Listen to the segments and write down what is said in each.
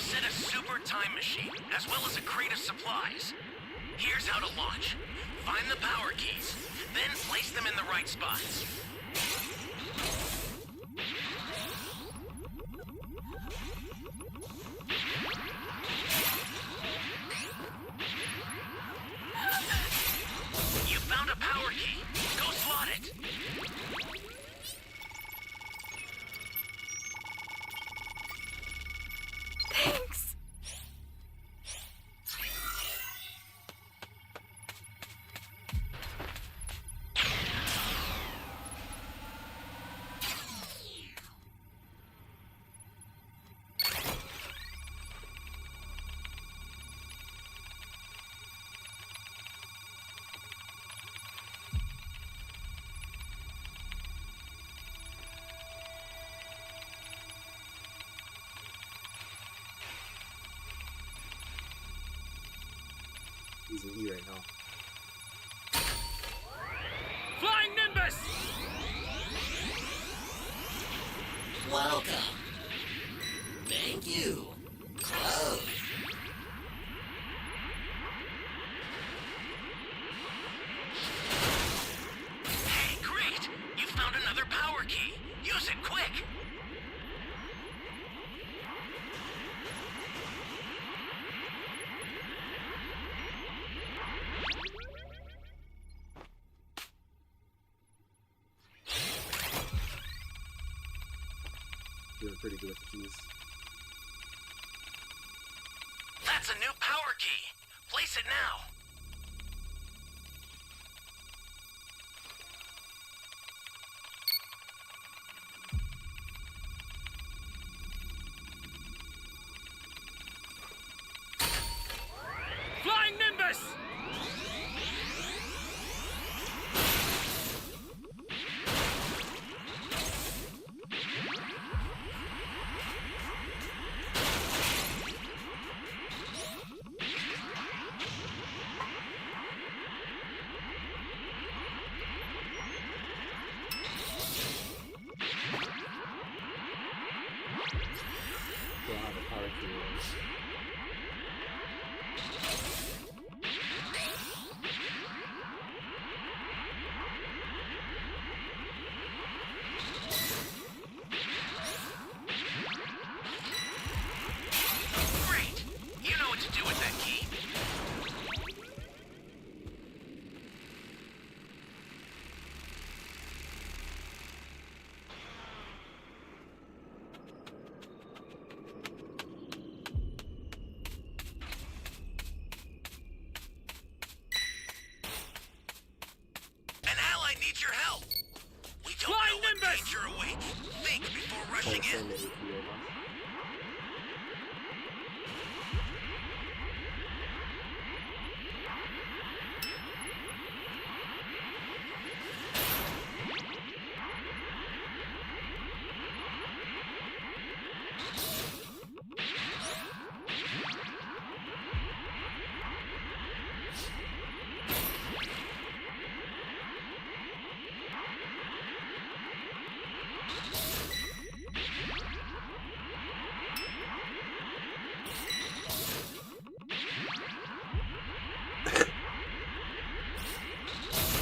set a super time machine, as well as a crate of supplies. Here's how to launch. Find the power keys, then place them in the right spots. You found a power key. Go slot it. Thanks. He's an E right now. Flying Nimbus! Welcome. Thank you. Close. Hey, great! You found another power key. Use it quick. Doing pretty good with the keys. That's a new power key. Place it now. Flying Nimbus! Don't have a power key. Great! You know what to do with that key. An ally needs your help. We don't know what danger awaits. Think before rushing Trying to in. send the AP right now.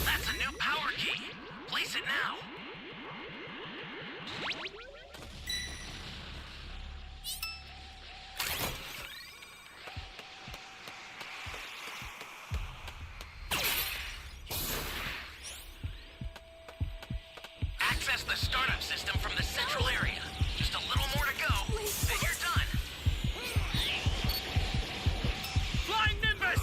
That's a new power key. Place it now. Access the startup system from the central area. Just a little more to go, then you're done. Flying Nimbus!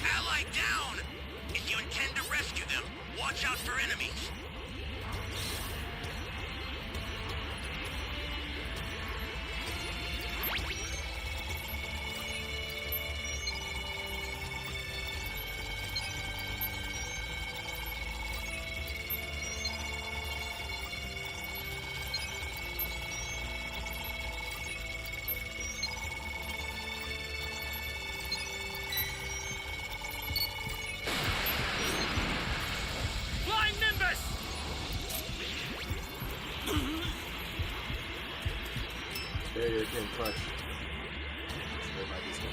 Ally down! If you intend to rescue them, watch out for enemies. and Crush. Scared by this one.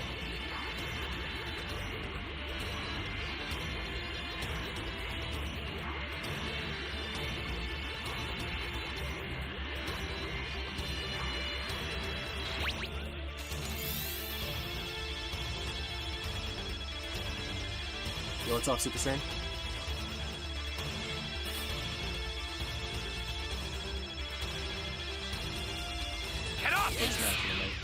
Yo, what's up, Super Saiyan? Get off! What's happening, mate?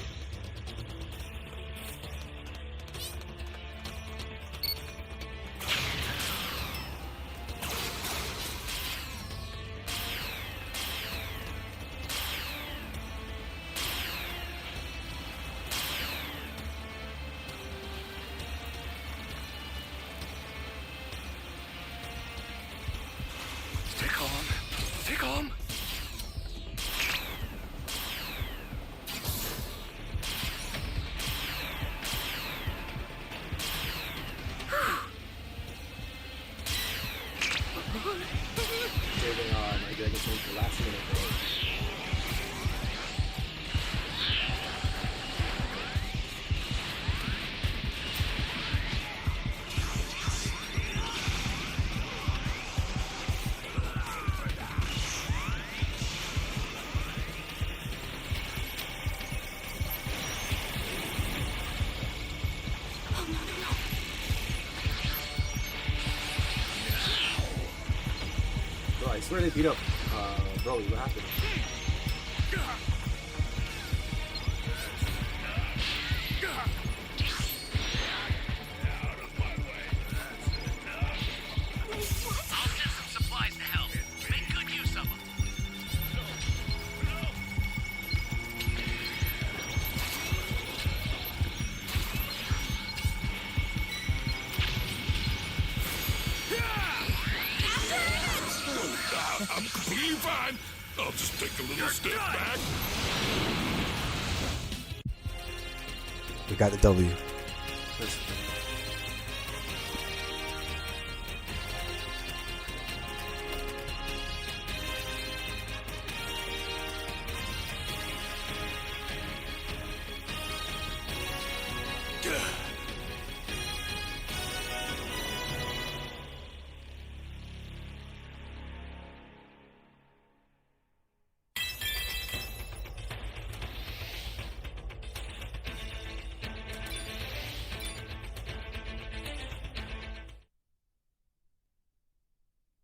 Stay calm. Stay calm. Saving my Dragon Queen for last minute, bro. Bro, I swear they beat up Broly. What happened? I'll send some supplies to help. Make good use of them. I'm completely fine. I'll just take a little step back. We got the W. Listen.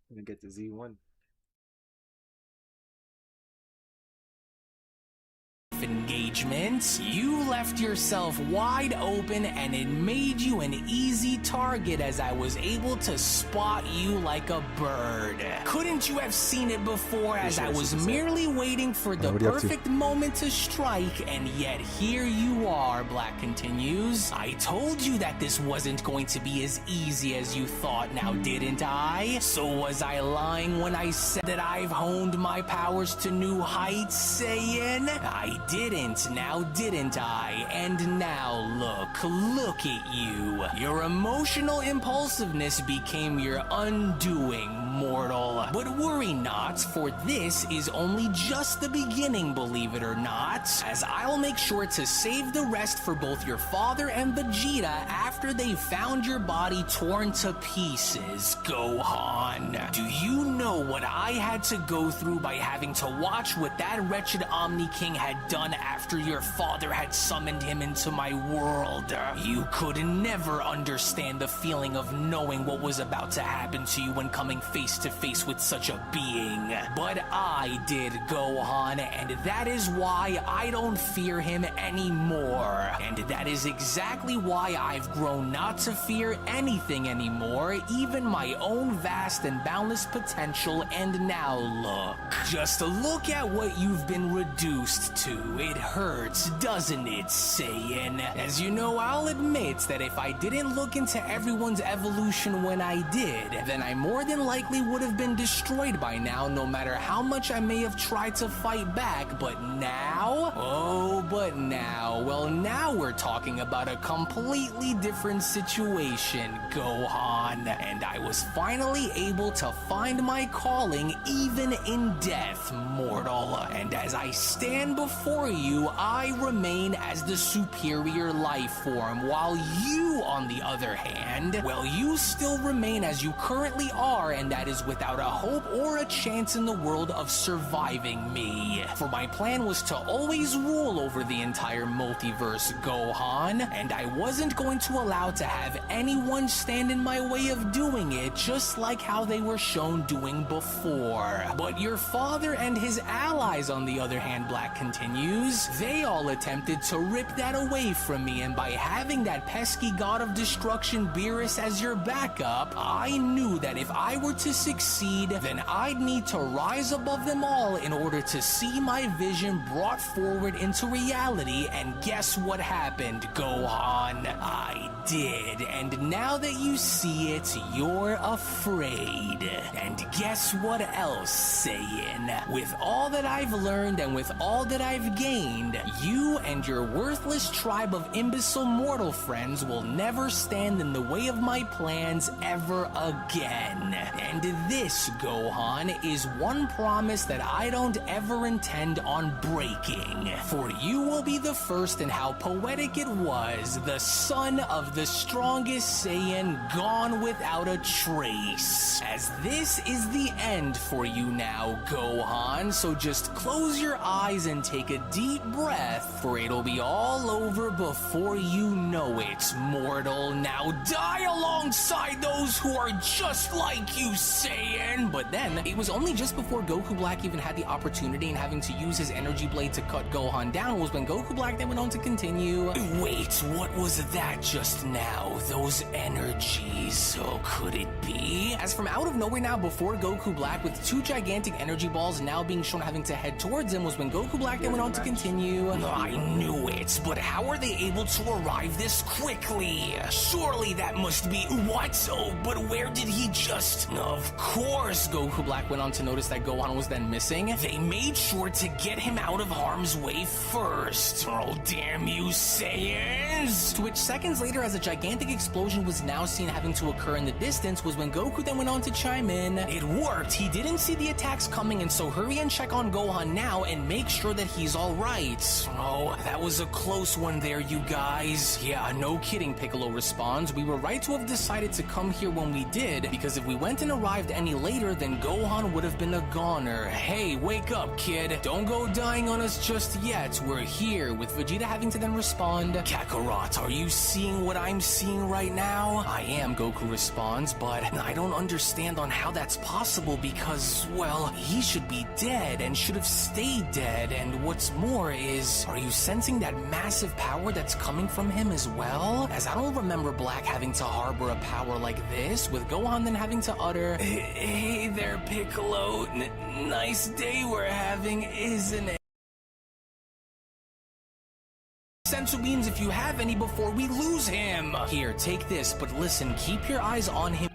I'm gonna get to Z1. Engagement, you left yourself wide open and it made you an easy target as I was able to spot you like a bird. Couldn't you have seen it before as I was merely waiting for the what are you up to? perfect moment to strike, and yet here you are, Black continues. I told you that this wasn't going to be as easy as you thought, now didn't I? So was I lying when I said that I've honed my powers to new heights, Saiyan? I didn't, now didn't I? And now look at you. Your emotional impulsiveness became your undoing, mortal. But worry not, for this is only just the beginning, believe it or not, as I'll make sure to save the rest for both your father and Vegeta after they've found your body torn to pieces, Gohan. Do you know what I had to go through by having to watch what that wretched Omni King had done after your father had summoned him into my world? You could never understand the feeling of knowing what was about to happen to you when coming face to face with such a being. But I did, Gohan, and that is why I don't fear him anymore. And that is exactly why I've grown not to fear anything anymore, even my own vast and boundless potential. And now look. Just look at what you've been reduced to. It hurts, doesn't it, Saiyan? As you know, I'll admit that if I didn't look into everyone's evolution when I did, then I more than likely would have been destroyed by now, no matter how much I may have tried to fight back. But now? Oh, but now. Well, now we're talking about a completely different situation, Gohan. And I was finally able to find my calling even in death, mortal. And as I stand before you, I remain as the superior life form, while you, on the other hand, well, you still remain as you currently are, and that is without a hope or a chance in the world of surviving me. For my plan was to always rule over the entire multiverse, Gohan, and I wasn't going to allow to have anyone stand in my way of doing it, just like how they were shown doing before. But your father and his allies, on the other hand, Black continues, they all attempted to rip that away from me, and by having that pesky god of destruction Beerus as your backup, I knew that if I were to succeed, then I'd need to rise above them all in order to see my vision brought forward into reality, and guess what happened, Gohan? I did, and now that you see it, you're afraid. And guess what else, Saiyan? With all that I've learned and with all that I've gained, you and your worthless tribe of imbecile mortal friends will never stand in the way of my plans ever again. And this, Gohan, is one promise that I don't ever intend on breaking. For you will be the first, and how poetic it was, the son of the strongest Saiyan gone without a trace. As this is the end for you now, Gohan, so just close your eyes and take a deep breath, for it'll be all over before you know it, mortal. Now die alongside those who are just like you, Saiyan! But then, it was only just before Goku Black even had the opportunity and having to use his energy blade to cut Gohan down was when Goku Black then went on to continue. Wait, what was that just now? Those energies, oh, could it be? As from out of nowhere now, before Goku Black, with two gigantic energy balls now being shown having to head towards him, was when Goku Black then went on to continue. I knew it, but how are they able to arrive this quickly? Surely that must be... What? Oh, but where did he just... Of course, Goku Black went on to notice that Gohan was then missing. They made sure to get him out of harm's way first. Oh, damn you, Saiyans! To which seconds later, as a gigantic explosion was now seen having to occur in the distance, was when Goku then went on to chime in. It worked. He didn't see the attacks coming, and so hurry and check on Gohan now and make sure that he's alright. Oh, that was a close one there, you guys. Yeah, no kidding, Piccolo responds. We were right to have decided to come here when we did, because if we went and arrived any later, then Gohan would have been a goner. Hey, wake up, kid. Don't go dying on us just yet. We're here, with Vegeta having to then respond. Kakarot, are you seeing what I'm seeing right now? I am, Goku responds, but I don't understand on how that's possible because, well, he should be dead and should have stayed dead, and what's more is, are you sensing that massive power that's coming from him as well? As I don't remember Black having to harbor a power like this, with Gohan then having to utter, Hey there, Piccolo, nice day we're having, isn't it? Senzu beans if you have any before we lose him. Here, take this, but listen, keep your eyes on him.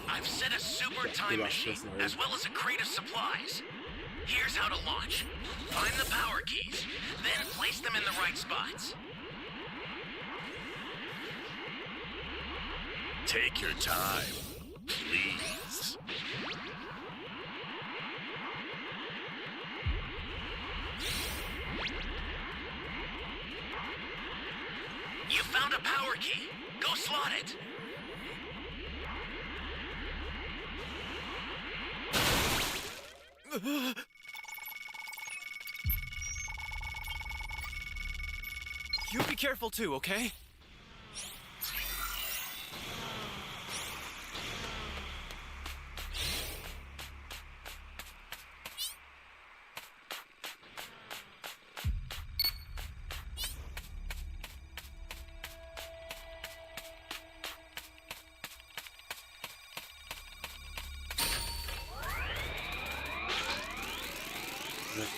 I've set a super time machine, as well as a crate of supplies. Here's how to launch. Find the power keys, then place them in the right spots. Take your time, please. You found a power key. Go slot it. You be careful too, okay?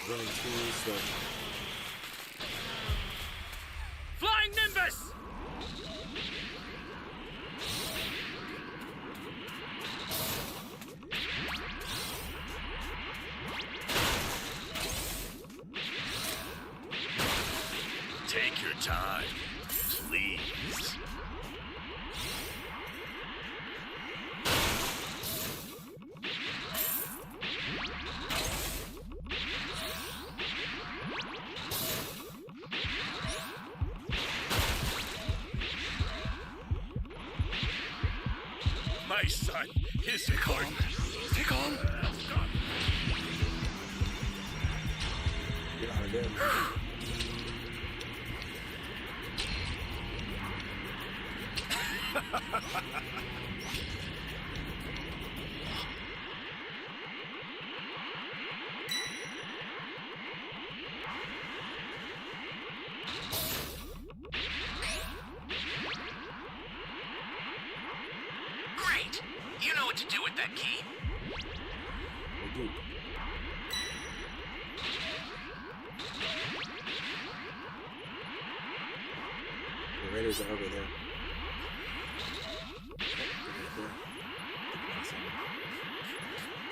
running too slow. Flying Nimbus! Take your time, please. My son is important. Take on. Get out of there, man. Great! You know what to do with that key. I do. The Raiders are over there.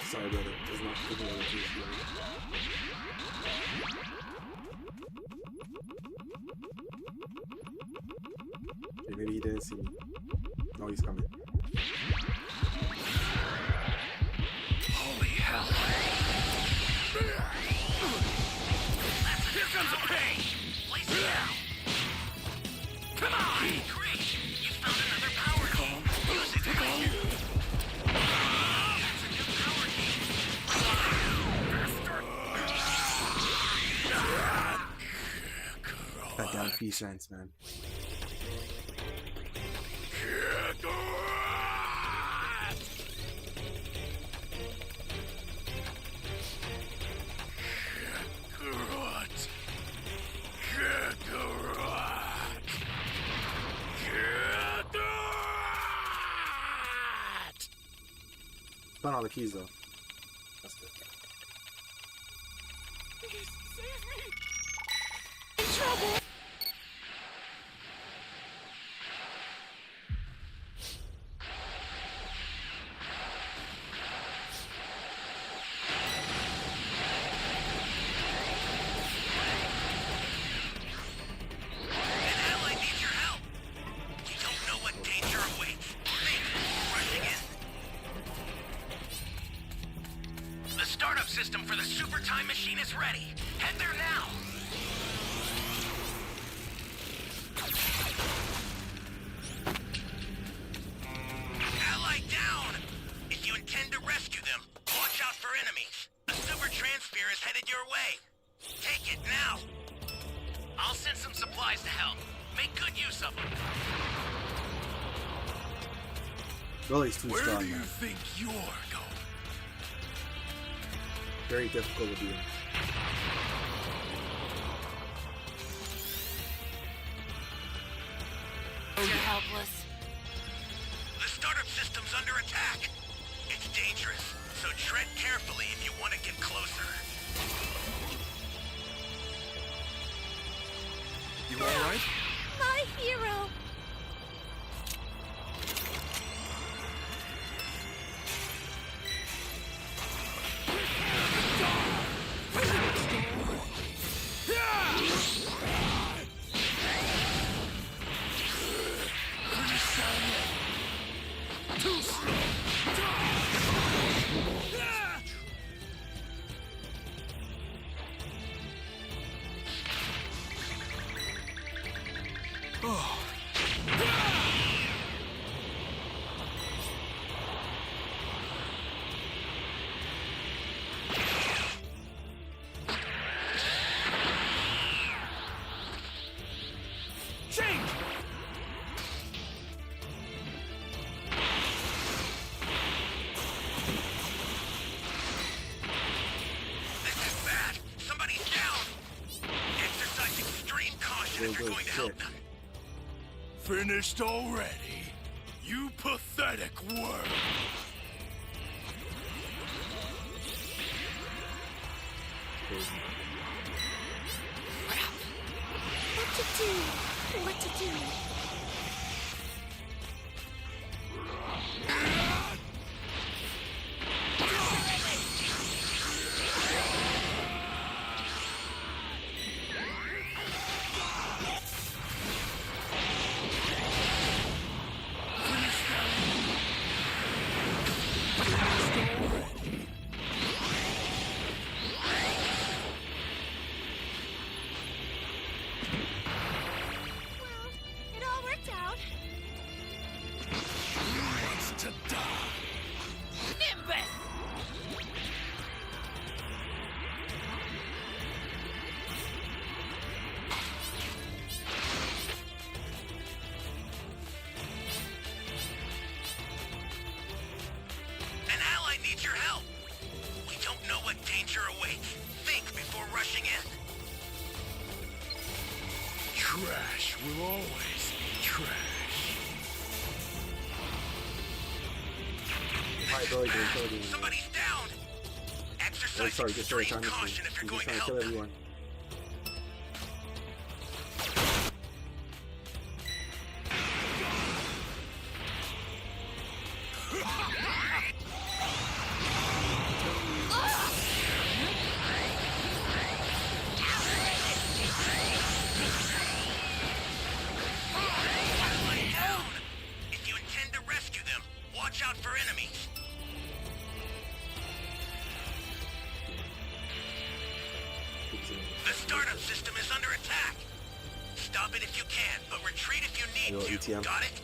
Sorry, brother. It's not giving away too okay, maybe he didn't see me. No, he's coming. Holy hell. Here comes a pain! Place it down! Come on! Great! You found another power key! Use it quick! That's a new power key! That down P sense, man. Found all the keys though. That's good. An ally needs your help! You don't know what danger awaits. Think, rushing in. The startup system for the super time machine is ready. Head there now. Ally down! If you intend to rescue them, watch out for enemies. A super transfer is headed your way. Take it now. I'll send some supplies to help. Make good use of them. Broly's too strong, man. think you're going? Very difficult to beat him. You're helpless. The startup system's under attack. It's dangerous, so tread carefully if you want to get closer. You alright? My hero. Too slow. Change! This is bad. Somebody's down. Exercise extreme caution if you're going to help them. Finished already? You pathetic worm. Crazy. to do. What to do. It all worked out. Wants to die. Nimbus! An ally needs your help. We don't know what danger awaits. Think before rushing in. Trash will always be trash. Alright, Broly, dude, kill everyone. Somebody's down. Oh, Exercise sorry, just for a extreme time caution machine. if you're He's going just to trying to help kill them. everyone. Down. If you intend to rescue them, watch out for enemies. The startup system is under attack. Stop it if you can, but retreat if you Yo, need to. ETM. Got it?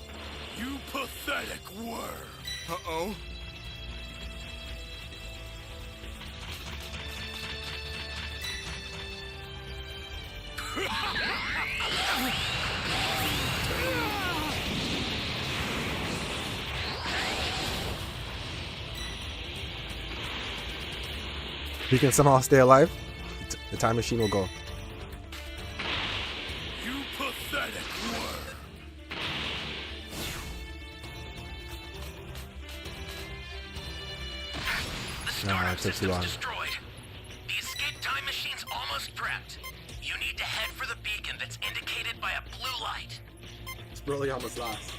You pathetic worm. Uh-oh. If he can somehow stay alive, the time machine will go. You pathetic worm. The Nah, startup it took too system's long. destroyed. The escape time machine's almost prepped. You need to head for the beacon that's indicated by a blue light. It's Broly almost lost.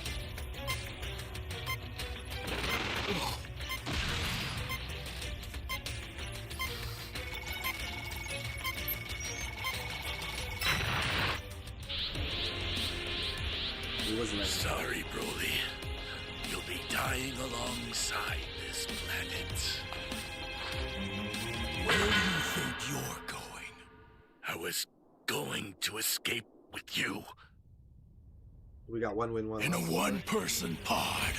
He wasn't like Sorry, Broly. You'll be dying alongside this planet. Where do you think you're going? I was going to escape with you we got one win, one in a loss. one-person pod.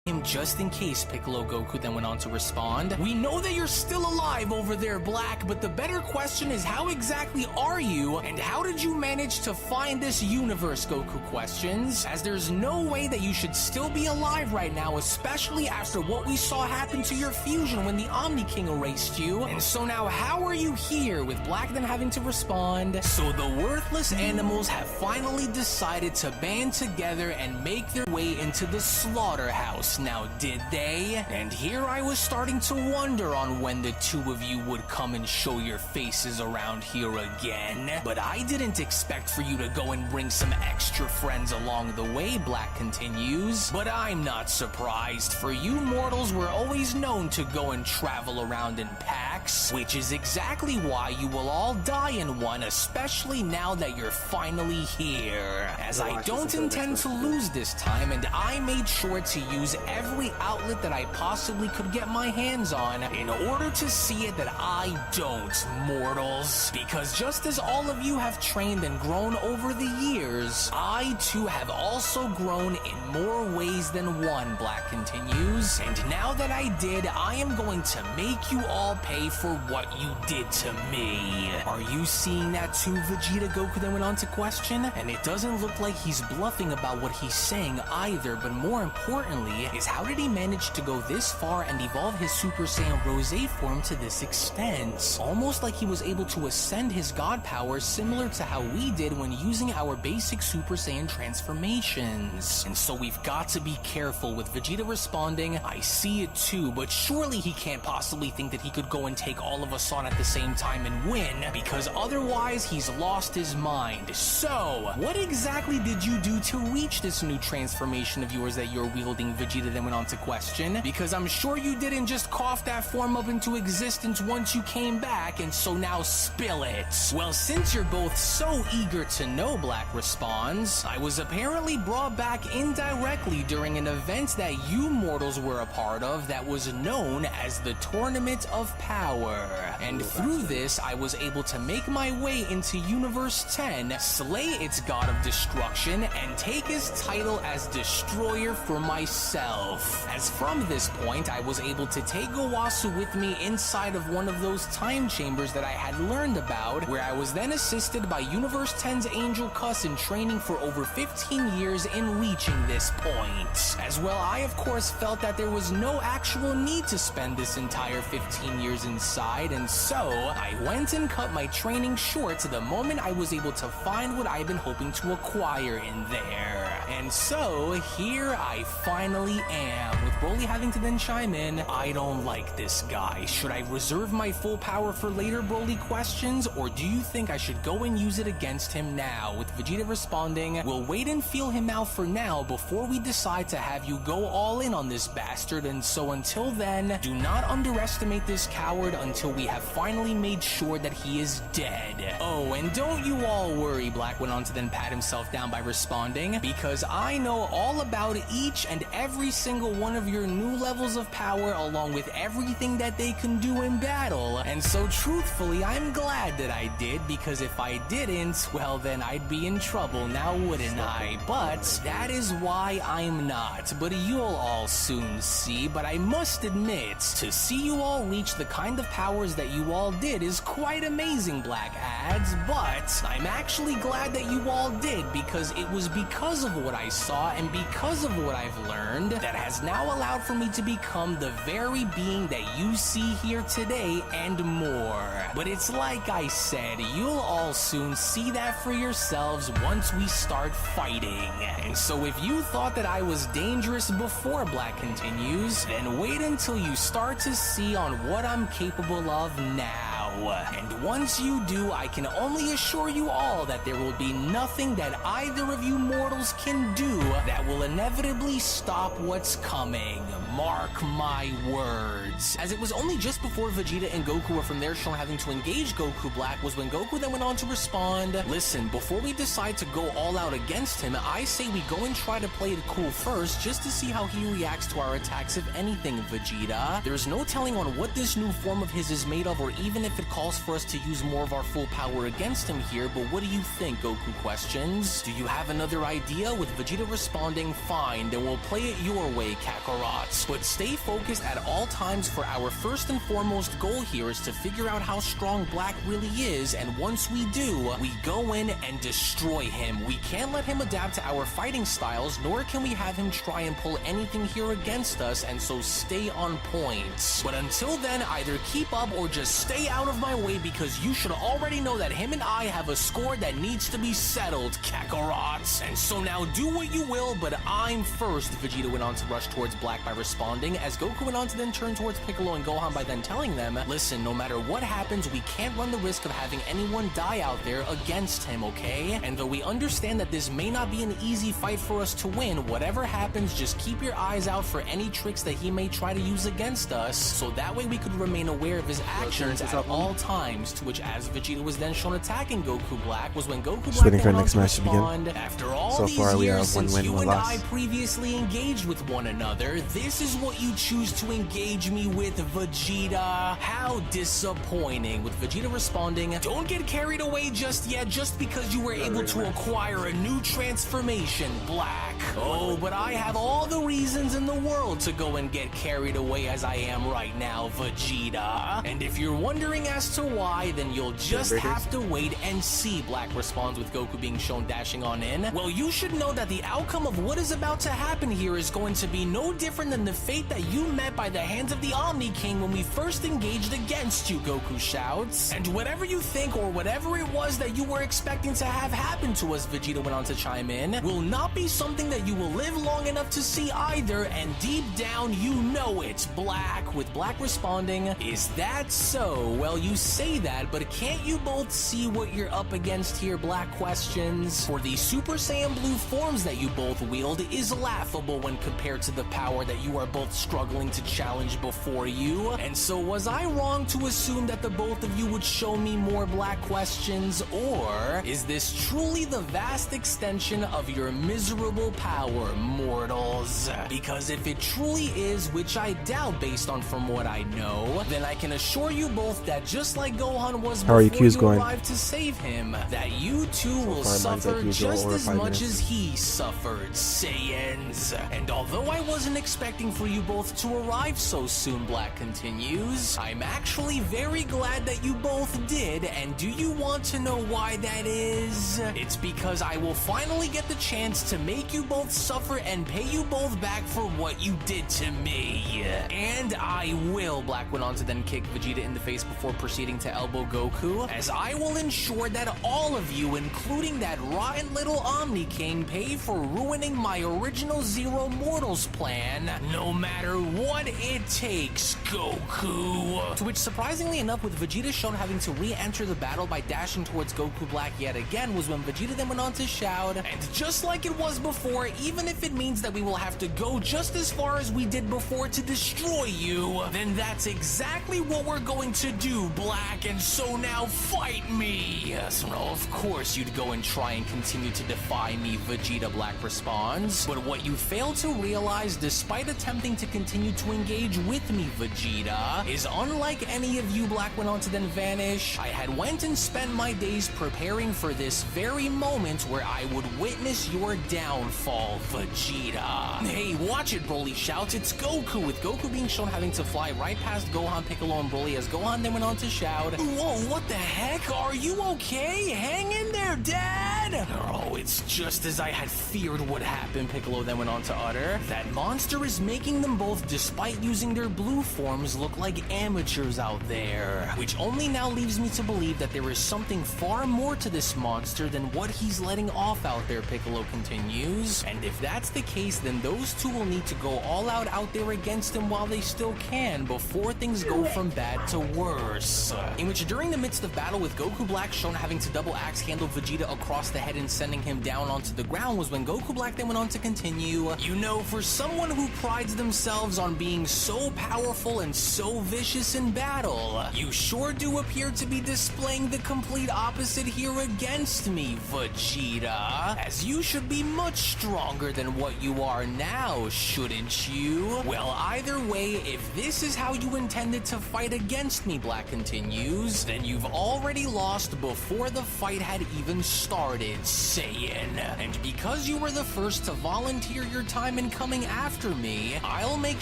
Him just in case Piccolo Goku then went on to respond. We know that you're still alive over there, Black, but the better question is how exactly are you and how did you manage to find this universe, Goku questions? As there's no way that you should still be alive right now, especially after what we saw happen to your fusion when the Omni King erased you. And so now how are you here with Black then having to respond? So the worthless animals have finally decided to band together and make their way into the slaughterhouse. Now, did they? And here I was starting to wonder on when the two of you would come and show your faces around here again. But I didn't expect for you to go and bring some extra friends along the way, Black continues. But I'm not surprised, for you mortals were always known to go and travel around in packs, which is exactly why you will all die in one, especially now that you're finally here. As I don't intend to lose this time, and I made sure to use every outlet that I possibly could get my hands on in order to see it that I don't, mortals. Because just as all of you have trained and grown over the years, I too have also grown in more ways than one, Black continues. And now that I did, I am going to make you all pay for what you did to me. Are you seeing that too, Vegeta? Goku then went on to question. And it doesn't look like he's bluffing about what he's saying either, but more importantly is how did he manage to go this far and evolve his Super Saiyan Rose form to this extent? Almost like he was able to ascend his god power similar to how we did when using our basic Super Saiyan transformations. And so we've got to be careful with Vegeta responding, I see it too, but surely he can't possibly think that he could go and take all of us on at the same time and win, because otherwise he's lost his mind. So, what exactly did you do to reach this new transformation of yours that you're wielding? Vegeta then went on to question, because I'm sure you didn't just cough that form up into existence once you came back, and so now spill it. Well, since you're both so eager to know, Black responds, I was apparently brought back indirectly during an event that you mortals were a part of that was known as the Tournament of Power. And through this, I was able to make my way into Universe 10, slay its god of destruction, and take his title as Destroyer for myself. As from this point, I was able to take Gowasu with me inside of one of those time chambers that I had learned about, where I was then assisted by Universe 10's Angel Cuss in training for over 15 years in reaching this point. As well, I of course felt that there was no actual need to spend this entire 15 years inside, and so I went and cut my training short the moment I was able to find what I've been hoping to acquire in there. And so, here I finally am, with Broly having to then chime in, I don't like this guy. Should I reserve my full power for later, Broly questions, or do you think I should go and use it against him now? With Vegeta responding, we'll wait and feel him out for now before we decide to have you go all in on this bastard, and so until then, do not underestimate this coward until we have finally made sure that he is dead. Oh, and don't you all worry, Black went on to then pat himself down by responding, because I know all about each and every single one of your new levels of power along with everything that they can do in battle, and so truthfully, I'm glad that I did, because if I didn't, well then I'd be in trouble now, wouldn't I? But that is why I'm not, but you'll all soon see. But I must admit, to see you all reach the kind of powers that you all did is quite amazing, Black adds, but I'm actually glad that you all did, because it was because of what I saw and because of what I've learned that has now allowed for me to become the very being that you see here today and more. But it's like I said, you'll all soon see that for yourselves once we start fighting. And so if you thought that I was dangerous before, Black continues, then wait until you start to see on what I'm capable of now. And once you do, I can only assure you all that there will be nothing that either of you mortals can do that will inevitably stop what's coming. Mark my words. As it was only just before Vegeta and Goku were from there shown having to engage Goku, Black was when Goku then went on to respond, listen, before we decide to go all out against him, I say we go and try to play it cool first just to see how he reacts to our attacks, if anything, Vegeta. There's no telling on what this new form of his is made of, or even if it calls for us to use more of our full power against him here, but what do you think, Goku questions? Do you have another idea? With Vegeta responding, fine, then we'll play it your way, Kakarot. But stay focused at all times, for our first and foremost goal here is to figure out how strong Black really is, and once we do, we go in and destroy him. We can't let him adapt to our fighting styles, nor can we have him try and pull anything here against us, and so stay on point. But until then, either keep up or just stay out of my way, because you should already know that him and I have a score that needs to be settled, Kakarot. And so now do what you will, but I'm first. Vegeta went on to rush towards Black by responding, as Goku went on to then turn towards Piccolo and Gohan by then telling them, listen, no matter what happens, we can't run the risk of having anyone die out there against him, okay? And though we understand that this may not be an easy fight for us to win, whatever happens, just keep your eyes out for any tricks that he may try to use against us, so that way we could remain aware of his actions at all all times, to which as Vegeta was then shown attacking Goku Black was when Goku Just Black waiting for then went next on to match to begin. respond, after all So these far, we years have one since win, you one and loss. I previously engaged with one another, this is what you choose to engage me with, Vegeta. How disappointing. With Vegeta responding, don't get carried away just yet just because you were able to acquire a new transformation, Black. Oh, but I have all the reasons in the world to go and get carried away as I am right now, Vegeta. And if you're wondering as to why, then you'll just have to wait and see. Black responds with Goku being shown dashing on in. Well, you should know that the outcome of what is about to happen here is going to be no different than the fate that you met by the hands of the Omni King when we first engaged against you, Goku shouts. And whatever you think or whatever it was that you were expecting to have happen to us, Vegeta went on to chime in, will not be something that you will live long enough to see either, and deep down you know it, Black. With Black responding, is that so? Well, you say that, but can't you both see what you're up against here, Black questions? For the Super Saiyan Blue forms that you both wield is laughable when compared to the power that you are both struggling to challenge before you. And so was I wrong to assume that the both of you would show me more, Black questions? Or is this truly the vast extension of your miserable power, mortals? Because if it truly is, which I doubt based on from what I know, then I can assure you both that just like Gohan was How are your before Qs you going? arrived to save him, that you too will far, mine's suffer like usual, just or as 5 much minutes. as he suffered, Saiyans. And although I wasn't expecting for you both to arrive so soon, Black continues, I'm actually very glad that you both did, and do you want to know why that is? It's because I will finally get the chance to make you both suffer and pay you both back for what you did to me. And I will, Black went on to then kick Vegeta in the face before proceeding to elbow Goku, as I will ensure that all of you, including that rotten little Omni King, pay for ruining my original Zero Mortals plan, no matter what it takes, Goku. To which, surprisingly enough, with Vegeta shown having to re-enter the battle by dashing towards Goku Black yet again, was when Vegeta then went on to shout, and just like it was before, even if it means that we will have to go just as far as we did before to destroy you, then that's exactly what we're going to do, Black, and so now fight me. So no, of course you'd go and try and continue to defy me, Vegeta, Black responds. But what you fail to realize, despite attempting to continue to engage with me, Vegeta, is unlike any of you, Black went on to then vanish, I had went and spent my days preparing for this very moment where I would witness your downfall, Vegeta. Hey, watch it, Broly shouts, it's Goku, with Goku being shown having to fly right past Gohan, Piccolo, and Broly as Gohan then went on to shout, whoa, what the heck? Are you okay? Hang in there, Dad! Oh, it's just as I had feared would happen, Piccolo then went on to utter. That monster is making them both, despite using their blue forms, look like amateurs out there. Which only now leaves me to believe that there is something far more to this monster than what he's letting off out there, Piccolo continues. And if that's the case, then those two will need to go all out there against him while they still can, before things go from bad to worse. In which, during the midst of battle with Goku Black shown having to double axe handle Vegeta across the head and sending him down onto the ground, was when Goku Black then went on to continue, you know, for someone who prides themselves on being so powerful and so vicious in battle, you sure do appear to be displaying the complete opposite here against me, Vegeta, as you should be much stronger than what you are now, shouldn't you? Well, either way, if this is how you intended to fight against me, Black continues, then you've already lost before the fight had even started, Saiyan. And because you were the first to volunteer your time in coming after me, I'll make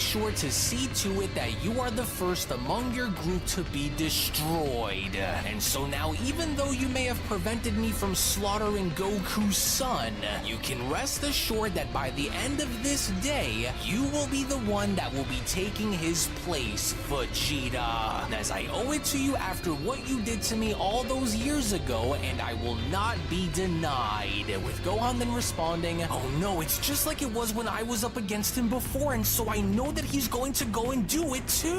sure to see to it that you are the first among your group to be destroyed. And so now, even though you may have prevented me from slaughtering Goku's son, you can rest assured that by the end of this day, you will be the one that will be taking his place, Vegeta. As I owe it to you after what you did to me all those years ago, and I will not be denied. With Gohan then responding, oh no, it's just like it was when I was up against him before, and so I know that he's going to go and do it too.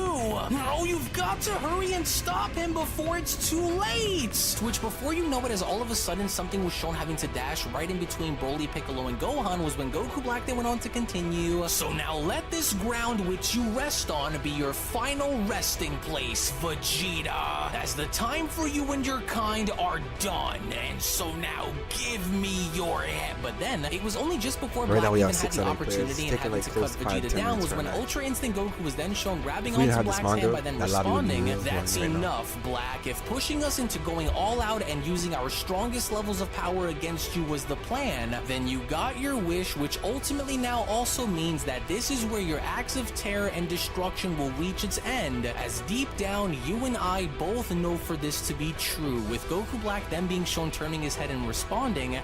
No, you've got to hurry and stop him before it's too late. To which, before you know it, as all of a sudden something was shown having to dash right in between Broly, Piccolo, and Gohan, was when Goku Black then went on to continue. So now let this ground which you rest on be your final resting place, Vegeta. Vegeta, as the time for you and your kind are done, and so now give me your head. But then, it was only just before Right Black now we even have had the 600 players. opportunity and Taking, having like, to cut close to 5-10 Vegeta down minutes was for when that. Ultra Instinct Goku was then shown grabbing If we onto had this Black's hand manga, by then that lobby would be responding, real "That's boring right now." enough, Black. If pushing us into going all out and using our strongest levels of power against you was the plan, then you got your wish, which ultimately now also means that this is where your acts of terror and destruction will reach its end, as deep down, you and I both know for this to be true, with Goku Black then being shown turning his head and responding,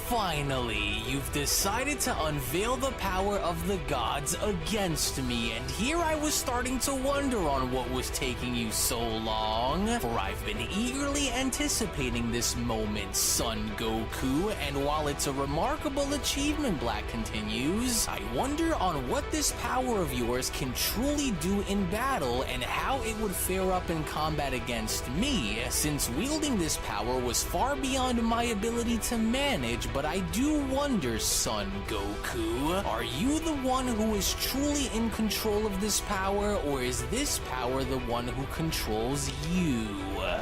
finally, you've decided to unveil the power of the gods against me, and here I was starting to wonder on what was taking you so long, for I've been eagerly anticipating this moment, Son Goku, and while it's a remarkable achievement, Black continues, I wonder on what this power of yours can truly do in battle and how it would fare up in combat against me, since wielding this power was far beyond my ability to manage, but I do wonder, Son Goku, are you the one who is truly in control of this power, or is this power the one who controls you?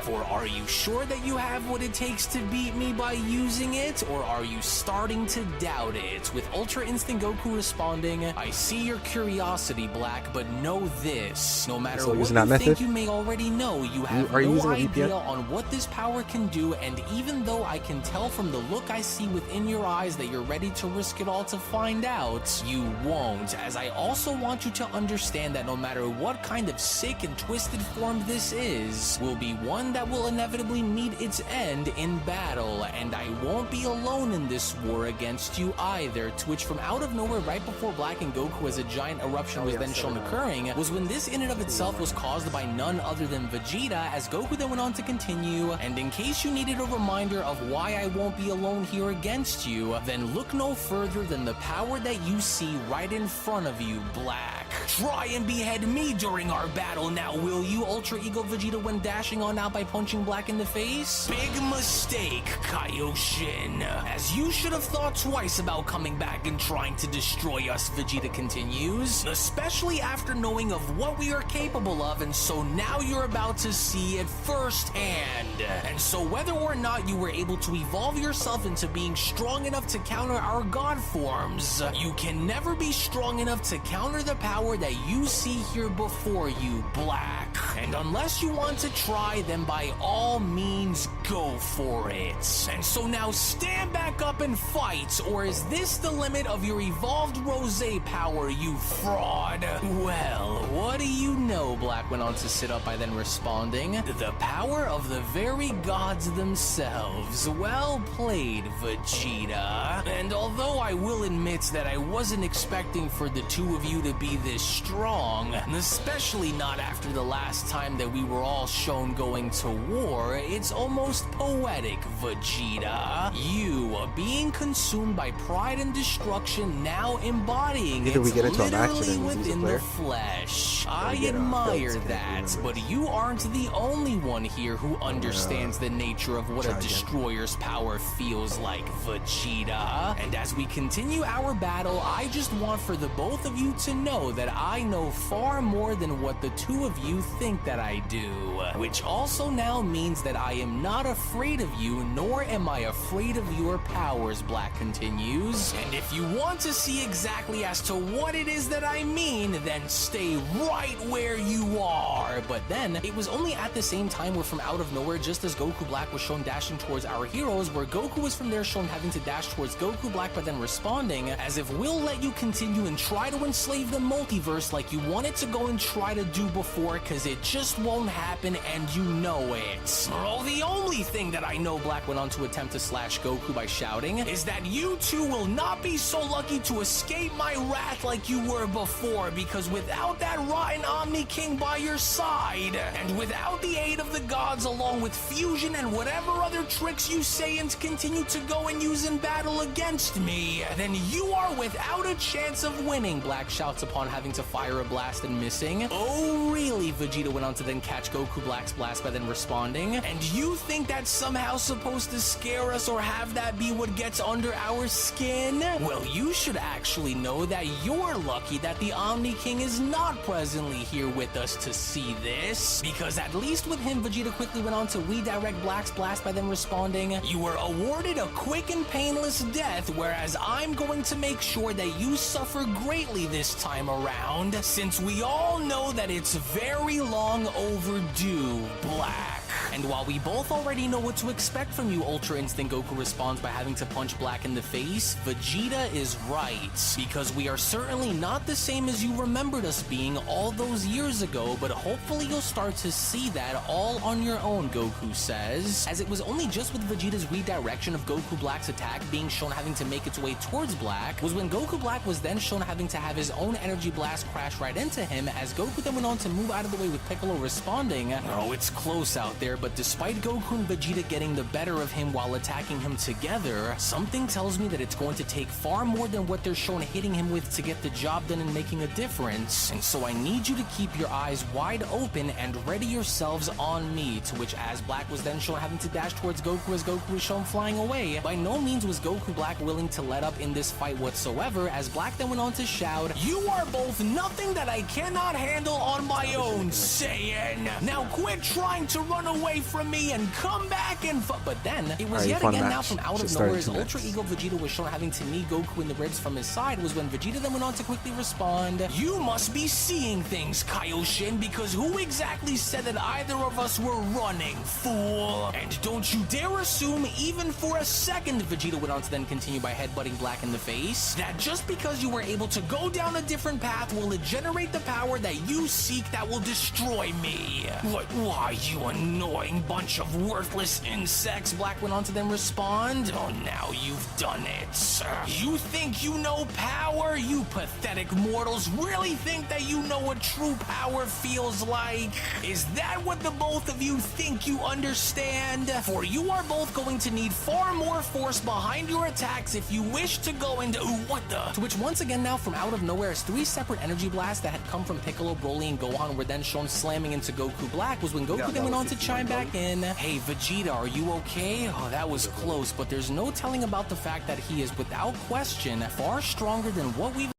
For are you sure that you have what it takes to beat me by using it, or are you starting to doubt it? With Ultra Instinct Goku responding, I see your curiosity, Black, but know this. No matter So what using you that method? think you may already know, you have are you no using a idea VPN? on what this power can do, and even though I can tell from the look I see within your eyes that you're ready to risk it all to find out, you won't, as I also want you to understand that no matter what kind of sick and twisted form this is, will be one that will inevitably meet its end in battle, and I won't be alone in this war against you either, to which from out of nowhere right before Black and Goku as a giant eruption was then shown occurring, was when this in and of itself was caused by none other than Vegeta, as Goku then went on to continue, and in case you needed a reminder of why I won't be alone here against you, then look no further than the power that you see right in front of you, Black. Try and behead me during our battle now, will you? Ultra Ego Vegeta went dashing on out by punching Black in the face. Big mistake, Kaioshin, as you should have thought twice about coming back and trying to destroy us, Vegeta continues, especially after knowing of what we are capable of, and so now you're about to see it firsthand. And so whether or not you were able to evolve yourself into being strong enough to counter our god forms, you can never be strong enough to counter the power that you see here before you, Black. And unless you want to try, then by all means go for it. And so now stand back up and fight, or is this the limit of your evolved Rosé power, you fraud? Well, what do you know? Black went on to sit up by then responding, the power of the very gods themselves. Well played, Vegeta. And although I will admit that I wasn't expecting for the two of you to be this strong, especially not after the last time that we were all shown going to war, it's almost poetic, Vegeta. You, being consumed by pride and destruction, now embodying Either it we get into a match and literally then we lose a within the player, flesh. I we get admire belts, that, but you aren't the only one here who understands the nature of what a try again. destroyer's power feels like, Vegeta. And as we continue our battle, I just want for the both of you to know that I know far more than what the two of you think that I do. Which also now means that I am not afraid of you, nor am I afraid of your powers, Black continues. And if you want to see exactly as to what it is that I mean, then stay right where you are. But then, it was only at the same time where from out of nowhere, just as Goku Black was shown dashing towards our heroes, where Goku was from there shown having to dash towards Goku Black, but then responding, as if we'll let you continue and try to enslave the multiverse like you wanted to go and try to do before, cause it just won't happen and you know it. Oh, the only thing that I know, Black went on to attempt to slash Goku by shouting, is that you two will not be so lucky to escape my wrath like you were before, because without that rotten Omni King by your side, and without the aid of the gods along with fusion and whatever other tricks you Saiyans continue to go and use in battle against me, then you are without a chance of winning, Black shouts upon having to fire a blast and missing. Oh really? Vegeta went on to then catch Goku Black's blast by then responding. And you think that's somehow supposed to scare us or have that be what gets under our skin? Well, you should actually know that you're lucky that the Omni King is not present presently here with us to see this, because at least with him, Vegeta quickly went on to redirect Black's blast by them responding. You were awarded a quick and painless death, whereas I'm going to make sure that you suffer greatly this time around, since we all know that it's very long overdue, Black. And while we both already know what to expect from you, Ultra Instinct Goku responds by having to punch Black in the face, Vegeta is right. Because we are certainly not the same as you remembered us being all those years ago, but hopefully you'll start to see that all on your own, Goku says. As it was only just with Vegeta's redirection of Goku Black's attack being shown having to make its way towards Black, was when Goku Black was then shown having to have his own energy blast crash right into him, as Goku then went on to move out of the way with Piccolo responding, "Oh, it's close out there," but despite Goku and Vegeta getting the better of him while attacking him together, something tells me that it's going to take far more than what they're shown hitting him with to get the job done and making a difference. And so I need you to keep your eyes wide open and ready yourselves on me, to which as Black was then shown having to dash towards Goku as Goku was shown flying away, by no means was Goku Black willing to let up in this fight whatsoever, as Black then went on to shout, "You are both nothing that I cannot handle on my own, Saiyan. Now quit trying to run away from me and come back and But then, it was Alright, yet fun again match. now from out Should of start in nowhere as 2 Ultra minutes. Ego Vegeta was shown having to knee Goku in the ribs from his side, was when Vegeta then went on to quickly respond, "You must be seeing things, Kaioshin, because who exactly said that either of us were running, fool? And don't you dare assume even for a second," Vegeta went on to then continue by headbutting Black in the face, "that just because you were able to go down a different path will it generate the power that you seek that will destroy me. Why, you annoying bunch of worthless insects," Black went on to then respond. "Oh, now you've done it. You think you know power? You pathetic mortals really think that you know what true power feels like? Is that what the both of you think you understand? For you are both going to need far more force behind your attacks if you wish to go into— Ooh, what the?" To which once again now from out of nowhere, as 3 separate energy blasts that had come from Piccolo, Broly, and Gohan were then shown slamming into Goku Black, was when Goku Yeah, then that went was on to 69 chime back in, "Hey Vegeta, are you okay? Oh, that was close, but there's no telling about the fact that he is without question far stronger than what we've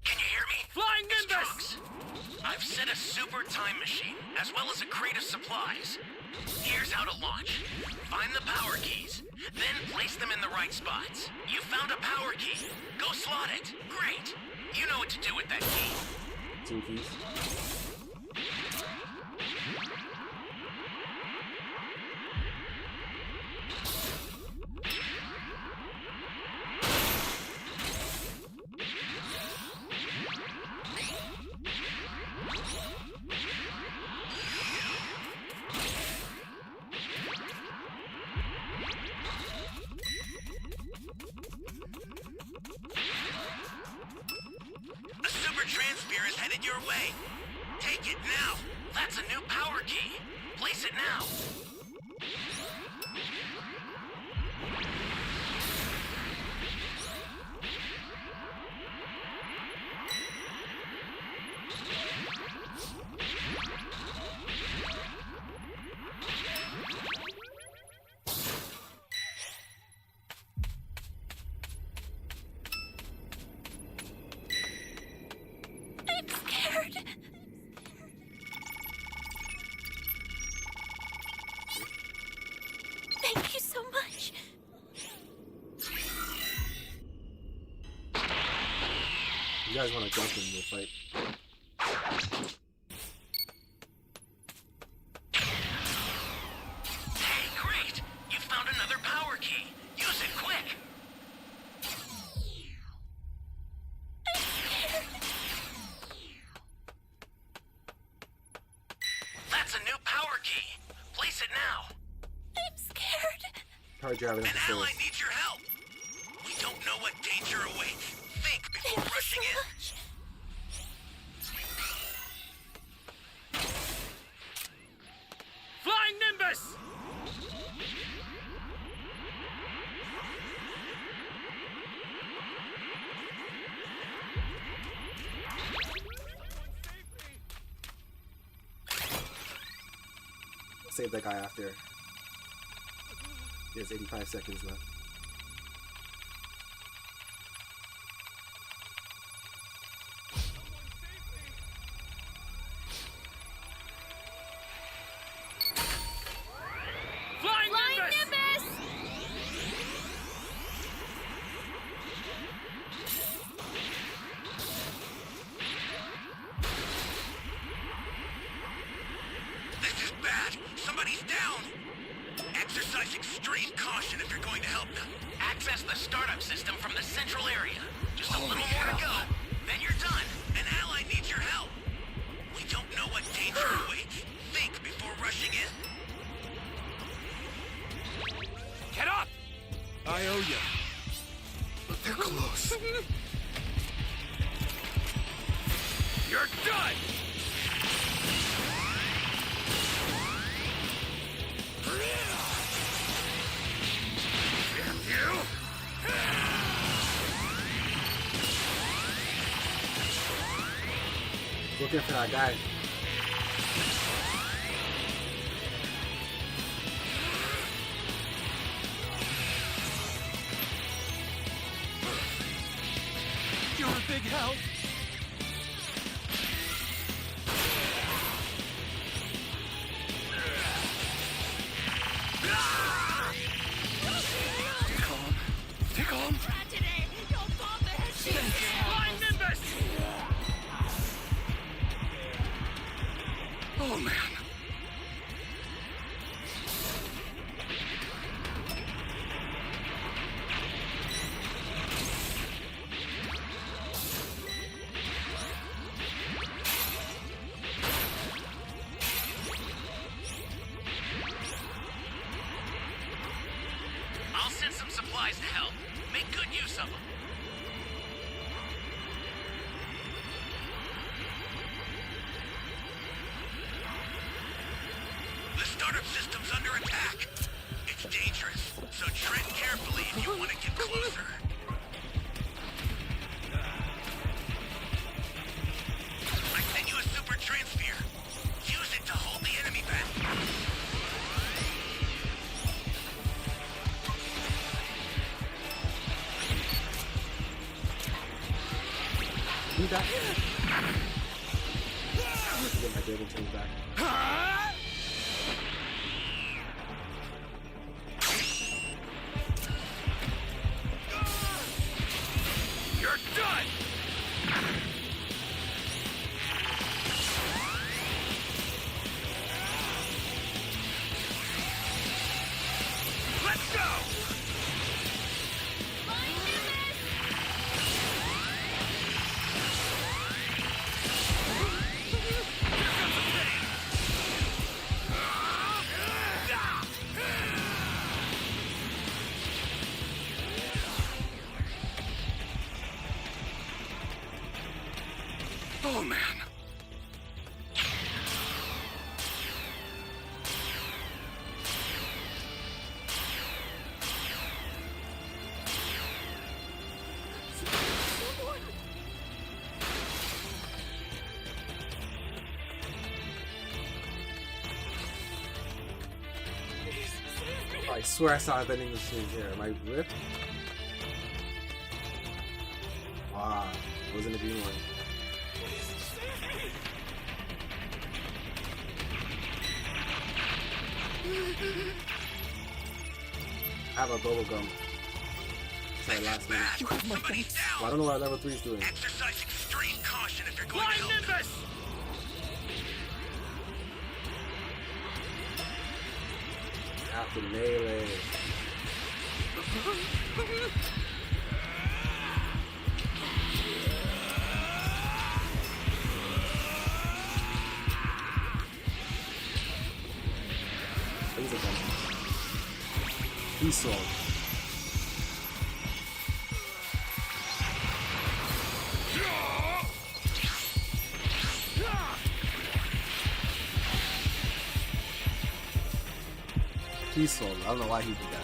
Can you hear me? Flying Nimbus! I've set a super time machine, as well as a crate of supplies. Here's how to launch. Find the power keys, then place them in the right spots. You found a power key. Go slot it. Great. You know what to do with that key. 2 keys. A super transfer is headed your way. Take it now. That's a new power key. Place it now. I'm scared. Thank you so much. You guys want to jump in the fight? Hey, great. You found another power key. Use quick! That's a new power key. Place it now. I'm scared. Hard driving up An the ally stairs. needs your help. We don't know what danger awaits. Think before Thank you rushing so in. much. Flying Nimbus! Save that guy after. He has 85 seconds left. Flying Nimbus! This is bad. Somebody's down. Exercise extreme caution if you're going to help them. Access the startup system from the central area. Just a little more to go. Then you're done. An ally needs your help. We don't know what danger awaits. Think before rushing in. Get up! I owe you. But they're close. You're done! Damn you! Looking for that guy. You're a big help. Stay calm. Stay calm. Flying Nimbus! Oh man. I'll send some supplies to help. Make good use of them. The startup system's under attack. It's dangerous, so tread carefully if you want to get closer. I sent you a super transfer. Use it to hold the enemy back. Do that. Get my Dragon Change back. You're done! Let's go! Oh man. I swear I saw a vending machine here. Am I ripped? Wow. It wasn't a green one. I have a bubble gum. Sorry, last minute. Bad. Somebody's down. Well, I don't know what level 3 is doing. Exercise extreme caution if you're going to Flying help them. Nimbus! After melee. Sword. Key Sword. I don't know why he did that.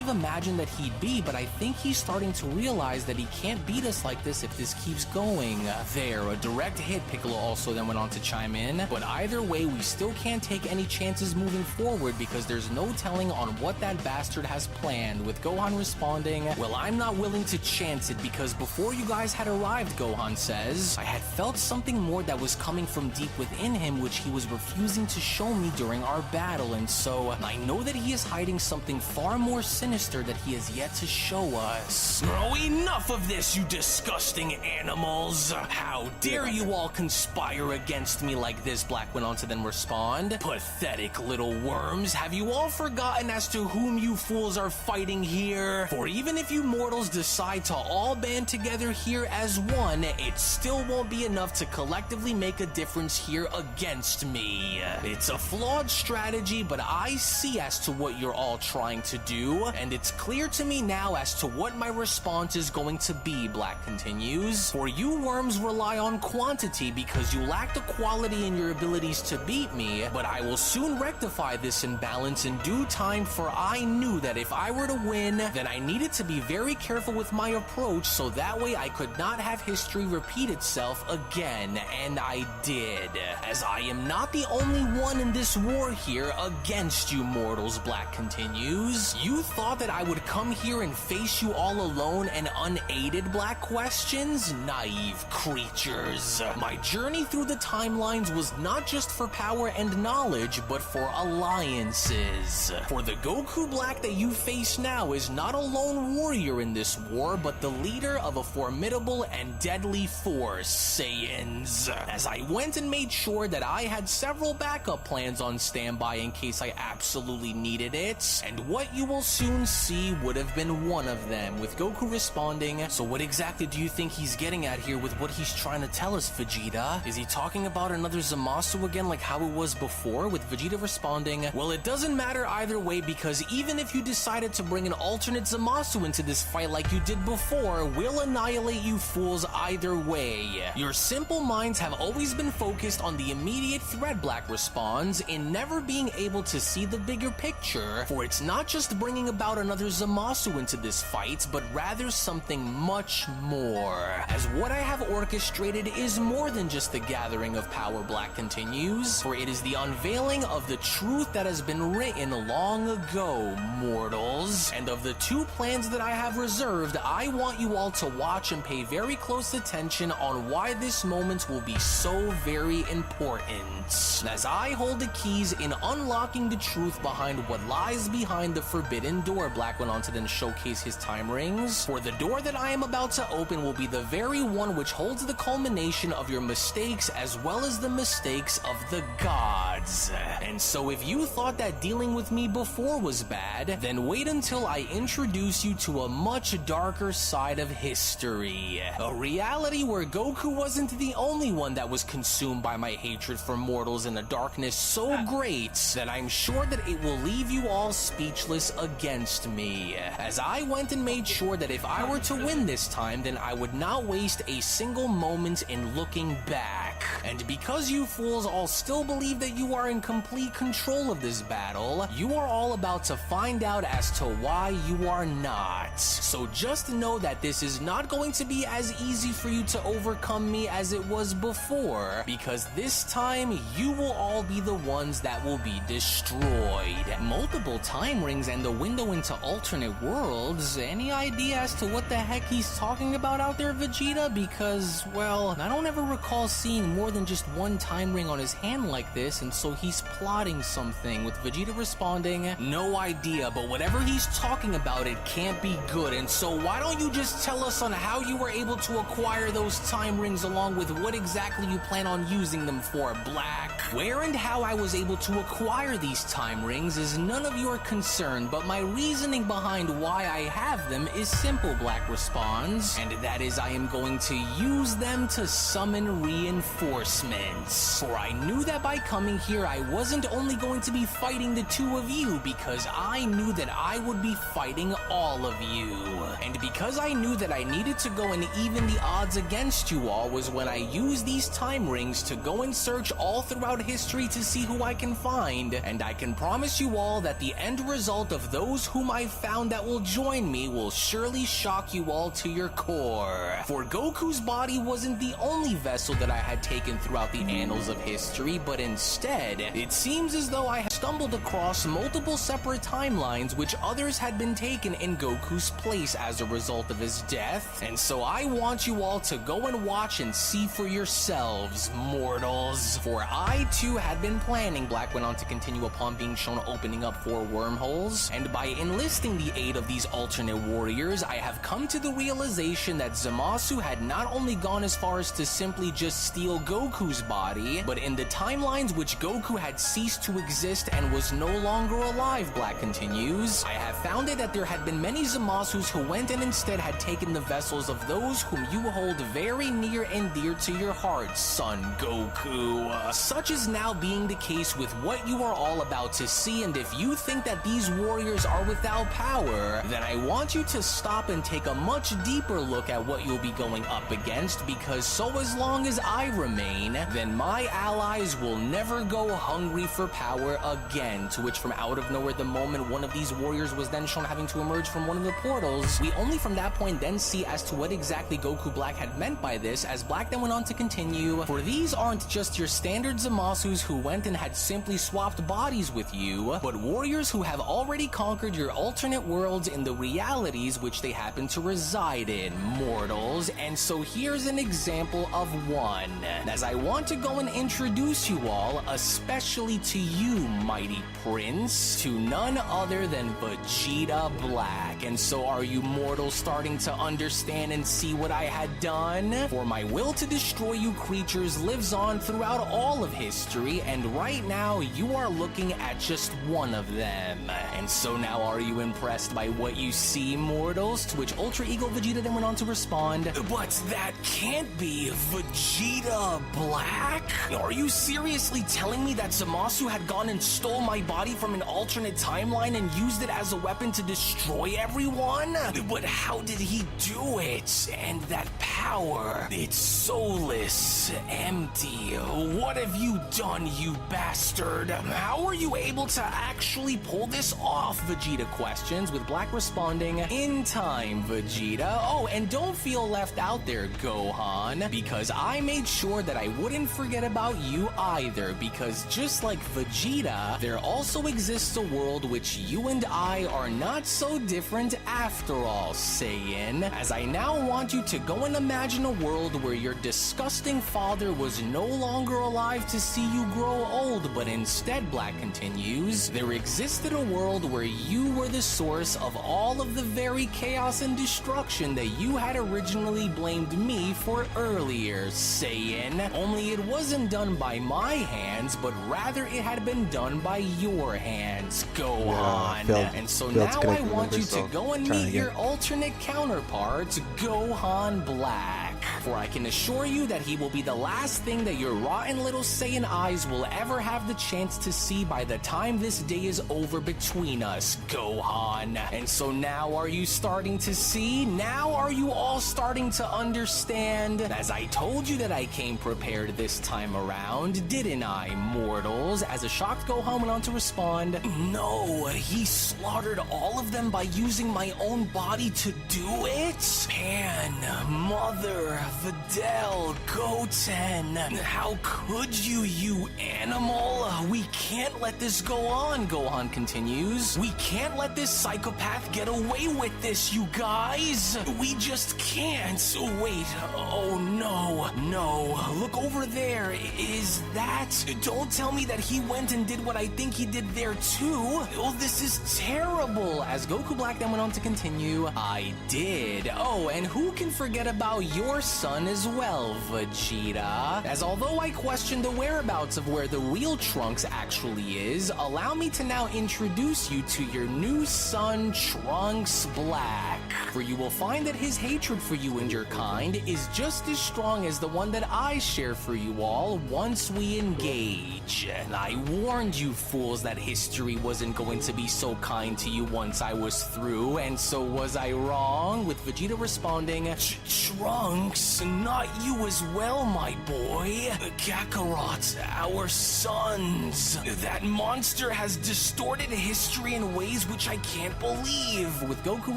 Imagined that he'd be, but I think he's starting to realize that he can't beat us like this if this keeps going. There, a direct hit, Piccolo also then went on to chime in. But either way, we still can't take any chances moving forward because there's no telling on what that bastard has planned, with Gohan responding, well, I'm not willing to chance it because before you guys had arrived, Gohan says, I had felt something more that was coming from deep within him which he was refusing to show me during our battle, and so I know that he is hiding something far more sinister that he has yet to show us. Oh, enough of this, you disgusting animals! How dare you all conspire against me like this, Black went on to then respond. Pathetic little worms, have you all forgotten as to whom you fools are fighting here? For even if you mortals decide to all band together here as one, it still won't be enough to collectively make a difference here against me. It's a flawed strategy, but I see as to what you're all trying to do, and it's clear to me now as to what my response is going to be, Black continues. For you worms rely on quantity because you lack the quality in your abilities to beat me, but I will soon rectify this imbalance in due time, for I knew that if I were to win, then I needed to be very careful with my approach so that way I could not have history repeat itself again, and I did. As I am not the only one in this war here against you mortals, Black continues. You thought that I would come here and face you all alone and unaided, Black questions? Naive creatures. My journey through the timelines was not just for power and knowledge, but for alliances. For the Goku Black that you face now is not a lone warrior in this war, but the leader of a formidable and deadly force, Saiyans. As I went and made sure that I had several backup plans on standby in case I absolutely needed it, and what you will soon see would have been one of them, with Goku responding, so what exactly do you think he's getting at here with what he's trying to tell us, Vegeta? Is he talking about another Zamasu again like how it was before, with Vegeta responding, well, it doesn't matter either way because even if you decided to bring an alternate Zamasu into this fight like you did before, we'll annihilate you fools either way. Your simple minds have always been focused on the immediate threat, Black responds, in never being able to see the bigger picture, for it's not just bringing about another Zamasu into this fight, but rather something much more. As what I have orchestrated is more than just the gathering of power, Black continues, for it is the unveiling of the truth that has been written long ago, mortals. And of the two plans that I have reserved, I want you all to watch and pay very close attention on why this moment will be so very important. As I hold the keys in unlocking the truth behind what lies behind the forbidden door, Black went on to then showcase his time rings. For the door that I am about to open will be the very one which holds the culmination of your mistakes as well as the mistakes of the gods. And so if you thought that dealing with me before was bad, then wait until I introduce you to a much darker side of history. A reality where Goku wasn't the only one that was consumed by my hatred for mortals in a darkness so great that I'm sure that it will leave you all speechless against me. As I went and made sure that if I were to win this time, then I would not waste a single moment in looking back. And because you fools all still believe that you are in complete control of this battle, you are all about to find out as to why you are not. So just know that this is not going to be as easy for you to overcome me as it was before, because this time you will all be the ones that will be destroyed. Multiple time rings and the window into alternate worlds. Any idea as to what the heck he's talking about out there, Vegeta? Because, well, I don't ever recall seeing more than just one time ring on his hand like this, and so he's plotting something, with Vegeta responding, no idea, but whatever he's talking about, it can't be good, and so why don't you just tell us on how you were able to acquire those time rings along with what exactly you plan on using them for, Black? Where and how I was able to acquire these time rings is none of your concern, but my reasoning behind why I have them is simple, Black responds, and that is I am going to use them to summon reinforcements. For I knew that by coming here I wasn't only going to be fighting the two of you, because I knew that I would be fighting all of you. And because I knew that I needed to go and even the odds against you all was when I used these time rings to go and search all throughout history to see who I can find, and I can promise you all that the end result of those whom I found that will join me will surely shock you all to your core. For Goku's body wasn't the only vessel that I had taken throughout the annals of history, but instead, it seems as though I had stumbled across multiple separate timelines which others had been taken in Goku's place as a result of his death, and so I want you all to go and watch and see for yourselves, mortals. For I too had been planning, Black went on to continue upon being shown opening up 4 wormholes, and by enlisting the aid of these alternate warriors, I have come to the realization that Zamasu had not only gone as far as to simply just steal Goku's body, but in the timelines which Goku had ceased to exist and was no longer alive, Black continues, I have found it that there had been many Zamasus who went and instead had taken the vessels of those whom you hold very near and dear to your heart, Son Goku. Such is now being the case with what you are all about to see, and if you think that these warriors are without power, then I want you to stop and take a much deeper look at what you'll be going up against, because so as long as I remain, then my allies will never go hungry for power again. To which from out of nowhere, the moment one of these warriors was then shown having to emerge from one of the portals, we only from that point then see as to what exactly Goku Black had meant by this, as Black then went on to continue, for these aren't just your standard Zamasus who went and had simply swapped bodies with you, but warriors who have already conquered your alternate worlds in the realities which they happen to reside in, mortals. And so here's an example of one, as I want to go and introduce you all, especially to you, mighty prince, to none other than Vegeta Black. And so are you mortals starting to understand and see what I had done? For my will to destroy you creatures lives on throughout all of history, and right now you are looking at just one of them. And so now are you impressed by what you see, mortals? To which Ultra Ego Vegeta then went on to respond, but that can't be Vegeta Black? Are you seriously telling me that Zamasu had gone and stole my body from an alternate timeline and used it as a weapon to destroy everyone? But how did he do it? And that power, it's soulless, empty. What have you done, you bastard? How are you able to actually pull this off? Vegeta questions, with Black responding, in time, Vegeta. Oh, and don't feel left out there, Gohan, because I made sure that I wouldn't forget about you either, because just like Vegeta, there also exists a world which you and I are not so different after all, Saiyan, as I now want you to go and imagine a world where your disgusting father was no longer alive to see you grow old, but instead, Black continues, there existed a world where you were the source of all of the very chaos and destruction that you had originally blamed me for earlier, Saiyan. Only it wasn't done by my hands, but rather it had been done by your hands, Gohan. And so now I want you to go and meet your alternate counterpart, Gohan Black. For I can assure you that he will be the last thing that your rotten little Saiyan eyes will ever have the chance to see by the time this day is over between us, Gohan. And so now are you starting to see? Now are you all starting to understand? As I told you that I came prepared this time around, didn't I, mortals? As a shocked Gohan went on to respond, no, he slaughtered all of them by using my own body to do it? Pan, Mother, Videl, Goten, how could you, you animal? We can't let this go on, Gohan continues. We can't let this psychopath get away with this, you guys. We just can't. Wait, oh no, look over there. Is that? Don't tell me that he went and did what I think he did there too. Oh, this is terrible. As Goku Black then went on to continue, I did. Oh, and who can forget about your son as well, Vegeta? As although I question the whereabouts of where the real Trunks actually is, allow me to now introduce you to your new son, Trunks Black. For you will find that his hatred for you and your kind is just as strong as the one that I share for you all once we engage. And I warned you fools that history wasn't going to be so kind to you once I was through, and so was I wrong? With Vegeta responding, Trunks, not you as well, my boy. Kakarot, our sons. That monster has distorted history in ways which I can't believe. With Goku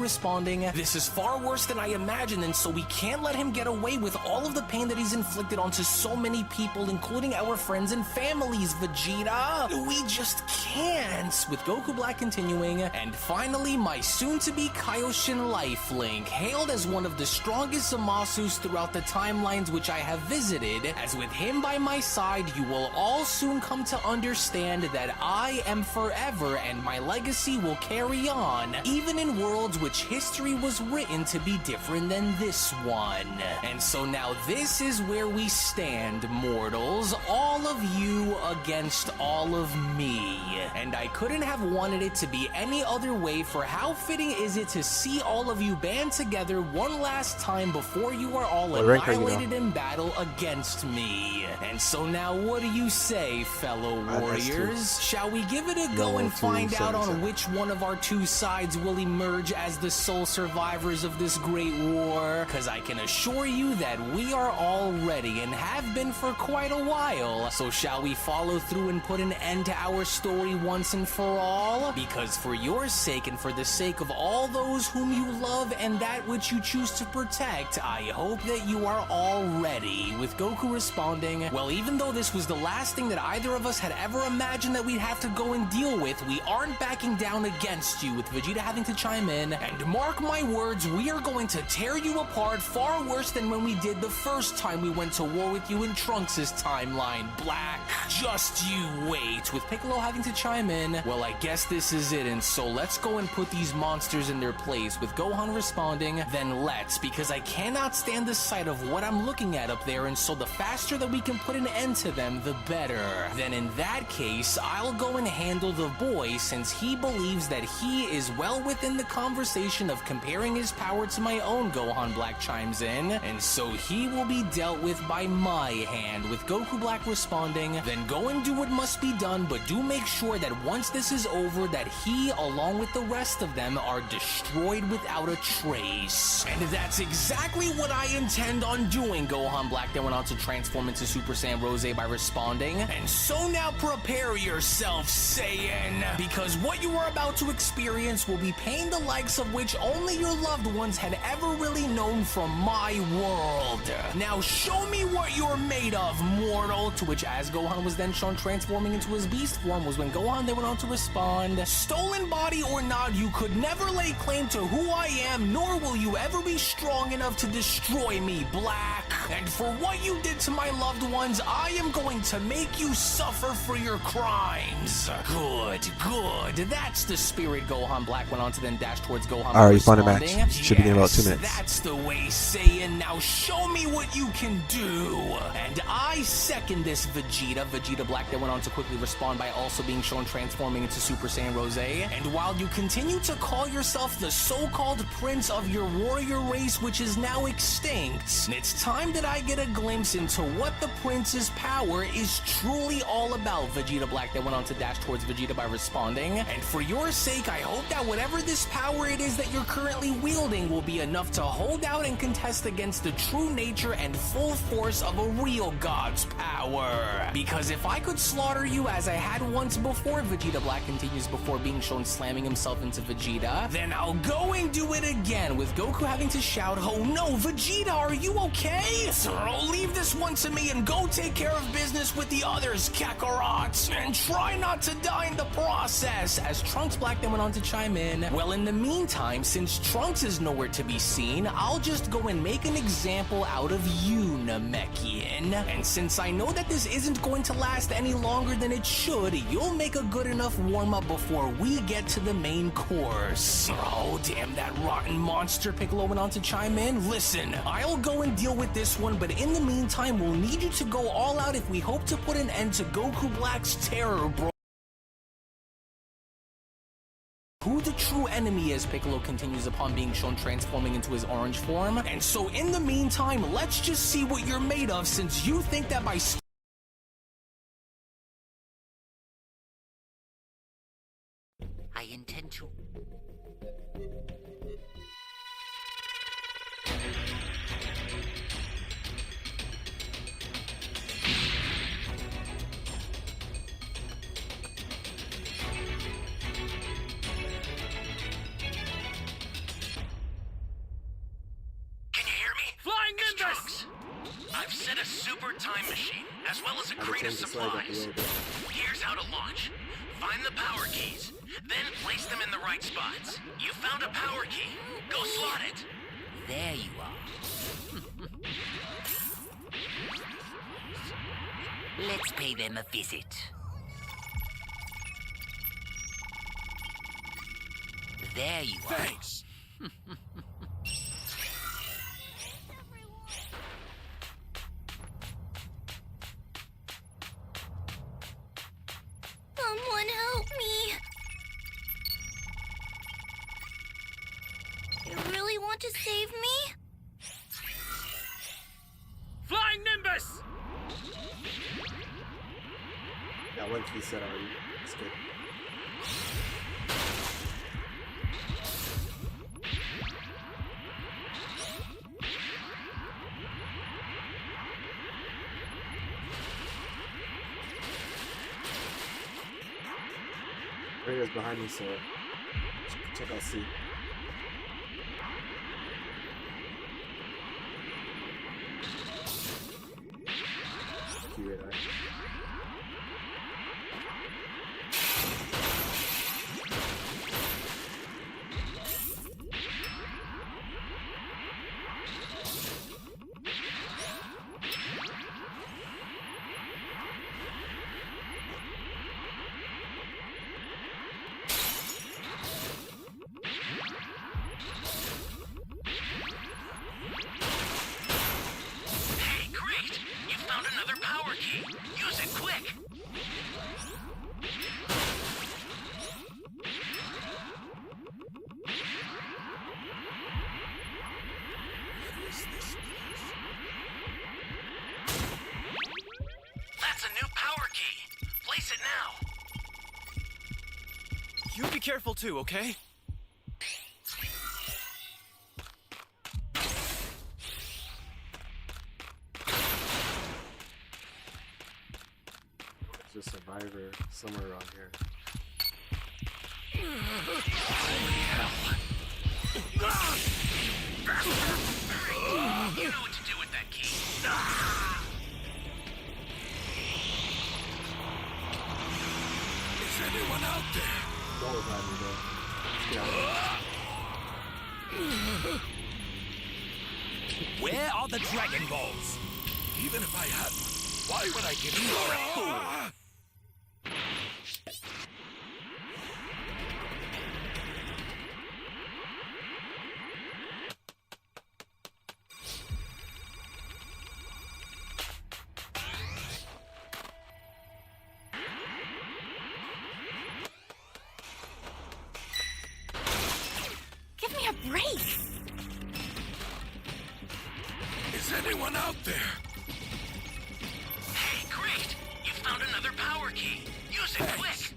responding, this is far worse than I imagined, and so we can't let him get away with all of the pain that he's inflicted onto so many people, including our friends and families, Vegeta. We just can't. With Goku Black continuing, and finally, my soon-to-be Kaioshin lifelink, hailed as one of the strongest Zamasus throughout the timelines which I have visited, as with him by my side, you will all soon come to understand that I am forever and my legacy will carry on, even in worlds which history was written to be different than this one. And so now this is where we stand, mortals, all of you against all of me. And I couldn't have wanted it to be any other way, for how fitting is it to see all of you band together one last time before you are all annihilated in battle against me. And so now what do you say, fellow warriors? Shall we give it a go and find out on which one of our two sides will emerge as the sole survivors of this great war? Because I can assure you that we are all ready and have been for quite a while. So shall we follow through and put an end to our story once and for all? Because for your sake and for the sake of all those whom you love and that which you choose to protect, I hope that you are all ready. With Goku responding, well, even though this was the last thing that either of us had ever imagined that we'd have to go and deal with, we aren't backing down against you, with Vegeta having to chime in, and mark my words, we are going to tear you apart far worse than when we did the first time we went to war with you in Trunks' timeline, Black. Just you wait. With Piccolo having to chime in, well, I guess this is it, and so let's go and put these monsters in their place. With Gohan responding, then let's, because I cannot stand the sight of what I'm looking at up there, and so the faster that we can put an end to them, the better. Then in that case, I'll go and handle the boy, since he believes that he is well within the conversation of comparing his power to my own, Gohan Black chimes in, and so he will be dealt with by my hand. With Goku Black responding, then go and do what must be done, but do make sure that once this is over, that he, along with the rest of them, are destroyed without a trace. And that's exactly what I intend on doing, Gohan Black then went on to transform into Super Saiyan Rose by responding, and so now prepare yourself, Saiyan, because what you are about to experience will be pain the likes of which only your loved ones had ever really known from my world. Now show me what you're made of, mortal. To which, as Gohan was then shown transforming into his beast form, was when Gohan then went on to respond, stolen body or not, you could never lay claim to who I am, nor will you ever be strong enough to destroy me, Black. And for what you did to my loved ones, I am going to make you suffer for your crimes. Good. That's the spirit, Gohan Black went on to then dash towards Gohan. Alright, you found a match. Should begin in about 2 minutes. That's the way, Saiyan. Now show me what you can do. And I second this, Vegeta. Vegeta Black then went on to quickly respond by also being shown transforming into Super Saiyan Rose. And while you continue to call yourself the so-called prince of your warrior race, which is now extinct, it's time did I get a glimpse into what the prince's power is truly all about, Vegeta Black then went on to dash towards Vegeta by responding. And for your sake, I hope that whatever this power it is that you're currently wielding will be enough to hold out and contest against the true nature and full force of a real god's power. Because if I could slaughter you as I had once before, Vegeta Black continues before being shown slamming himself into Vegeta, then I'll go and do it again, with Goku having to shout, "Oh no, Vegeta, are you okay? So leave this one to me and go take care of business with the others, Kakarot, and try not to die in the process," as Trunks Black then went on to chime in. Well, in the meantime, since Trunks is nowhere to be seen, I'll just go and make an example out of you, Namekian. And since I know that this isn't going to last any longer than it should, you'll make a good enough warm-up before we get to the main course. Oh, damn, that rotten monster, Piccolo went on to chime in. Listen, I'll go and deal with this one, but in the meantime, we'll need you to go all out if we hope to put an end to Goku Black's terror, bro. Who the true enemy is, Piccolo continues upon being shown transforming into his orange form. And so in the meantime, let's just see what you're made of, since you think that by I intend to... Flying Nimbus! I've set a super time machine, as well as a crate of supplies. Here's how to launch. Find the power keys, then place them in the right spots. You found a power key. Go slot it. There you are. Let's pay them a visit. There you are. Thanks. Someone help me. You really want to save me? Flying Nimbus! Yeah, one key set already. That's good. Radio's behind me, so check out C. Key radar. Hey, great! You found another power key. Use it quick. That's a new power key. Place it now. You be careful too, okay? There's a survivor somewhere around here. You know what to do with that key. Is anyone out there? Don't revive me, bro. Get out of here. Where are the Dragon Balls? Even if I had one, why would I give you a fool? Give me a break. Is Is anyone out there? Hey, great! You found another power key. Use it quick!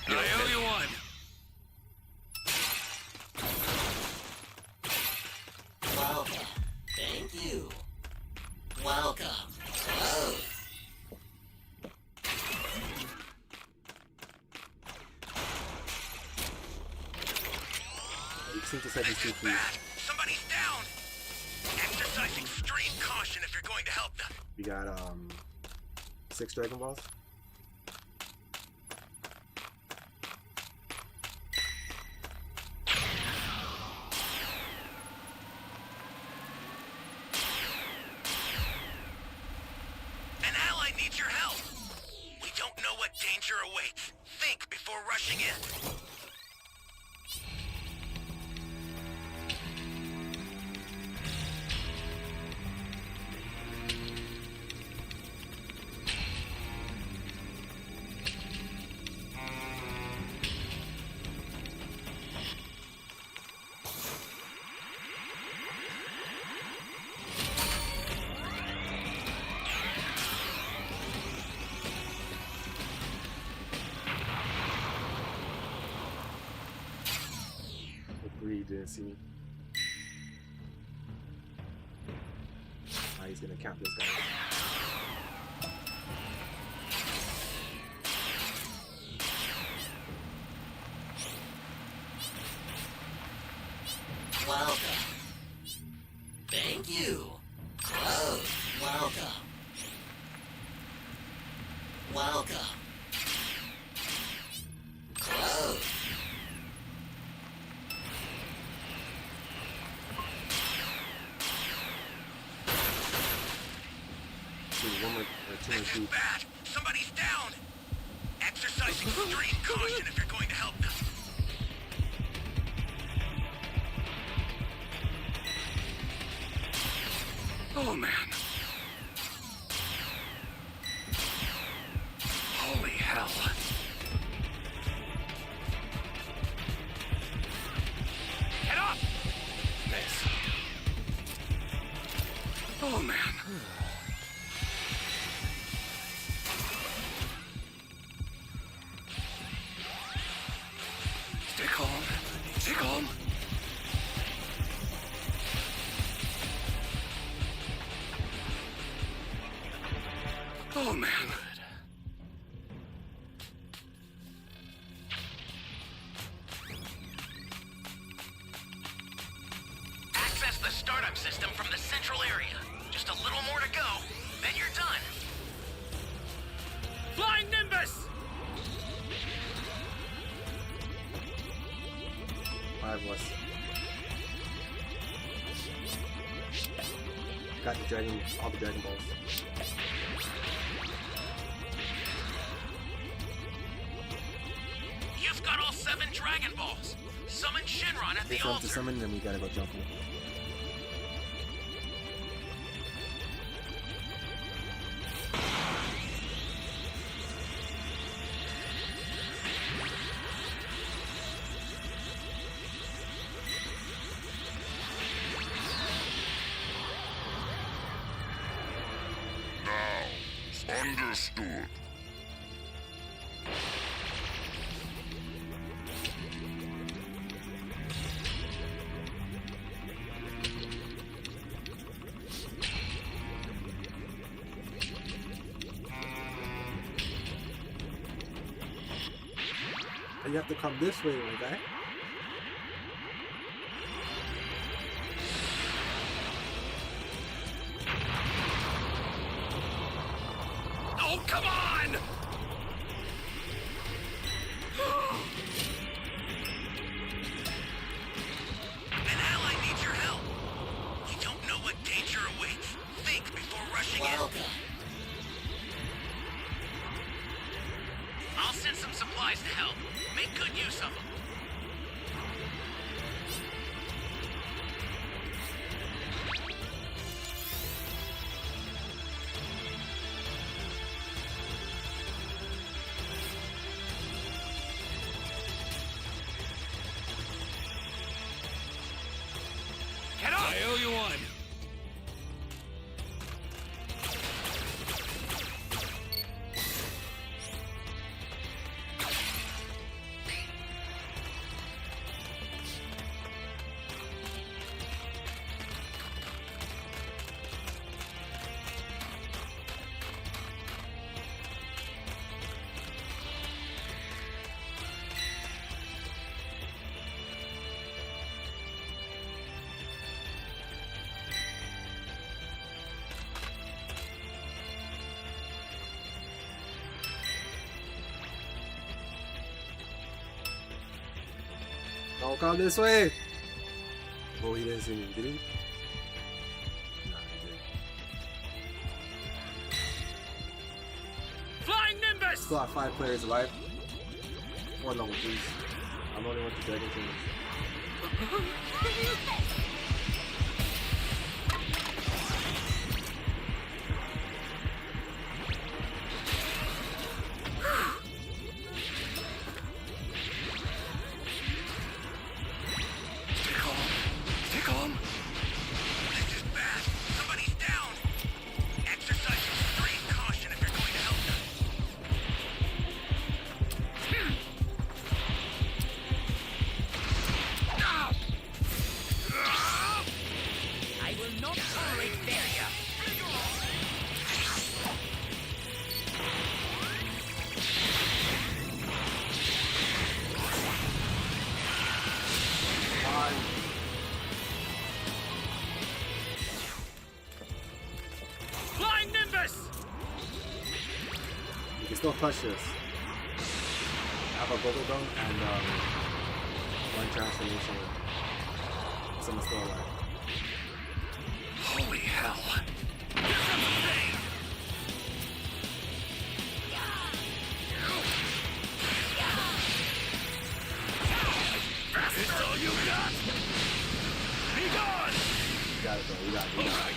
I owe you one. Welcome. Thank you. Welcome. Oh. You seem to set these two This is keys. bad! Somebody's down! Exercise extreme caution if you're going to help them. We got 6 Dragon Balls. An ally needs your help! We don't know what danger awaits. Think before rushing in. Hopefully he didn't see me. He's gonna count this guy. Welcome. Thank you. Oh, welcome. Welcome. Oh. One more, 2 more This is keys. bad! Somebody's down! Exercise extreme caution if you're going to help them. Oh, man. Holy hell. Get up! Miss. Oh, man. Stay calm. Stay calm. Oh, man. Access the startup system from the central area. Just a little more to go, then you're done. Flying Nimbus! 5 was. Got the dragon, all the Dragon Balls. You've got all 7 Dragon Balls. Summon Shinron at They the tell him to altar. summon, then we gotta go jump him. Understood. You have to come this way, my guy. Oh, come on! An ally needs your help. You don't know what danger awaits. Think before rushing in. Welcome. I'll send some supplies to help. Make good use of them. Don't come this way. Oh, he didn't see me, did he? Nah, he didn't. Flying Nimbus! Still have 5 players alive. One level, please. I'm the only one to Dragon King. Stay calm. Stay calm. This is bad. Somebody's down. Exercise extreme caution if you're going to help them. I will not tolerate failure. Fine. Flying Nimbus! You can still push this. I have a bubble dunk and one transformation. Someone's still alive. Holy hell. That's all you got! Be gone! You got it, bro. You got it. You got it.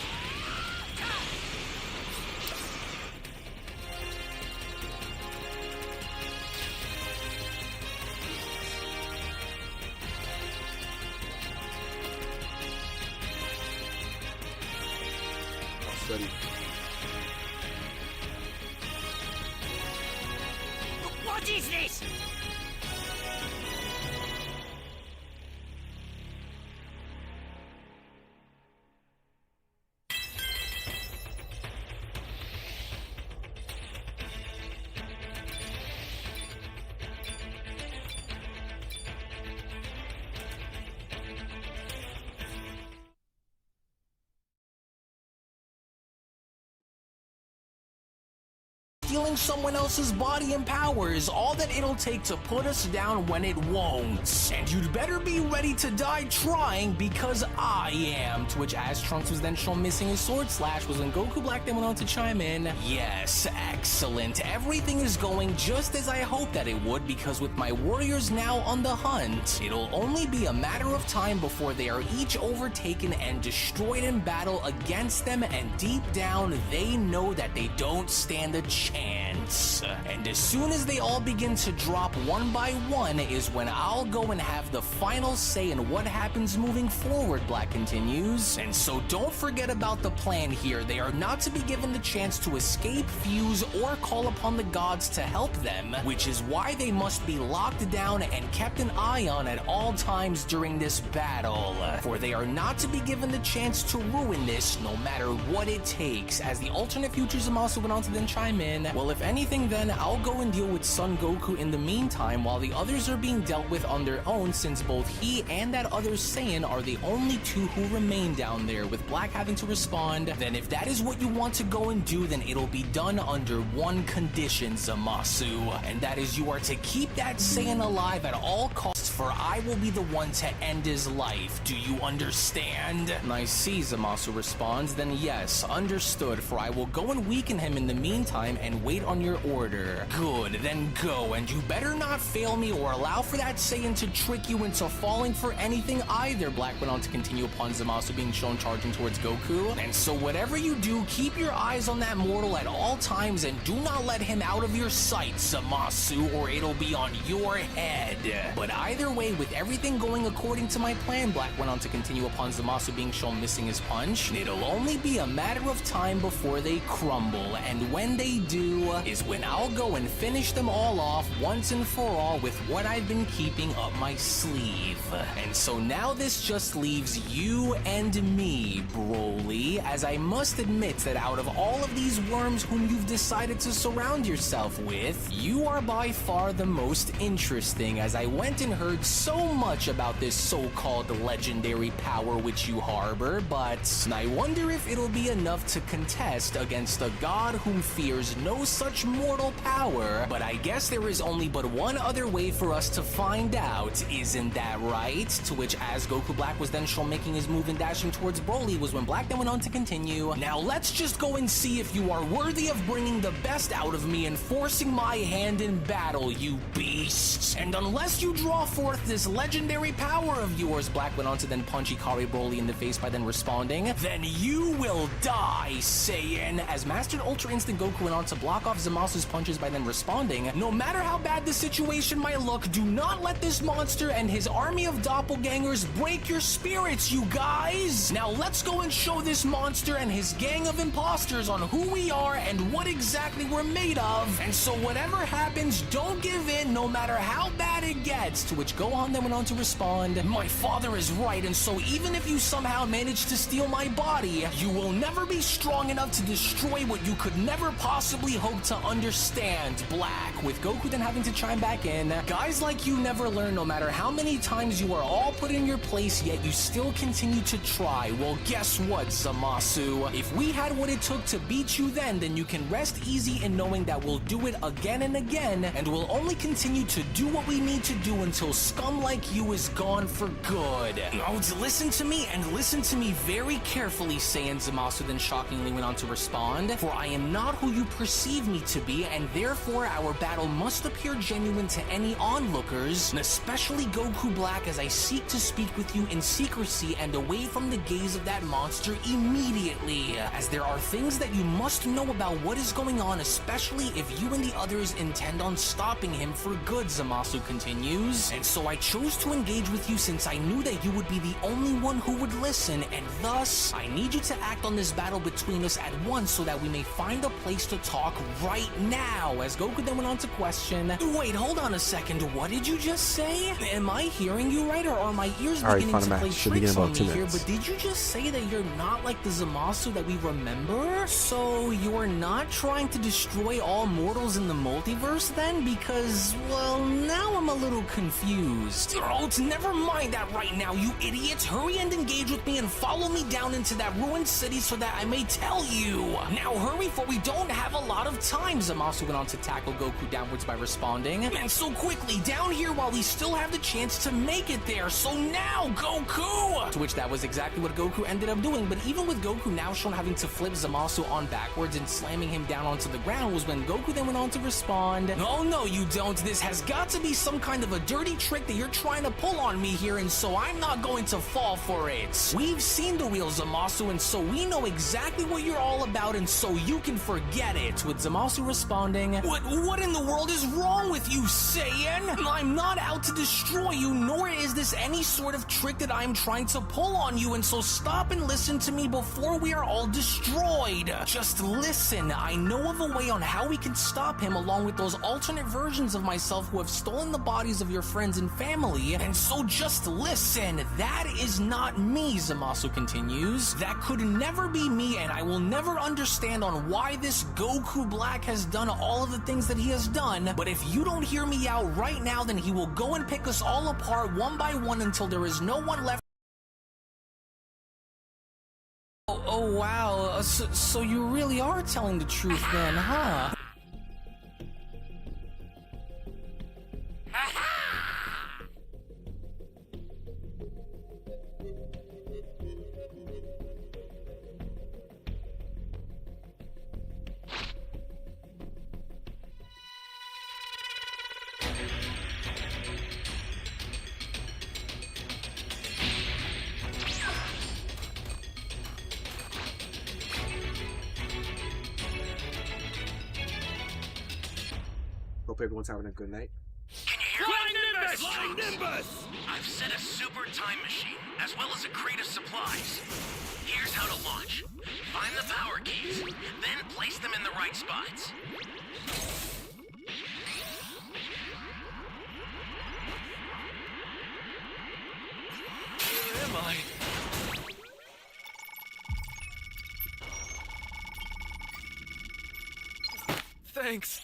Steady. What is this? Stealing someone else's body and power is all that it'll take to put us down when it won't. And you'd better be ready to die trying, because I am. To which, as Trunks was then shown missing his sword slash, was when Goku Black then went on to chime in. Yes, excellent. Everything is going just as I hoped that it would, because with my warriors now on the hunt, it'll only be a matter of time before they are each overtaken and destroyed in battle against them, and deep down, they know that they don't stand a chance. And as soon as they all begin to drop one by one is when I'll go and have the final say in what happens moving forward, Black continues. And so don't forget about the plan here. They are not to be given the chance to escape, fuse, or call upon the gods to help them, which is why they must be locked down and kept an eye on at all times during this battle. For they are not to be given the chance to ruin this, no matter what it takes. As the alternate future Zamasu went on to then chime in, well, if anything, then I'll go and deal with Son Goku in the meantime while the others are being dealt with on their own, since both he and that other Saiyan are the only two who remain down there, with Black having to respond, then if that is what you want to go and do, then it'll be done under one condition, Zamasu, and that is you are to keep that Saiyan alive at all costs, for I will be the one to end his life. Do you understand? And I see Zamasu responds, then yes, understood, for I will go and weaken him in the meantime and wait on your order. Good, then go, and you better not fail me or allow for that Saiyan to trick you into falling for anything either. Black went on to continue upon Zamasu being shown charging towards Goku. And so whatever you do, keep your eyes on that mortal at all times and do not let him out of your sight, Zamasu, or it'll be on your head. But either way, with everything going according to my plan, Black went on to continue upon Zamasu being shown missing his punch, it'll only be a matter of time before they crumble, and when they do is when I'll go and finish them all off once and for all with what I've been keeping up my sleeve. And so now this just leaves you and me, Broly, as I must admit that out of all of these worms whom you've decided to surround yourself with, you are by far the most interesting, as I went and heard heard so much about this so-called legendary power which you harbor, but I wonder if it'll be enough to contest against a god whom fears no such mortal power. But I guess there is only but one other way for us to find out, isn't that right? To which, as Goku Black was then shown making his move and dashing towards Broly, was when Black then went on to continue. Now let's just go and see if you are worthy of bringing the best out of me and forcing my hand in battle, you beasts. And unless you draw forth this legendary power of yours, Black went on to then punch Ikari Broly in the face by then responding, then you will die, Saiyan. As Mastered Ultra Instinct Goku went on to block off Zamasu's punches by then responding, no matter how bad the situation might look, do not let this monster and his army of doppelgangers break your spirits, you guys. Now let's go and show this monster and his gang of imposters on who we are and what exactly we're made of. And so whatever happens, don't give in no matter how bad it gets. To which Gohan then went on to respond, my father is right, and so even if you somehow manage to steal my body, you will never be strong enough to destroy what you could never possibly hope to understand, Black. With Goku then having to chime back in, guys like you never learn no matter how many times you are all put in your place, yet you still continue to try. Well, guess what, Zamasu? If we had what it took to beat you then you can rest easy in knowing that we'll do it again and again, and we'll only continue to do what we need to do until scum like you is gone for good. Oh, listen to me, and listen to me very carefully, Saiyan. Zamasu then shockingly went on to respond, for I am not who you perceive me to be, and therefore our battle must appear genuine to any onlookers, and especially Goku Black, as I seek to speak with you in secrecy and away from the gaze of that monster immediately, as there are things that you must know about what is going on, especially if you and the others intend on stopping him for good, Zamasu continues. And so I chose to engage with you since I knew that you would be the only one who would listen, and thus, I need you to act on this battle between us at once so that we may find a place to talk right now. As Goku then went on to question, wait, hold on a second, what did you just say? Am I hearing you right, or are my ears beginning to play tricks on me here? But did you just say that you're not like the Zamasu that we remember? So you're not trying to destroy all mortals in the multiverse then? Because, well, now I'm a little confused. Oh, never mind that right now, you idiots. Hurry and engage with me and follow me down into that ruined city so that I may tell you. Now hurry, for we don't have a lot of time. Zamasu went on to tackle Goku downwards by responding, and so quickly down here while we still have the chance to make it there. So now, Goku! To which that was exactly what Goku ended up doing, but even with Goku now shown having to flip Zamasu on backwards and slamming him down onto the ground was when Goku then went on to respond, oh no you don't, this has got to be some kind of a dirty trick that you're trying to pull on me here, and so I'm not going to fall for it. We've seen the real Zamasu, and so we know exactly what you're all about, and so you can forget it. With Zamasu responding, what in the world is wrong with you, Saiyan? I'm not out to destroy you, nor is this any sort of trick that I'm trying to pull on you, and so stop and listen to me before we are all destroyed. Just listen, I know of a way on how we can stop him, along with those alternate versions of myself who have stolen the bodies of your friends and family, and so just listen. That is not me, Zamasu continues. That could never be me, and I will never understand on why this Goku Black has done all of the things that he has done, but if you don't hear me out right now, then he will go and pick us all apart one by one until there is no one left. Oh wow, so you really are telling the truth then, huh? Hope everyone's having a good night. Can you hear Flying me? Nimbus! Flying Nimbus! I've set a super time machine, as well as a crate of supplies. Here's how to launch. Find the power keys, then place them in the right spots. Where am I? Thanks.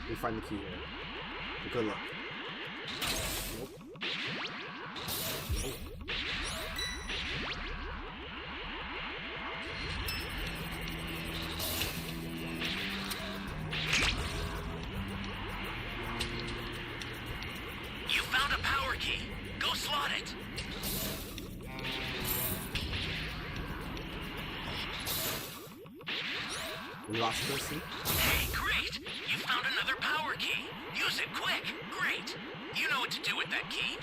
We find the key here. But good luck. Nope. Nope. You found a power key. Go slot it. We lost Percy. Hey, great! You found another power key. Use it quick. Great. You know what to do with that key.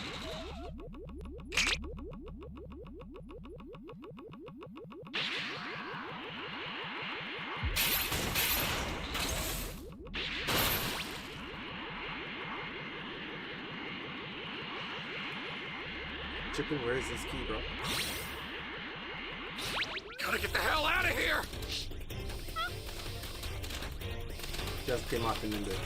Chicken, where is this key, bro? Gotta get the hell out of here! Just came off the Nimbus.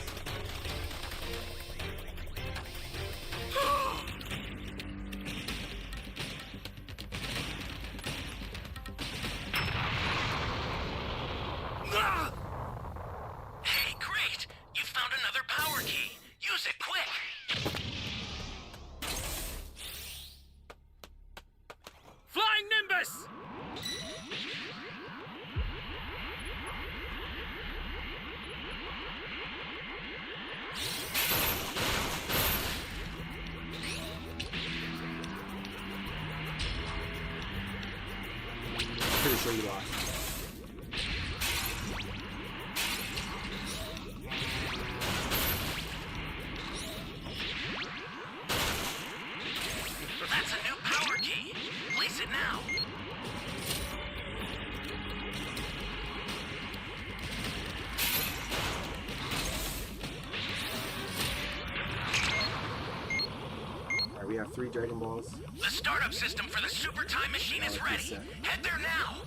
Ah! Hey, great! You found another power key. Use it quick. Flying Nimbus! Pretty sure you lost. That's a new power key. Place it now. Alright, we have 3 Dragon Balls. The startup system for the Super Time Machine is ready. Head there now.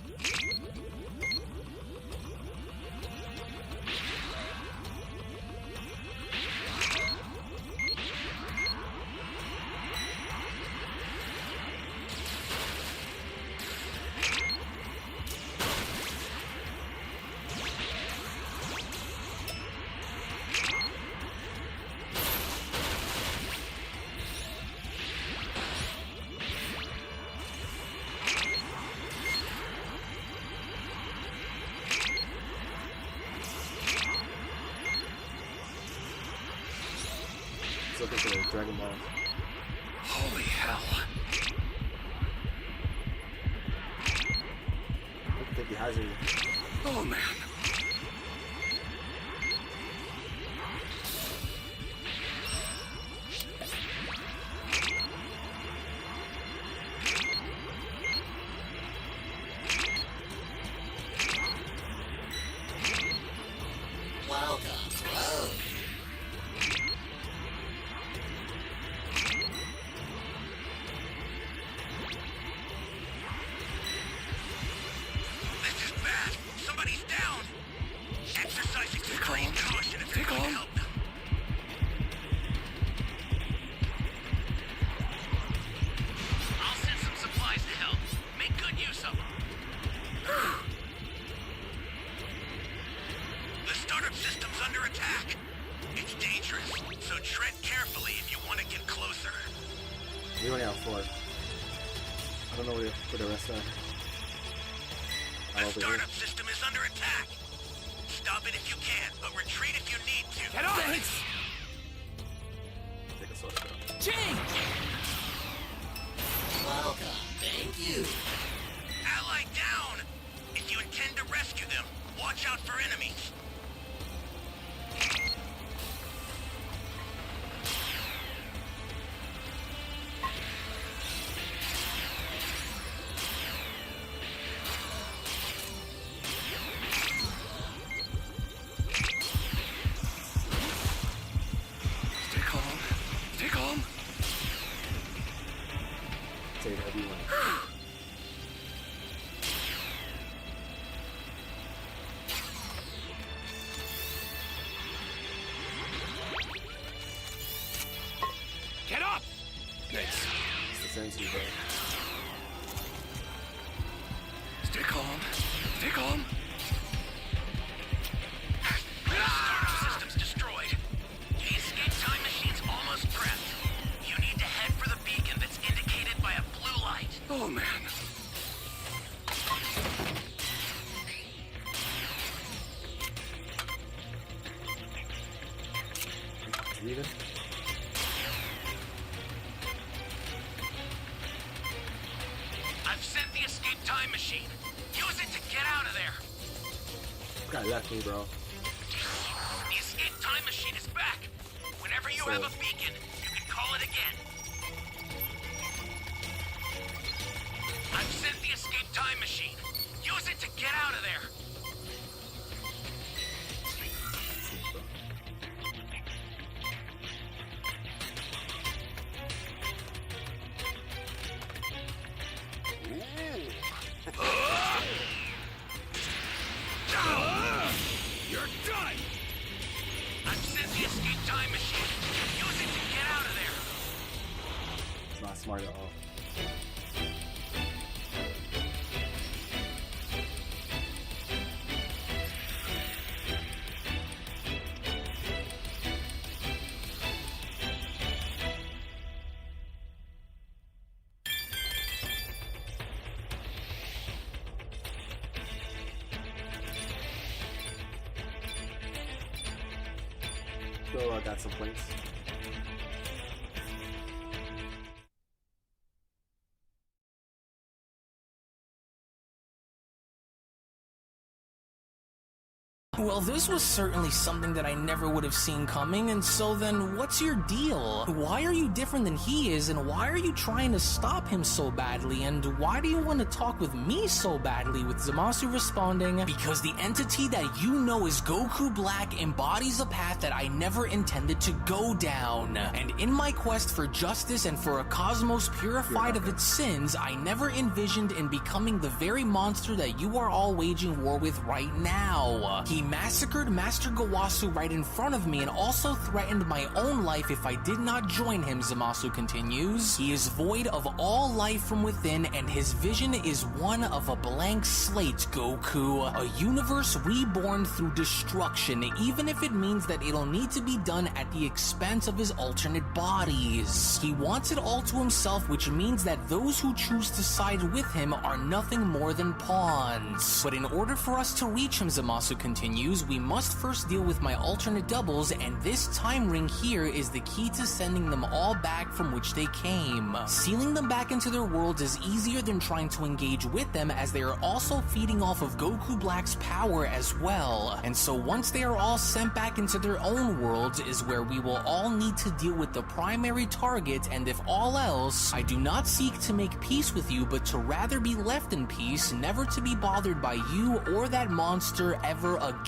Looking for the Dragon Balls. Holy hell. I think he has it. Oh man. Welcome. Whoa. This is bad. Somebody's down. Exercise extreme caution if you're going to help them. I'll send some supplies to help. Make good use of them. The startup system's under attack. It's dangerous, so tread carefully if you want to get closer. We only have 4. I don't know where the rest are. The Over here. startup system is under attack. Stop it if you can, but retreat if you need to. Get on! Thanks! Take a sword shot. Jake! Welcome. Thank you. Ally down! If you intend to rescue them, watch out for enemies. Stay calm. Stay calm. Save everyone. Get up! Nice. It's the Sensu, bro. Stay calm. Stay calm. The startup system's destroyed. Oh, man. Read it. I've sent the escape time machine. Use it to get out of there. This guy left me, bro. The escape time machine is back. Whenever you have a beacon, you can call it again. I've sent the escape time machine. Use it to get out of there. You're done! I've sent the escape time machine. Use it to get out of there. It's not smart at all. Still got some points. Well, this was certainly something that I never would have seen coming, and so then what's your deal? Why are you different than he is, and why are you trying to stop him so badly, and why do you want to talk with me so badly? With Zamasu responding, because the entity that you know is Goku Black embodies a path that I never intended to go down. And in my quest for justice and for a cosmos purified of its sins, I never envisioned in becoming the very monster that you are all waging war with right now. He massacred Master Gawasu right in front of me and also threatened my own life if I did not join him, Zamasu continues. He is void of all life from within, and his vision is one of a blank slate, Goku. A universe reborn through destruction, even if it means that it'll need to be done at the expense of his alternate bodies. He wants it all to himself, which means that those who choose to side with him are nothing more than pawns. But in order for us to reach him, Zamasu continues, we must first deal with my alternate doubles, and this time ring here is the key to sending them all back from which they came. Sealing them back into their worlds is easier than trying to engage with them, as they are also feeding off of Goku Black's power as well. And so once they are all sent back into their own worlds is where we will all need to deal with the primary target, and if all else, I do not seek to make peace with you, but to rather be left in peace, never to be bothered by you or that monster ever again.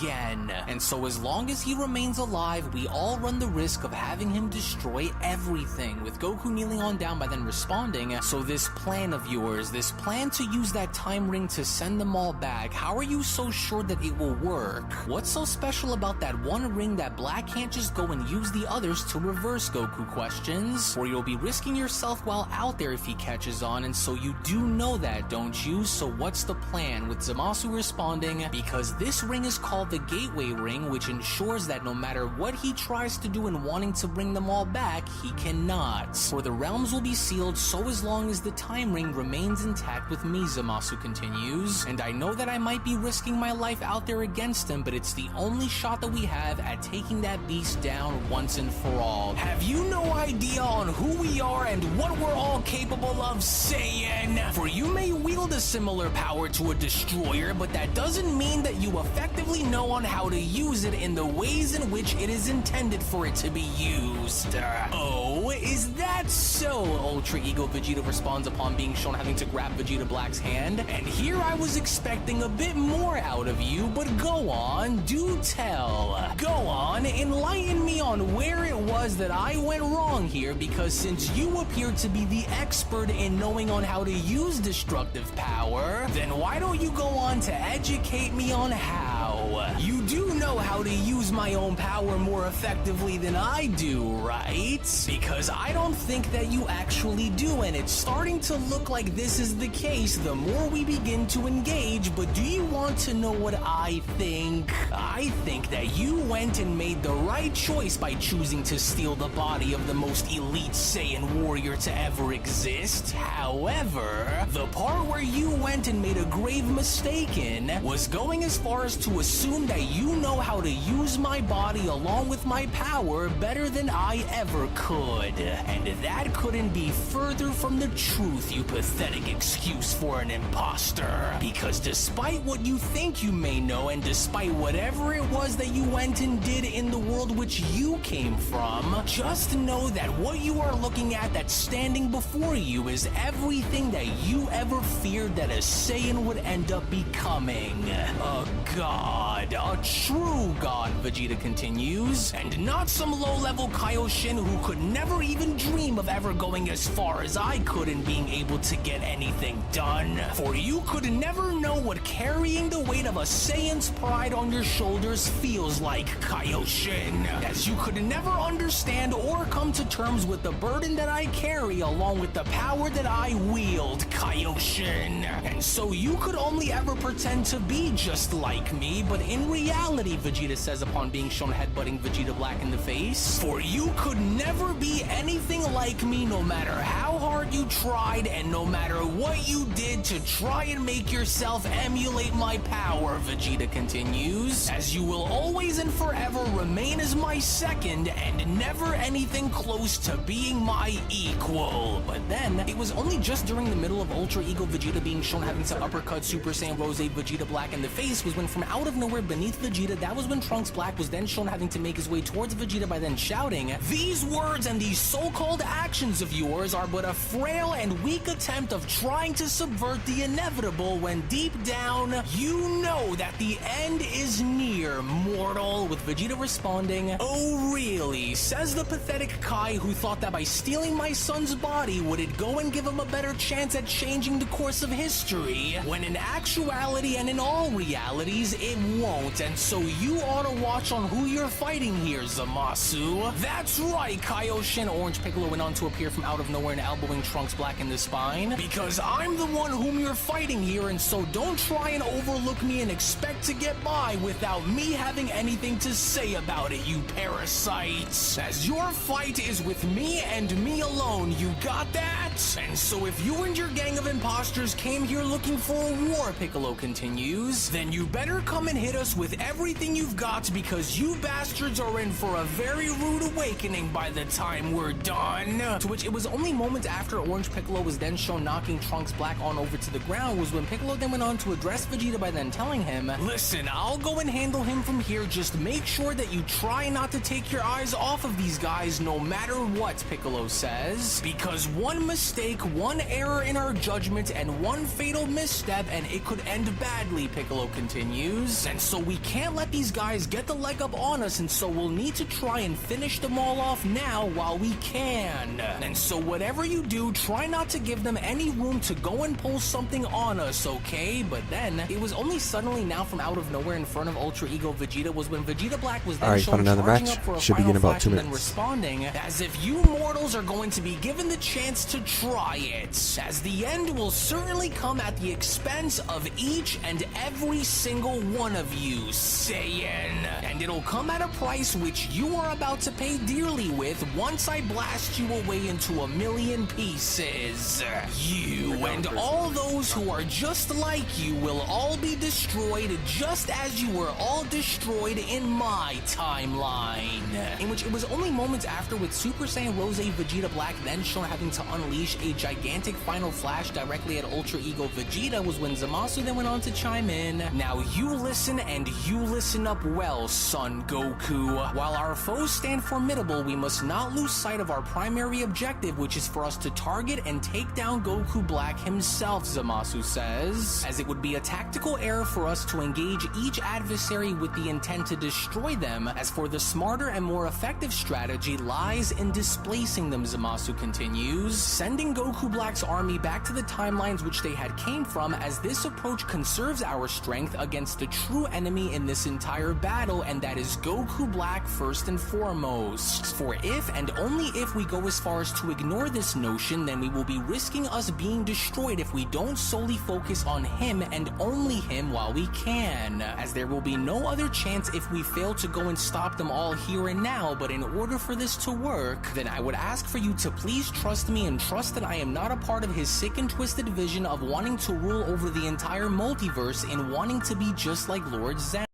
And so as long as he remains alive, we all run the risk of having him destroy everything, with Goku kneeling on down by then responding, so this plan of yours, this plan to use that time ring to send them all back, how are you so sure that it will work? What's so special about that one ring that Black can't just go and use the others to reverse, Goku questions? Or you'll be risking yourself while out there if he catches on, and so you do know that, don't you? So what's the plan? With Zamasu responding, because this ring is called the Gateway Ring, which ensures that no matter what he tries to do in wanting to bring them all back, he cannot. For the realms will be sealed so as long as the time ring remains intact with me, Zamasu continues. And I know that I might be risking my life out there against him, but it's the only shot that we have at taking that beast down once and for all. Have you no idea on who we are and what we're all capable of, Saiyan? For you may wield a similar power to a destroyer, but that doesn't mean that you effectively know on how to use it in the ways in which it is intended for it to be used. Oh, is that so? Ultra Ego Vegeta responds upon being shown having to grab Vegeta Black's hand. And here I was expecting a bit more out of you, but go on, do tell. Go on, enlighten me on where it was that I went wrong here, because since you appear to be the expert in knowing on how to use destructive power, then why don't you go on to educate me on how? You do know how to use my own power more effectively than I do, right? Because I don't think that you actually do, and it's starting to look like this is the case the more we begin to engage, but do you want to know what I think? I think that you went and made the right choice by choosing to steal the body of the most elite Saiyan warrior to ever exist. However, the part where you went and made a grave mistake in was going as far as to assume that you know how to use my body along with my power better than I ever could. And that couldn't be further from the truth, you pathetic excuse for an imposter. Because despite what you think you may know, and despite whatever it was that you went and did in the world which you came from, just know that what you are looking at that's standing before you is everything that you ever feared that a Saiyan would end up becoming. A god. A true god, Vegeta continues. And not some low-level Kaioshin who could never even dream of ever going as far as I could in being able to get anything done. For you could never know what carrying the weight of a Saiyan's pride on your shoulders feels like, Kaioshin. As you could never understand or come to terms with the burden that I carry along with the power that I wield, Kaioshin. And so you could only ever pretend to be just like me, but in reality, Vegeta says upon being shown headbutting Vegeta Black in the face, for you could never be anything like me no matter how hard you tried and no matter what you did to try and make yourself emulate my power, Vegeta continues, as you will always and forever remain as my second and never anything close to being my equal. But then, it was only just during the middle of Ultra Ego Vegeta being shown having to uppercut Super Saiyan Rose Vegeta Black in the face was when from out of nowhere beneath Vegeta, that was when Trunks Black was then shown having to make his way towards Vegeta by then shouting, "These words and these so-called actions of yours are but a frail and weak attempt of trying to subvert the inevitable when deep down, you know that the end is near, mortal," with Vegeta responding, "Oh really?" says the pathetic Kai who thought that by stealing my son's body would it go and give him a better chance at changing the course of history, when in actuality and in all realities it won't, and so you ought to watch on who you're fighting here, Zamasu. That's right, Kaioshin. Orange Piccolo went on to appear from out of nowhere and elbowing Trunks Black in the spine, because I'm the one whom you're fighting here, and so don't try and overlook me and expect to get by without me having anything to say about it, you parasites. As your fight is with me and me alone, you got that? And so if you and your gang of imposters came here looking for a war, Piccolo continues, then you better come and hit us with everything you've got, because you bastards are in for a very rude awakening by the time we're done. To which it was only moments after Orange Piccolo was then shown knocking Trunks Black on over to the ground was when Piccolo then went on to address Vegeta by then telling him, "Listen, I'll go and handle him from here, just make sure that you try not to take your eyes off of these guys no matter what," Piccolo says, "because one mistake, one error in our judgment, and one fatal misstep and it could end badly," Piccolo continues, "and so we can't let these guys get the leg up on us, and so we'll need to try and finish them all off now while we can. And so whatever you do, try not to give them any room to go and pull something on us, okay?" But then, it was only suddenly now from out of nowhere in front of Ultra Ego Vegeta was when Vegeta Black was then Alright, shown found another charging match. up for a Should final begin in about flash 2 and then minutes. responding, "As if you mortals are going to be given the chance to try it, as the end will certainly come at the expense of each and every single one of you, Saiyan. And it'll come at a price which you are about to pay dearly with once I blast you away into a million pieces. You and all those who are just like you will all be destroyed just as you were all destroyed in my timeline." In which it was only moments after with Super Saiyan Rose Vegeta Black then shown having to unleash a gigantic final flash directly at Ultra Ego Vegeta was when Zamasu then went on to chime in, "Now you listen and you listen up well, Son Goku. While our foes stand formidable, we must not lose sight of our primary objective, which is for us to target and take down Goku Black himself," Zamasu says, "as it would be a tactical error for us to engage each adversary with the intent to destroy them, as for the smarter and more effective strategy lies in displacing them," Zamasu continues, "sending Goku Black's army back to the timelines which they had came from, as this approach conserves our strength against the true enemy in this entire battle, and that is Goku Black first and foremost. For if and only if we go as far as to ignore this notion, then we will be risking us being destroyed if we don't solely focus on him and only him while we can, as there will be no other chance if we fail to go and stop them all here and now. But in order for this to work, then I would ask for you to please trust me and trust that I am not a part of his sick and twisted vision of wanting to rule over the entire multiverse and wanting to be just like Lord Zen.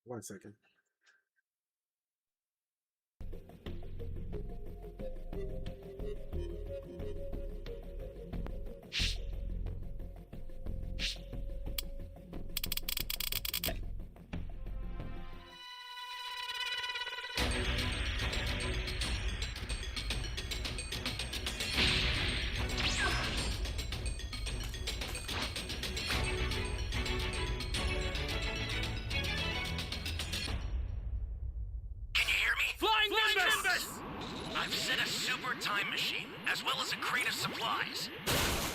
One second. I've set a super time machine, as well as a crate of supplies.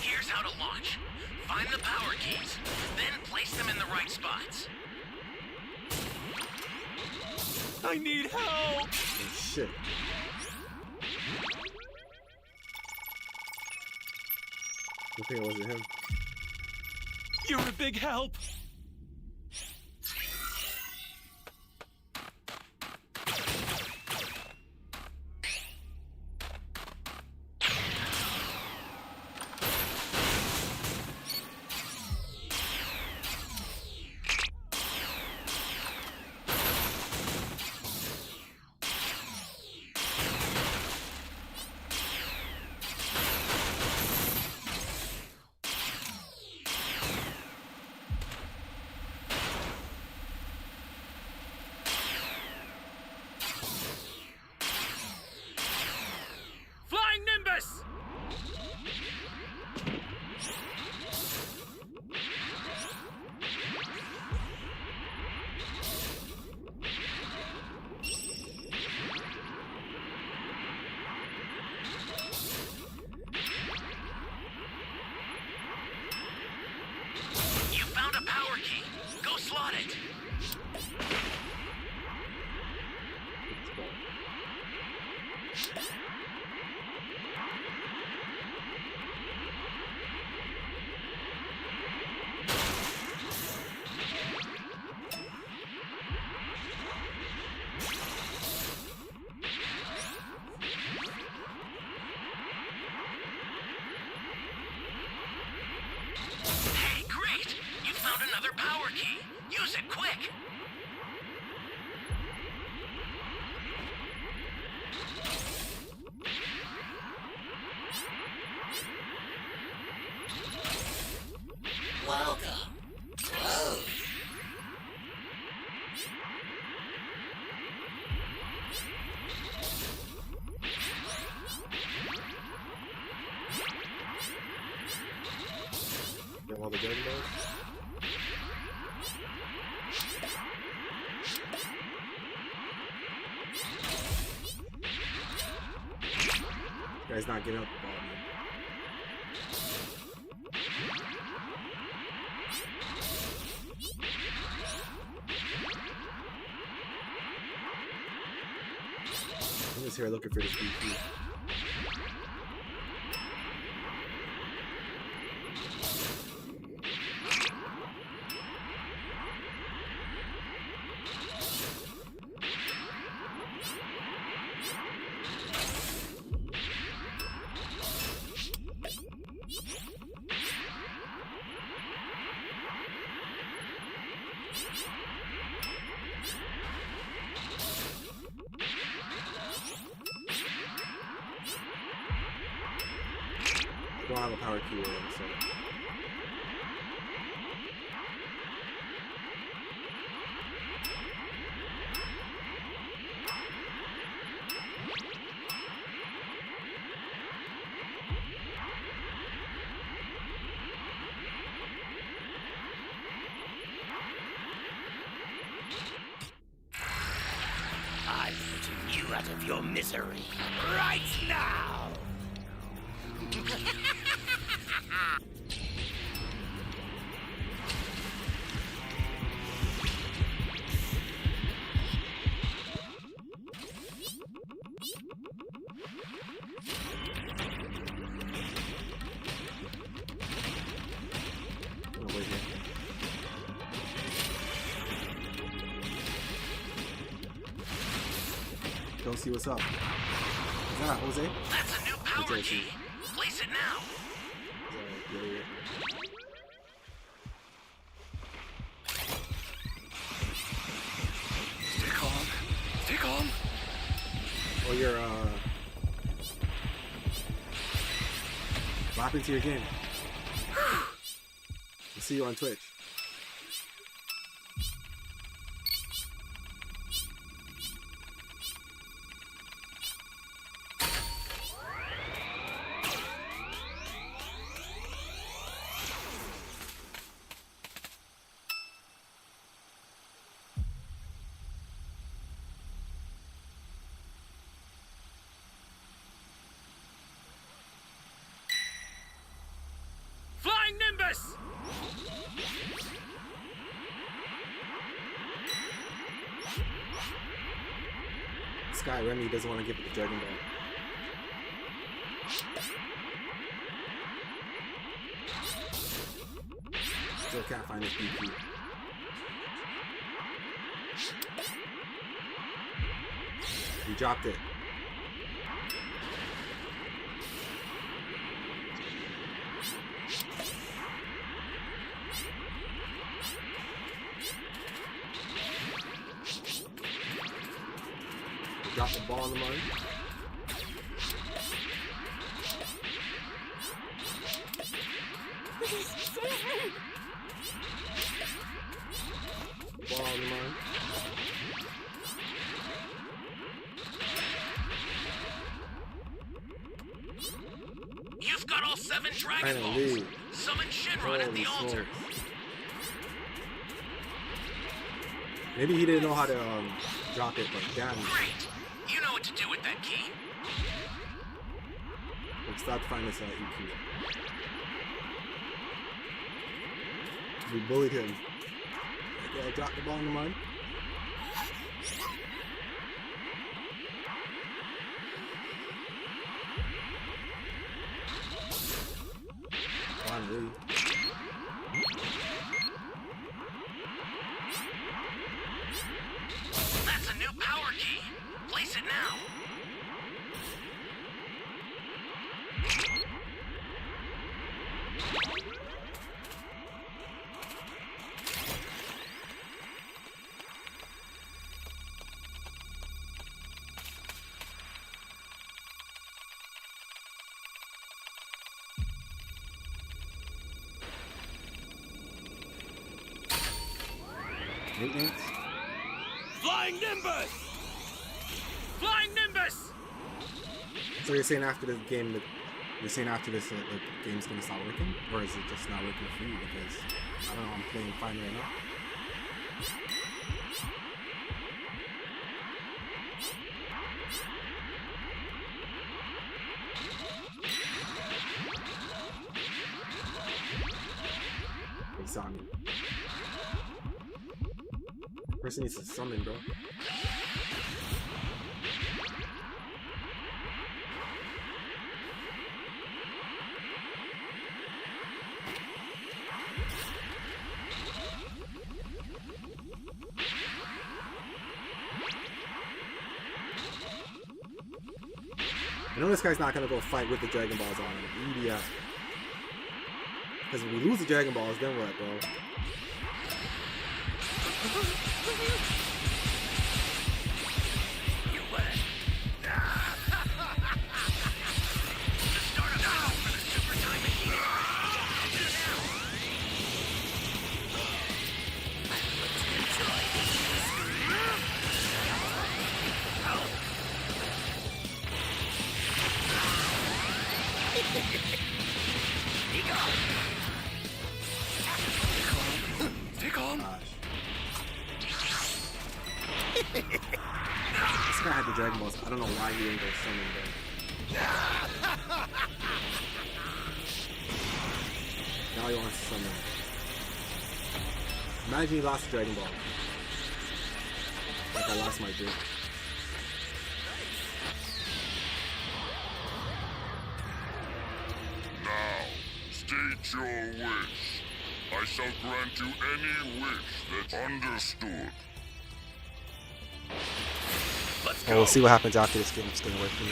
Here's how to launch. Find the power keys, then place them in the right spots. I need help! Oh, shit. I think it wasn't him. You're a big help! Welcome. Close. Get all the game mode. Guy's not getting up the ball, man. I'm just here looking for this BP. I don't have a power key with him, so. you out of your misery right now! Oh, wait here. Don't see what's up. Is that Jose? That's a new power Jose. key. Place it now. Yeah. Stay calm. Stay calm. Oh, you're, what happened to your game? I'll see you on Twitch. Flying Nimbus! Sky Remy doesn't want to give it the Dragon Ball. Still can't find his BP. He dropped it. He dropped the ball on the money. Ball on the money. You've got all 7 Dragon Trying to Balls. lead. Summon Shinron at the Holy altar. smokes. Maybe he didn't know how to drop it, but damn, Great. You know what to do with that key. we stopped to find this EQ. We bullied him. Yeah, drop the ball in the mud. Finally. That's a new power key. Place it now. Maintenance. Flying Nimbus! Flying Nimbus! So you're saying after this game, you're saying after this, the game's gonna stop working, or is it just not working for you? Because I don't know, I'm playing fine right now. He saw me. Person needs to summon, bro. I know this guy's not gonna go fight with the Dragon Balls on him. Idiot. Because if we lose the Dragon Balls, then what, bro? You win. The start of now for the Super Time Machine. Stay calm. Gosh. guy had the Dragon Balls. I don't know why he didn't go summon them. Now he wants to summon. Imagine he lost the Dragon Ball. Like I lost my drink. Now, state your wish. I shall grant you any wish that's understood. Let's Well, go. we'll see what happens after this game. It's gonna work for me.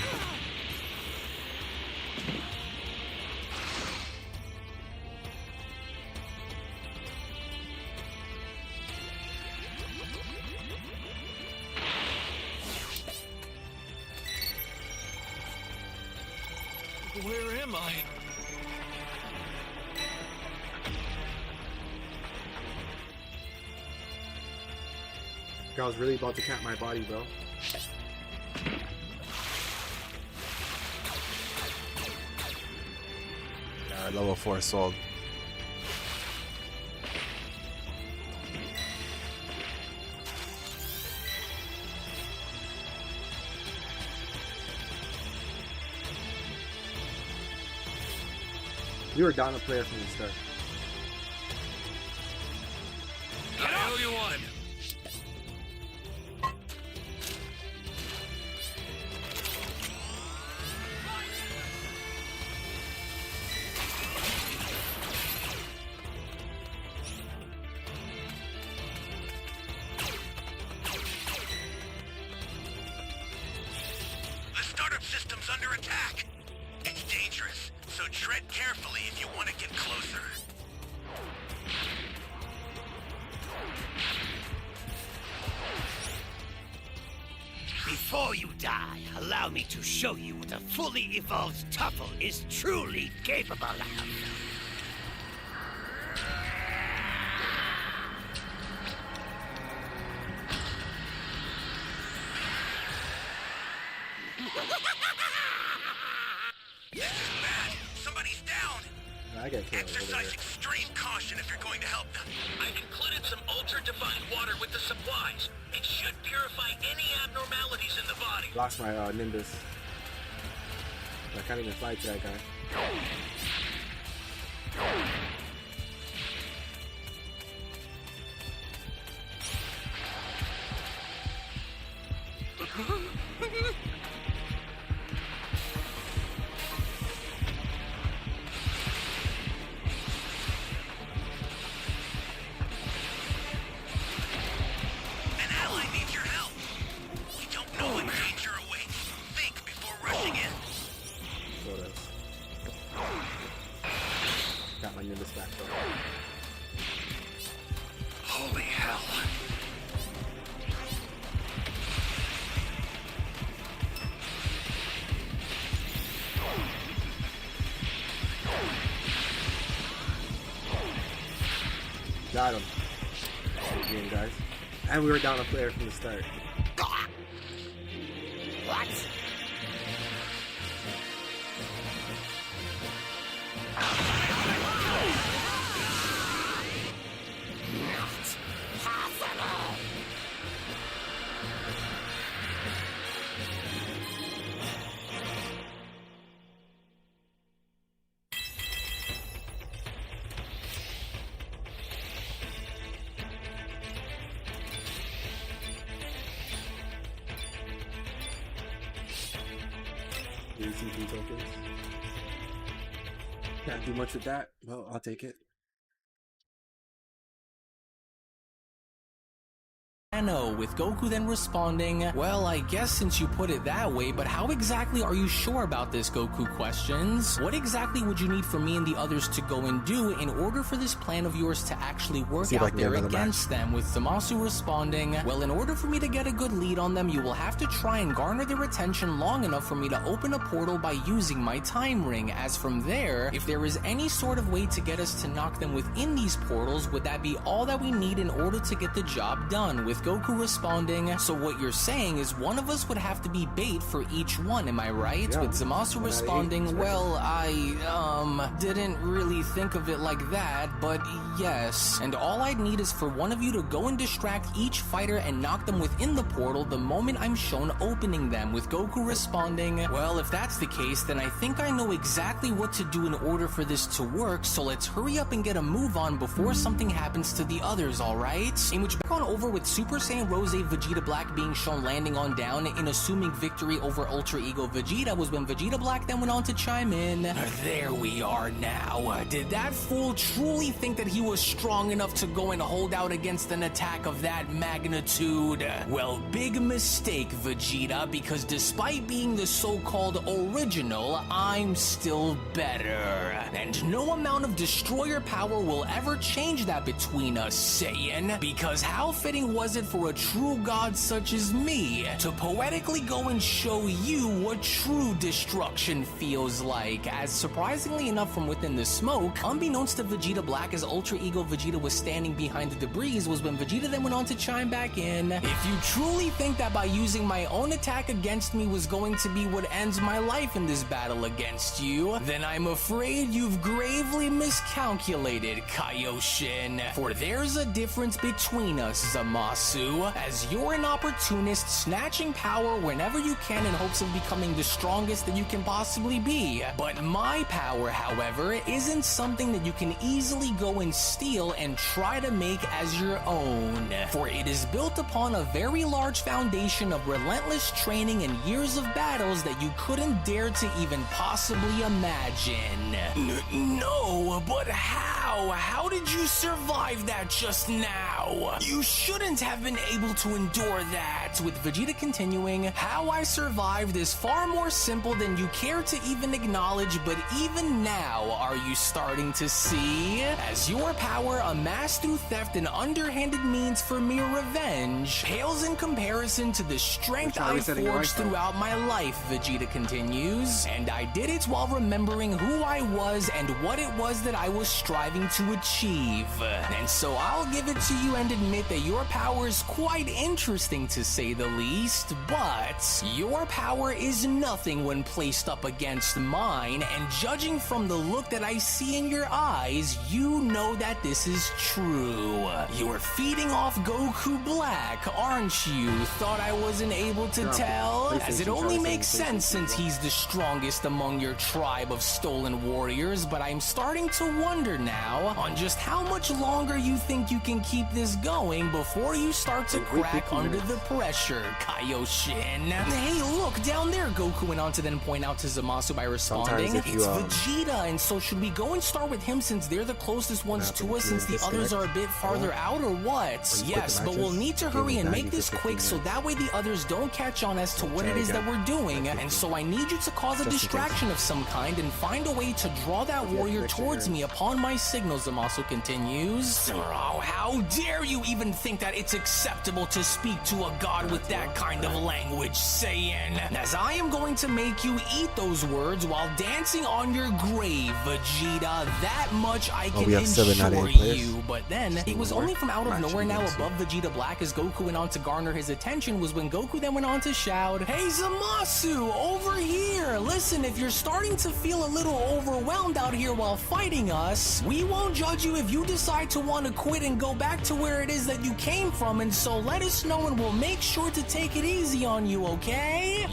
Where am I? I was really about to cap my body, bro. Level 4 sold. You were down a player from the start. I owe you one. The startup system's under attack. It's dangerous, so tread carefully if you want to get closer. Before you die, allow me to show you what a fully evolved Tuffle is truly capable of. This is bad. Somebody's down. I get killed over Exercise there. extreme caution if you're going to help them. I've included some ultra-defined water with the supplies. It should purify any abnormalities in the body. Lost my Nimbus. I can't even fight that guy. An ally needs your help. We don't know what danger awaits. Think before rushing in. So does. Got my Nimbus back though. Holy hell. Got him. Good game, guys. And we were down a player from the start. What? ACP tokens. Can't do much with that. Well, I'll take it. Anno, with Goku then responding, well, I guess since you put it that way, but how exactly are you sure about this, Goku questions? What exactly would you need for me and the others to go and do in order for this plan of yours to actually work See if I out can get there another against them? With Zamasu responding, well, in order for me to get a good lead on them, you will have to try and garner their attention long enough for me to open a portal by using my time ring. As from there, if there is any sort of way to get us to knock them within these portals, would that be all that we need in order to get the job done? With Goku responding, so what you're saying is one of us would have to be bait for each one, am I right? Yeah. With Zamasu responding, well, I didn't really think of it like that, but yes. And all I'd need is for one of you to go and distract each fighter and knock them within the portal the moment I'm shown opening them, with Goku responding, well, if that's the case, then I think I know exactly what to do in order for this to work, so let's hurry up and get a move on before something happens to the others, alright? In which back on over with Super Saiyan Rose Vegeta Black being shown landing on down in assuming victory over Ultra Ego Vegeta was when Vegeta Black then went on to chime in. There we are now. Did that fool truly think that he was strong enough to go and hold out against an attack of that magnitude? Well, big mistake, Vegeta, because despite being the so-called original, I'm still better. And no amount of destroyer power will ever change that between us, Saiyan, because how fitting was it for a true god such as me to poetically go and show you what true destruction feels like, as surprisingly enough from within the smoke, unbeknownst to Vegeta Black as Ultra Ego Vegeta was standing behind the debris, was when Vegeta then went on to chime back in, if you truly think that by using my own attack against me was going to be what ends my life in this battle against you, then I'm afraid you've gravely miscalculated, Kaioshin. For there's a difference between us, Zamasu, as you're an opportunist snatching power whenever you can in hopes of becoming the strongest that you can possibly be. But my power, however, isn't something that you can easily go and steal and try to make as your own. For it is built upon a very large foundation of relentless training and years of battles that you couldn't dare to even possibly imagine. No, but how? How did you survive that just now? You shouldn't have been able to endure that. With Vegeta continuing, how I survived is far more simple than you care to even acknowledge, but even now, are you starting to see? As your power, amassed through theft and underhanded means for mere revenge, pales in comparison to the strength I forged throughout my life, Vegeta continues. And I did it while remembering who I was and what it was that I was striving to achieve. And so I'll give it to you and admit that your power is quite interesting to say the least, but your power is nothing when placed up against mine, and judging from the look that I see in your eyes, you know that this is true. You're feeding off Goku Black, aren't you? Thought I wasn't able to tell? As it only makes sense since he's the strongest among your tribe of stolen warriors, but I'm starting to wonder now on just how much longer you think you can keep this going before you start to crack under the pressure, Kaioshin. Hey, look, down there, Goku went on to then point out to Zamasu by responding, it's Vegeta, and so should we go and start with him since they're the closest ones to us since the others are a bit farther out, or what? Yes, but we'll need to hurry and make this quick so that way the others don't catch on as to what it is that we're doing, and so I need you to cause a distraction of some kind and find a way to draw that warrior towards me upon my signal, Zamasu continues. Oh, how dare you even think that it's acceptable to speak to a god with that kind of language, Saiyan, as I am going to make you eat those words while dancing on your grave, Vegeta. That much I can ensure you. But then, it was only from out of nowhere now above Vegeta Black as Goku went on to garner his attention was when Goku then went on to shout, hey Zamasu, over here! Listen, if you're starting to feel a little overwhelmed out here while fighting us, we won't judge you if you decide to want to quit and go back to where it is that you came from, and so let us know and we'll make sure to take it easy on you, okay?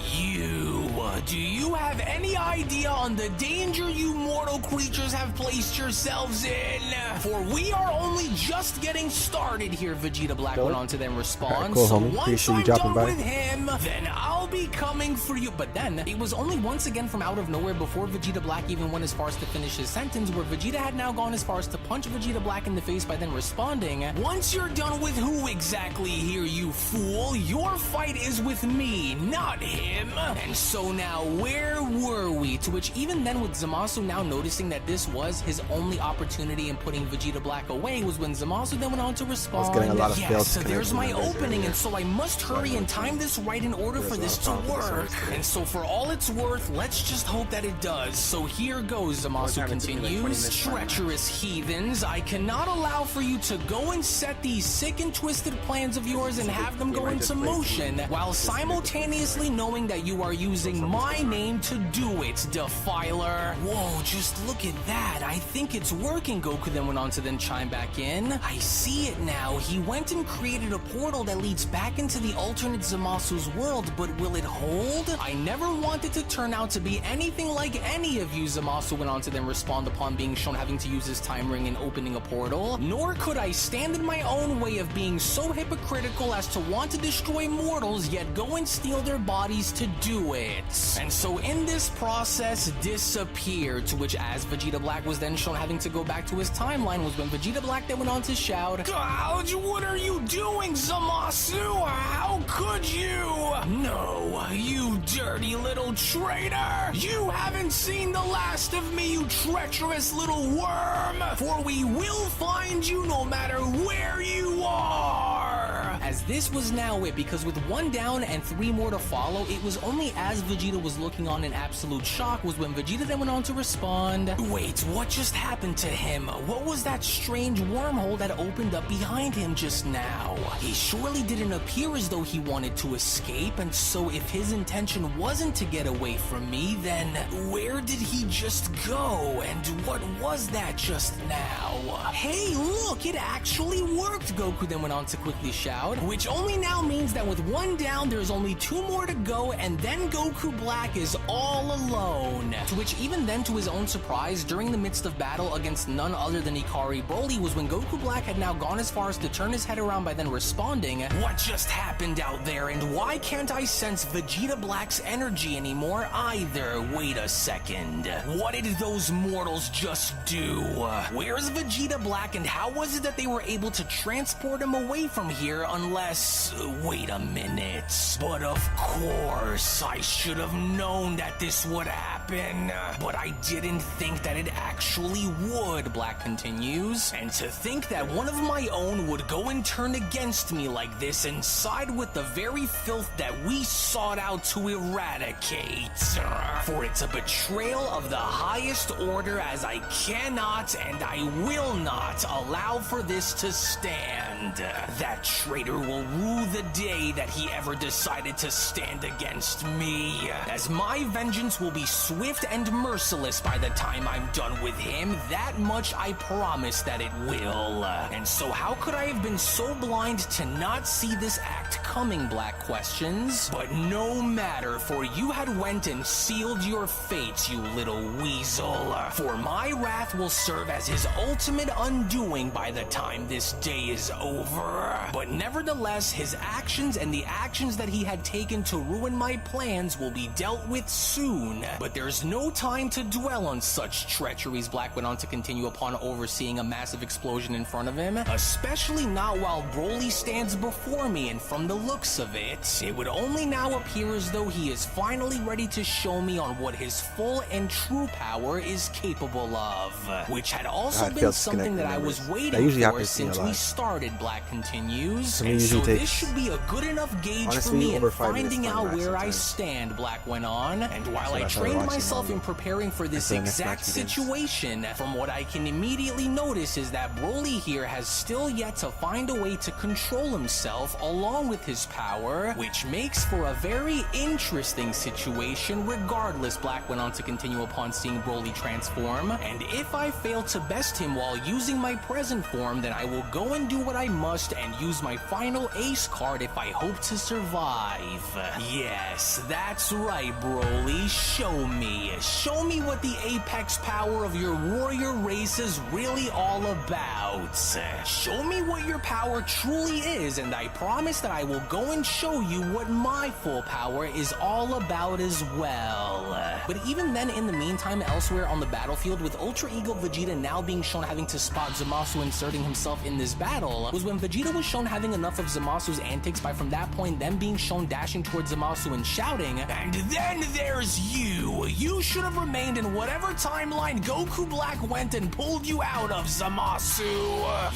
Do you have any idea on the danger you mortal creatures have placed yourselves in? For we are only just getting started here, Vegeta Black went on to then respond. Cool, so homie. once I'm done with him, then I'll be coming for you. But then, it was only once again from out of nowhere before Vegeta Black even went as far as to finish his sentence, where Vegeta had now gone as far as to punch Vegeta Black in the face by then responding, once you're done with who exactly here, you fool? Well, your fight is with me, not him. And so now, where were we? To which even then, with Zamasu now noticing that this was his only opportunity in putting Vegeta Black away, was when Zamasu then went on to respond. I was getting a lot of failed Yes, so there's my connections opening, earlier. and so I must hurry and time this right in order for this to work. And so for all it's worth, let's just hope that it does. So here goes, Zamasu continues. Treacherous heathens, I cannot allow for you to go and set these sick and twisted plans of yours and have them go into motion, while simultaneously knowing that you are using my name to do it, Defiler. Whoa, just look at that. I think it's working, Goku then went on to then chime back in. I see it now. He went and created a portal that leads back into the alternate Zamasu's world, but will it hold? I never wanted to turn out to be anything like any of you, Zamasu went on to then respond upon being shown having to use his time ring and opening a portal, nor could I stand in my own way of being so hypocritical as to want to destroy mortals yet go and steal their bodies to do it. And so in this process, disappeared, to which as Vegeta Black was then shown having to go back to his timeline was when Vegeta Black then went on to shout, "Gouge, what are you doing, Zamasu? How could you? No, you dirty little traitor! You haven't seen the last of me, you treacherous little worm! For we will find you no matter where you are!" As this was now it, because with 1 down and 3 more to follow, it was only as Vegeta was looking on in absolute shock was when Vegeta then went on to respond, "Wait, what just happened to him? What was that strange wormhole that opened up behind him just now? He surely didn't appear as though he wanted to escape, and so if his intention wasn't to get away from me, then where did he just go? And what was that just now? Hey, look, it actually worked," Goku then went on to quickly shout, which only now means that with 1 down, there's only 2 more to go, and then Goku Black is all alone. To which even then, to his own surprise, during the midst of battle against none other than Ikari Broly was when Goku Black had now gone as far as to turn his head around by then responding, "What just happened out there, and why can't I sense Vegeta Black's energy anymore either? Wait a second. What did those mortals just do? Where's Vegeta Black, and how was it that they were able to transport him away from here unless... wait a minute. But of course, I should have known that this would happen. But I didn't think that it actually would," Black continues. "And to think that one of my own would go and turn against me like this and side with the very filth that we sought out to eradicate. For it's a betrayal of the highest order, as I cannot and I will not allow for this to stand. That traitor will rue the day that he ever decided to stand against me, as my vengeance will be swift and merciless by the time I'm done with him. That much I promise that it will. And so how could I have been so blind to not see this act coming?" Black questions. "But no matter, for you had went and sealed your fate, you little weasel. For my wrath will serve as his ultimate undoing by the time this day is over. But nevertheless, his actions and the actions that he had taken to ruin my plans will be dealt with soon. But there's no time to dwell on such treacheries," Black went on to continue upon overseeing a massive explosion in front of him, "especially not while Broly stands before me, and from the looks of it, it would only now appear as though he is finally ready to show me on what his full and true power is capable of, which had also been something that I was waiting for since we started," Black continues. "And so this should be a good enough gauge for me in finding out where I stand," Black went on. "And while I trained myself in preparing for this exact situation, from what I can immediately notice is that Broly here has still yet to find a way to control himself along with his power, which makes for a very interesting situation regardless," Black went on to continue upon seeing Broly transform. "And if I fail to best him while using my present form, then I will go and do what I must and use my final ace card if I hope to survive. Yes, that's right, Broly. Show me. Show me what the apex power of your warrior race is really all about. Show me what your power truly is, and I promise that I will go and show you what my full power is all about as well." But even then, in the meantime, elsewhere on the battlefield, with Ultra Ego Vegeta now being shown having to spot Zamasu inserting himself in this battle, was when Vegeta was shown having enough of Zamasu's antics by from that point them being shown dashing towards Zamasu and shouting, "And then there's you! You should have remained in whatever timeline Goku Black went and pulled you out of, Zamasu!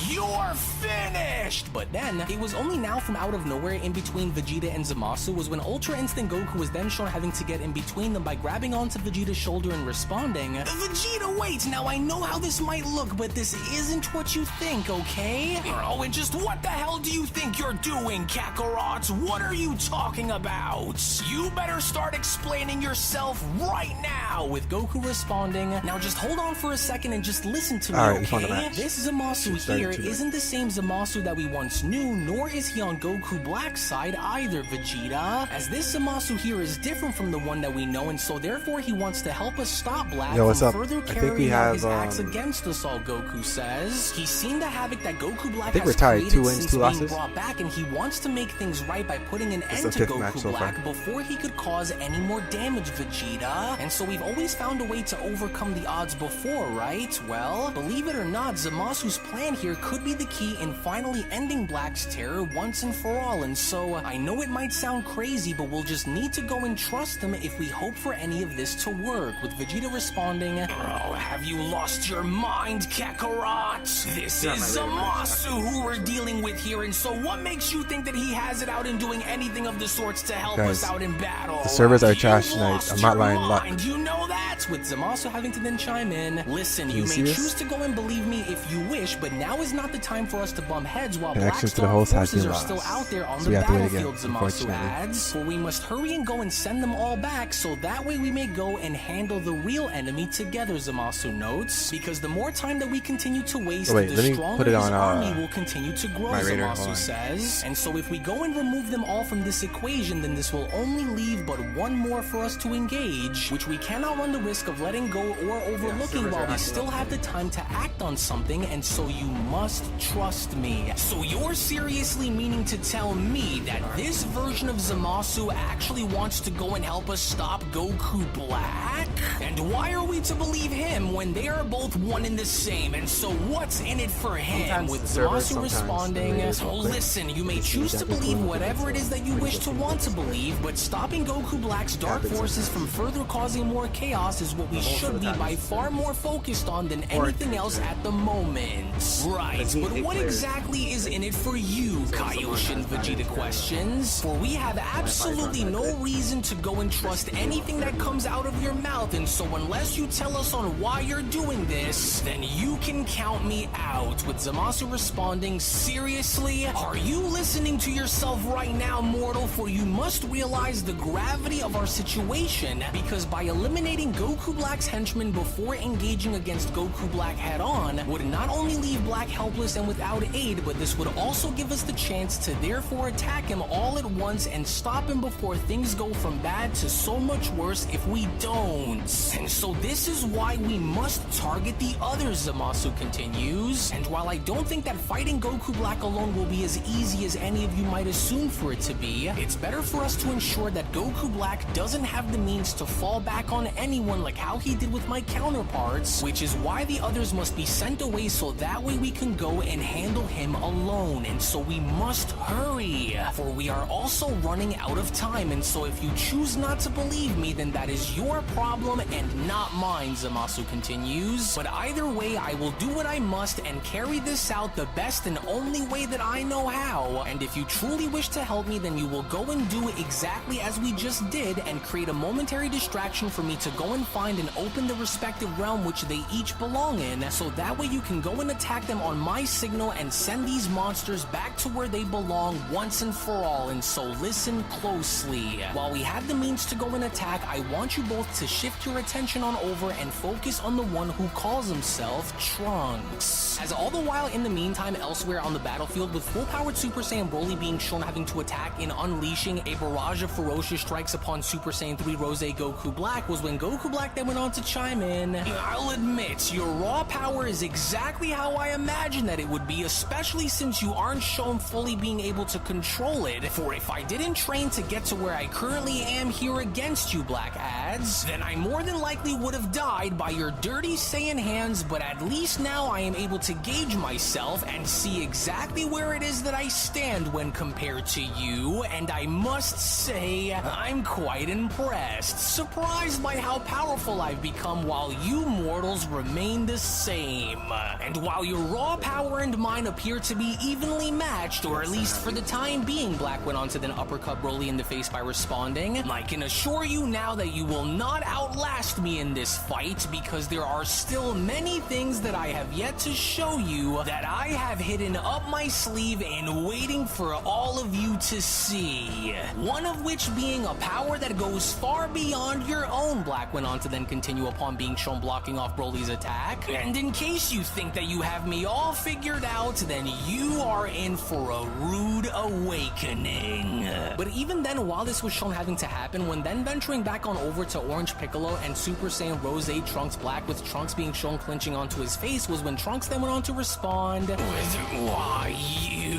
You're finished!" But then, it was only now from out of nowhere in between Vegeta and Zamasu was when Ultra Instinct Goku was then shown having to get in between them by grabbing onto Vegeta's shoulder and responding, "Vegeta, wait, now I know how this might look, but this isn't what you think, okay? Oh, and just what the hell do you think you're doing, Kakarot? What are you talking about? You better start explaining yourself right now," with Goku responding, "Now just hold on for a second and just listen to me, All right, we found the okay? match. This Zamasu Started here too late. isn't the same Zamasu that we once knew, nor is he on Goku Black's side either, Vegeta, as this Zamasu here is different from the one that we know, and so therefore he wants to help us stop Black Yo, what's from up? further I think carrying we out have, his acts against us all, Goku says. He's seen the havoc that Goku Black think has we're tied, created 2 wins, since 2 being losses. brought back, and he wants to make things right by putting an It's end the to 5th match Goku so far. Black before he could cause any more damage, Vegeta. And so we've always found a way to overcome the odds before, right? Well, believe it or not, Zamasu's plan here could be the key in finally ending Black's terror once and for all. And so I know it might sound crazy, but we'll just need to go and trust him if we hope for any of this to work, with Vegeta responding, "Oh, have you lost your mind, Kakarot? This is Zamasu who we're dealing with here, and so what makes you think that he has it out in doing anything of the sorts to help Guys, us out in battle? the servers are You trash tonight. lost I'm not your lying, luck. mind, you know that?" With Zamasu having to then chime in, "Listen, Can you you may see this? choose to go and believe me if you wish, but now is not the time for us to bump heads while Black Connections to the Star host has forces been are lost. still out there on So the we have to wait again, battlefield," Zamasu unfortunately. adds. "For we must hurry and go and send them all back, so that way we may go and handle the real enemy together," Zamasu notes. "Because the more time that we continue to waste, Oh, wait, the let me stronger put it his on, army will continue to grow," my radar. Hold Zamasu on. says. "And so if we go and remove them all from this equation, then this will only leave but one more for us to engage, which we cannot run the risk of letting go or overlooking servers while are we acting still up. have the time to act on something, and so you must trust me." So you're seriously meaning to tell me that this version of Zamasu actually wants to go and help us stop Goku Black? And why are we to believe him when they are both one and the same? And so what's in it for him? Sometimes With the servers, Zamasu sometimes the responding, radars "So will click. listen, you may It's choose to exactly believe cool. whatever it is that you wish to want to believe, but stopping Goku Black's dark Happens forces from sometimes. further causing more chaos is what we Most of should the be time by it's far more focused on than Or anything else at the moment. Right, But but he what cleared. exactly is in it for you, Kaioshin? Vegeta questions. For we have absolutely no reason to go and trust anything that comes out of your mouth, and so unless you tell us on why you're doing this, then you can count me out. With Zamasu responding, "Seriously? Are you listening to yourself right now, mortal? For you must realize the gravity of our situation, because by eliminating Goku Black's henchmen before engaging against Goku Black head-on would not only leave Black helpless and without aid, but this would also give us the chance to therefore attack him all at once and stop him before things go from bad to so much worse if we don't. And so this is why we must target the others," Zamasu continues. "And while I don't think that fighting Goku Black alone will be as easy as any of you might assume for it to be, it's better for us to ensure that Goku Black doesn't have the means to fall back on anyone like how he did with my counterparts, which is why the others must be sent away so that way we can go and handle him alone. And so we must hurry, for we are also running out of time, and so if you choose not to believe me, then that is your problem and not mine," Zamasu continues. "But either way, I will do what I must and carry this out the best and only way that I know how. And if you truly wish to help me, then you will go and do exactly as we just did and create a momentary distraction for me to go and find and open the respective realm which they each belong in, so that way you can go and attack them on my signal and send these monsters back to where they belong once and for all. And so listen closely. While we have the means to go and attack, I want you both to shift your attention on over and focus on the one who calls himself Trunks. As all the while in the meantime elsewhere on the battlefield, with full-powered Super Saiyan Broly being shown having to attack in unleashing a barrage of ferocious strikes upon Super Saiyan 3 Rose Goku Black, was when Goku Black then went on to chime in, "I'll admit, your raw power is exactly how I imagined that it would be, especially since you aren't shown fully being able to control it. For if I didn't train to get to where I currently am here against you," Black adds, "then I more than likely would have died by your dirty Saiyan hands, but at least now I am able to gauge myself and see exactly where it is that I stand when compared to you, and I must say, I'm quite impressed. Surprised by how powerful I've become while you mortals remain the same. And while your raw power and mine appear to be evenly matched, or at least for the time being, Black went on to then uppercut Broly in the face by responding, I can assure you now that you will not outlast me in this fight, because there are still many things that I have yet to show you that I have hidden up my sleeve and waiting for all of you to see. One of which being a power that goes far beyond your own, Black went on to then continue upon being shown blocking off Broly's attack. And in case you think that you have me all figured out, then you are in for a rude awakening. But even then, while this was shown having to happen, when then venturing back on over to Orange Piccolo and Super Saiyan Rose Trunks Black, with Trunks being shown clinching onto his face, was when Trunks then went on to respond with, "Why, you...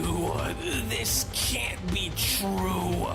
this can't be true.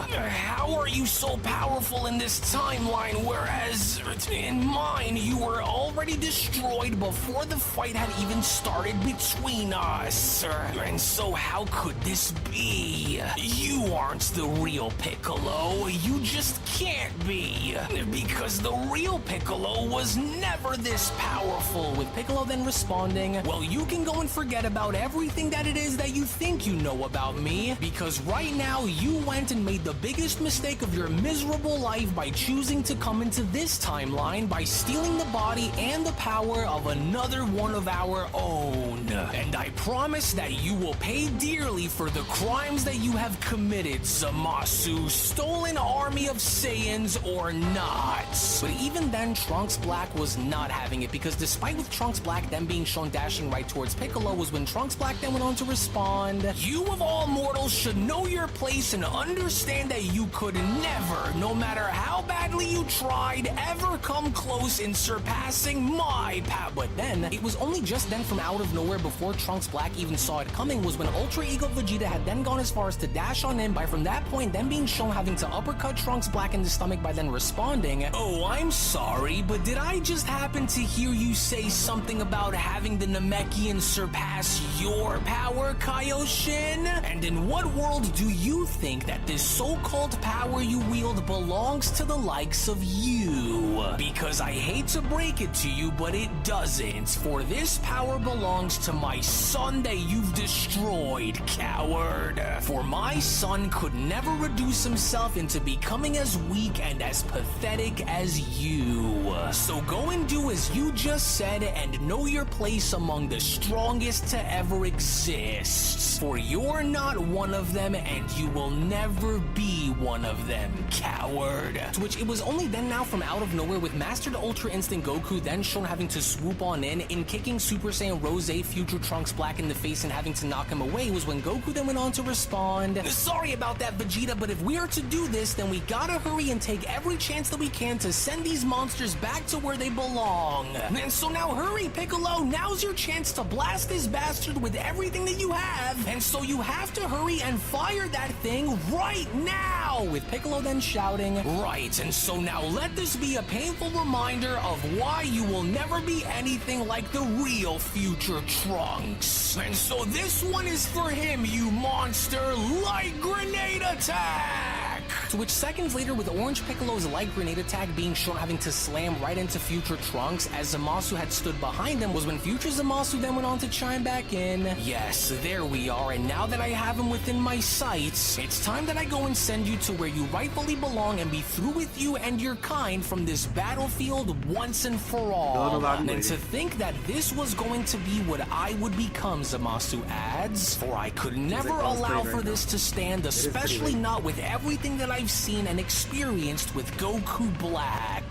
How are you so powerful in this timeline, whereas in mine, you were already destroyed before the fight had even started between us? And so how could this be? You aren't the real Piccolo. You just can't be. Because the real Piccolo was never this powerful." With Piccolo then responding, "Well, you can go and forget about everything that it is that you think you know about me, because right now you went and made the biggest mistake of your miserable life by choosing to come into this timeline by stealing the body and the power of another one of our own. And I promise that you will pay dearly for the crimes that you have committed, Zamasu, stolen army of Saiyans or not." But even then, Trunks Black was not having it, because despite with Trunks Black then being shown dashing right towards Piccolo, was when Trunks Black then went on to respond, "You of all mortals should know your place and understand that you could never, no matter how badly you tried, ever come close in surpassing my power." But then, it was only just then from out of nowhere, before Trunks Black even saw it coming, was when Ultra Ego Vegeta had then gone as far as to dash on in, by from that point then being shown having to uppercut Trunks Black in the stomach by then responding, "Oh, I'm sorry, but did I just happen to hear you say something about having the Namekian surpass your power, Kaioshin? And in what world do you think that this so-called power you wield belongs to the likes of you? Because I hate to break it to you, but it doesn't, for this power belongs to my son that you've destroyed, coward. For my son could never reduce himself into becoming as weak and as pathetic as you. So go and do as you just said and know your place among the strongest to ever exist. For you're not one of them and you will never be one of them, coward." To which it was only then now from out of nowhere, with Mastered Ultra Instinct Goku then shown having to swoop on in kicking Super Saiyan Rose Future Trunks Black in the face and having to knock him away, was when Goku then went on to respond, "Sorry about that, Vegeta, but if we are to do this, then we gotta hurry and take every chance that we can to send these monsters back to where they belong. And so now hurry, Piccolo, now's your chance to blast this bastard with everything that you have, and so you have to hurry and fire that thing right now!" With Piccolo then shouting, "Right, and so now let this be a painful reminder of why you will never be anything like the real future Trunks. And so this one is for him, you monster! Light Grenade Attack!" To which seconds later, with Orange Piccolo's Light Grenade Attack being shown having to slam right into Future Trunks as Zamasu had stood behind him, was when Future Zamasu then went on to chime back in, "Yes, there we are, and now that I have him within my sights, it's time that I go and send you to where you rightfully belong and be through with you and your kind from this battlefield once and for all." And to think that this was going to be what I would become, Zamasu adds, "For I could never allow for this to stand, especially not with everything that I've seen and experienced with Goku Black.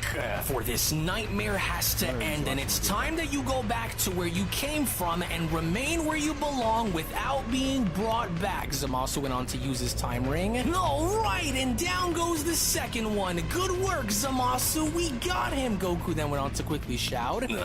For this nightmare has to end, and it's time that you go back to where you came from and remain where you belong without being brought back." Zamasu went on to use his time ring. "All right, and down goes the second one. Good work, Zamasu. We got him, Goku then went on to quickly shout. Oh,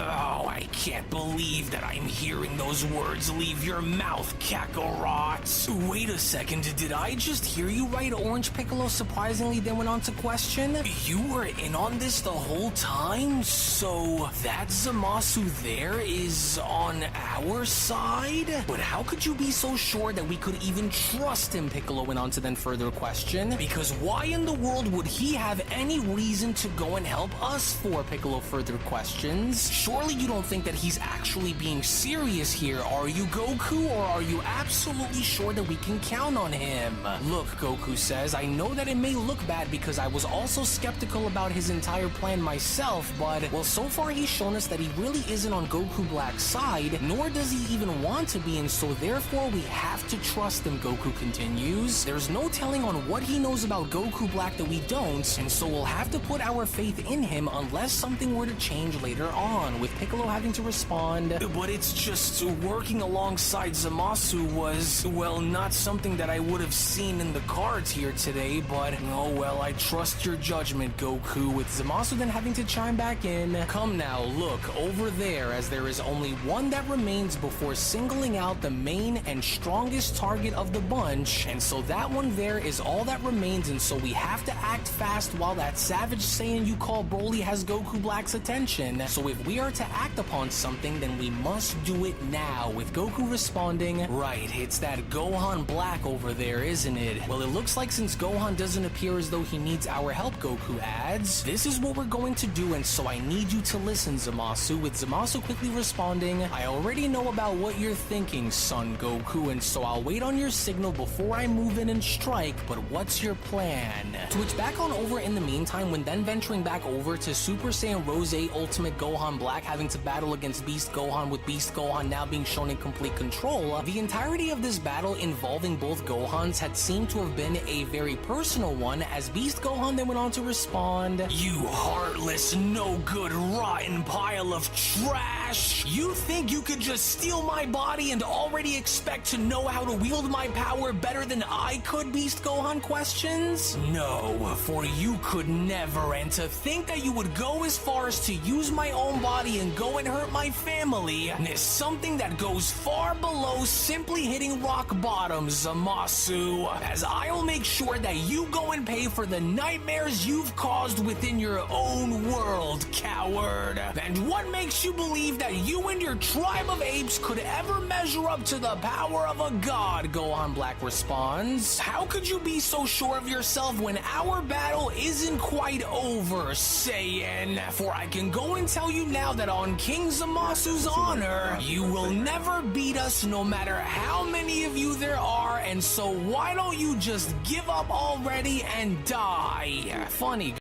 I can't believe that I'm hearing those words leave your mouth, Kakarot. Wait a second, did I just hear you right, Orange Piccolo surprisingly then went on to question? You were in on this the whole time? So that Zamasu there is on our side? But how could you be so sure that we could even trust him, Piccolo went on to then further question? Because why in the world would he have any reason to go and help us for, Piccolo further questions? Surely you don't think that he's actually being serious here, are you, Goku? Or are you absolutely sure that we can count on him? Look, Goku says, I know that it may look bad because I was also skeptical about his entire plan myself, but, well, so far he's shown us that he really isn't on Goku Black's side, nor does he even want to be, and so therefore we have to trust him, Goku continues. There's no telling on what he knows about Goku Black that we don't, and so we'll have to put our faith in him unless something were to change later on, with Piccolo having to respond, but it's just working alongside Zamasu was, well, not something that I would have seen in the cards here today, but, oh well, I trust your judgment, Goku, with Zamasu then having to chime back in. Come now, look, over there, as there is only one that remains before singling out the main and strongest target of the bunch, and so that one there is all that remains, and so we have to act fast while that Savage Saiyan you call Broly has Goku Black's attention. So if we are to act upon something, then we must do it now, with Goku responding, right, it's that Gohan Black over there, isn't it? Well, it looks like since Gohan doesn't appear as though he needs our help, Goku adds, this is what we're going to do, and so I need you to listen, Zamasu, with Zamasu quickly responding, I already know about what you're thinking, son Goku, and so I'll wait on your signal before I move in and strike, but what's your plan? To which back on over in the meantime, when then venturing back over to Super Saiyan Rose Ultimate Gohan Black having to battle against Beast Gohan, with Beast Gohan now being shown in complete control, the entirety of this battle involving both Gohans had seemed to have been a very personal one, as Beast Gohan then went on to respond, you heartless, no good, rotten pile of trash! You think you could just steal my body and already expect to know how to wield my power better than I could, Beast Gohan questions? No, for you could never, and to think that you would go as far as to use my own body and go and hurt my family is something that goes far below simply hitting rock bottom, Zamasu, as I'll make sure that you go and pay for the nightmares you've caused within your own world, coward. And what makes you believe that you and your tribe of apes could ever measure up to the power of a god, Gohan Black responds. How could you be so sure of yourself when our battle isn't quite over, Saiyan? For I can go and tell you now that on King Zamasu's honor, you will never beat us no matter how many of you there are, and so why don't you just give up already and die? Funny.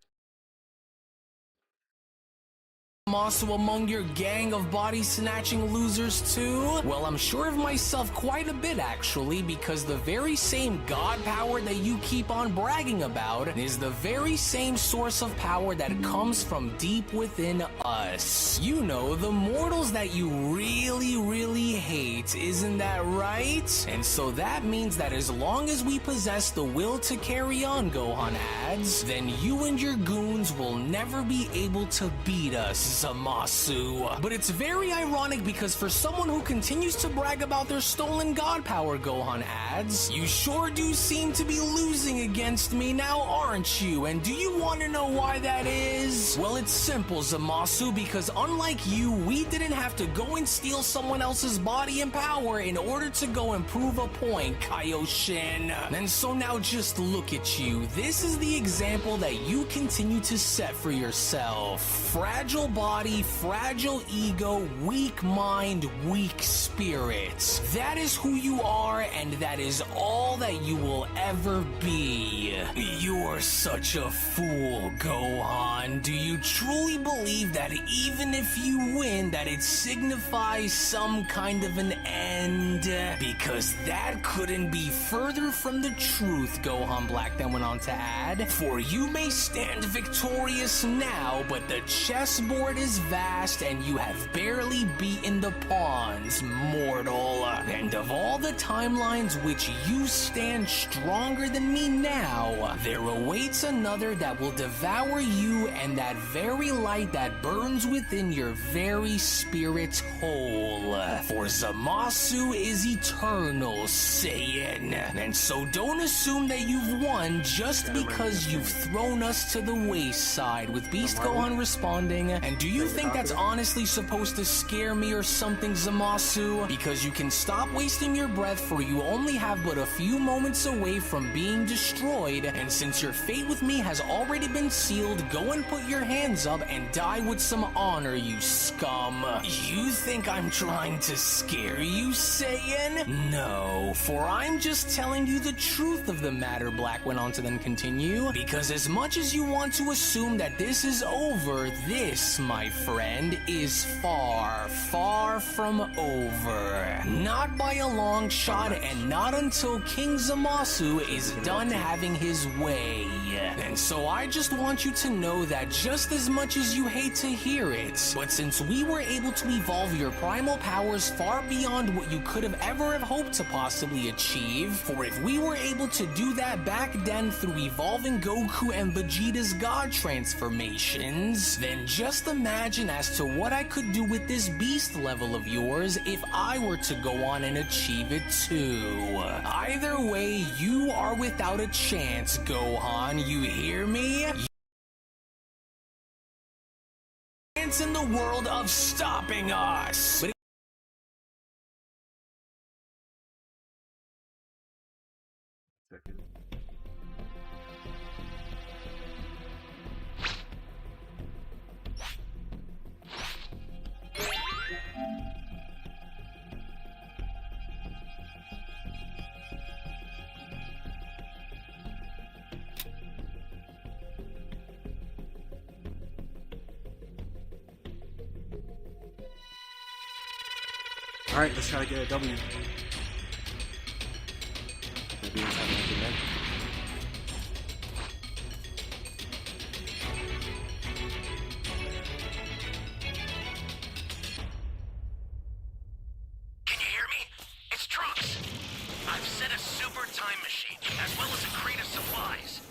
Also among your gang of body-snatching losers too? Well, I'm sure of myself quite a bit actually, because the very same god power that you keep on bragging about is the very same source of power that comes from deep within us. You know, the mortals that you really hate, isn't that right? And so that means that as long as we possess the will to carry on, Gohan adds, then you and your goons will never be able to beat us, Zamasu. But it's very ironic because for someone who continues to brag about their stolen god power, Gohan adds, you sure do seem to be losing against me now, aren't you? And do you want to know why that is? Well, it's simple, Zamasu, because unlike you, we didn't have to go and steal someone else's body and power in order to go and prove a point, Kaioshin. And so now just look at you. This is the example that you continue to set for yourself. Fragile body, fragile ego, weak mind, weak spirit. That is who you are, and that is all that you will ever be. You're such a fool, Gohan. Do you truly believe that even if you win, that it signifies some kind of an end? Because that couldn't be further from the truth, Gohan Black then went on to add. For you may stand victorious now, but the chessboard heart is vast and you have barely beaten the pawns, mortal. And of all the timelines which you stand stronger than me now, there awaits another that will devour you and that very light that burns within your very spirit's whole. For Zamasu is eternal, Saiyan. And so don't assume that you've won just because you've thrown us to the wayside, with Beast Gohan responding, and do you think that's honestly supposed to scare me or something, Zamasu? Because you can stop wasting your breath, for you only have but a few moments away from being destroyed, and since your fate with me has already been sealed, go and put your hands up and die with some honor, you scum. You think I'm trying to scare you, Saiyan? No, for I'm just telling you the truth of the matter, Black went on to then continue, because as much as you want to assume that this is over, this, my friend, is far, far from over. Not by a long shot, and not until King Zamasu is done having his way. And so I just want you to know that just as much as you hate to hear it, but since we were able to evolve your primal powers far beyond what you could have ever hoped to possibly achieve, for if we were able to do that back then through evolving Goku and Vegeta's God transformations, then just imagine as to what I could do with this beast level of yours if I were to go on and achieve it too. Either way, you are without a chance, Gohan, you hear me? Chance in the world of stopping us. But Alright, let's try to get a W. Maybe let's have anything there. Can you hear me? It's Trunks. I've set a super time machine, as well as a crate of supplies.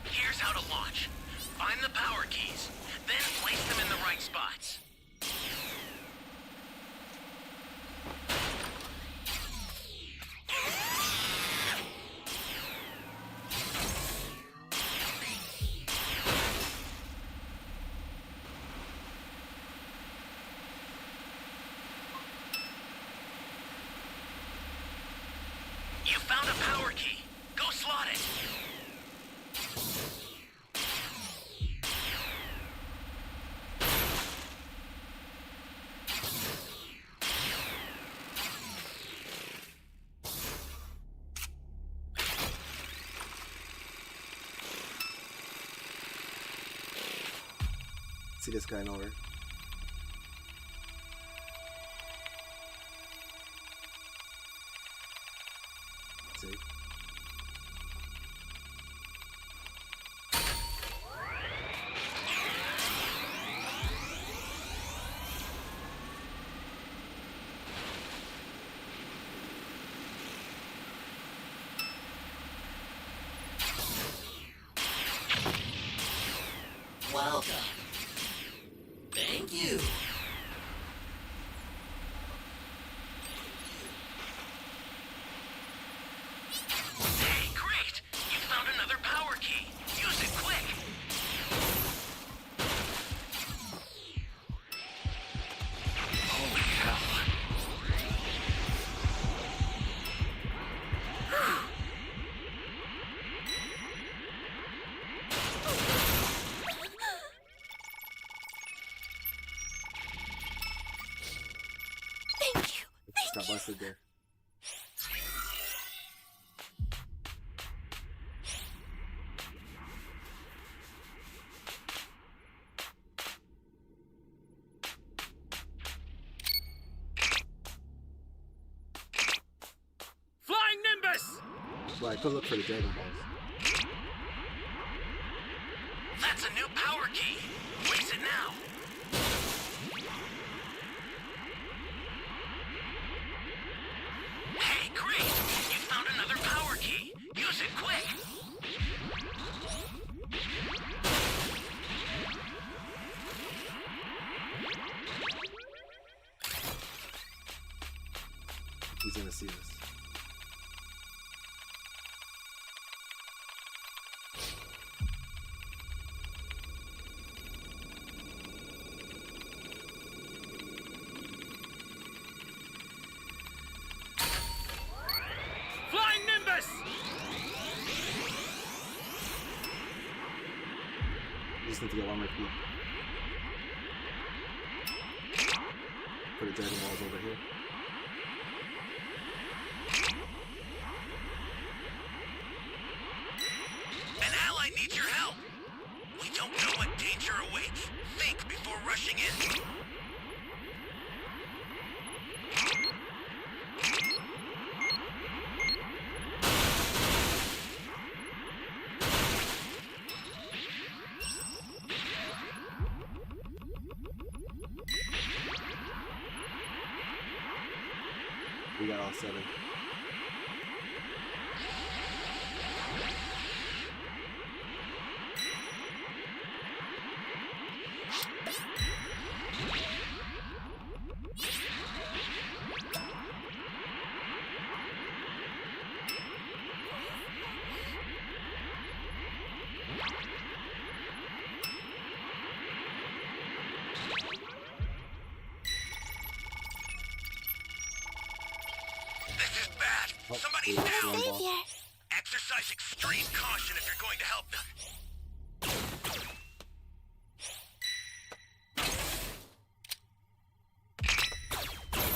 Here's how to launch. Find the power keys, then place them in the right spots. You found a power key. Go slot it. See this guy nowhere. See? Welcome. Thank you. Hey, great! You found another power key. Use it quick. Holy hell. Thank you. Just got busted there. Flying Nimbus! Well, I could look for the Dragon Balls. That's a new power key. Place it now. to see this. Flying Nimbus! Just need to get one more key. Put the Dragon Balls over here. An ally needs your help. We don't know what danger awaits. Think before rushing in. We got all 7. This is bad. Oh, Somebody's we got down. one ball. Savior. Exercise extreme caution if you're going to help them.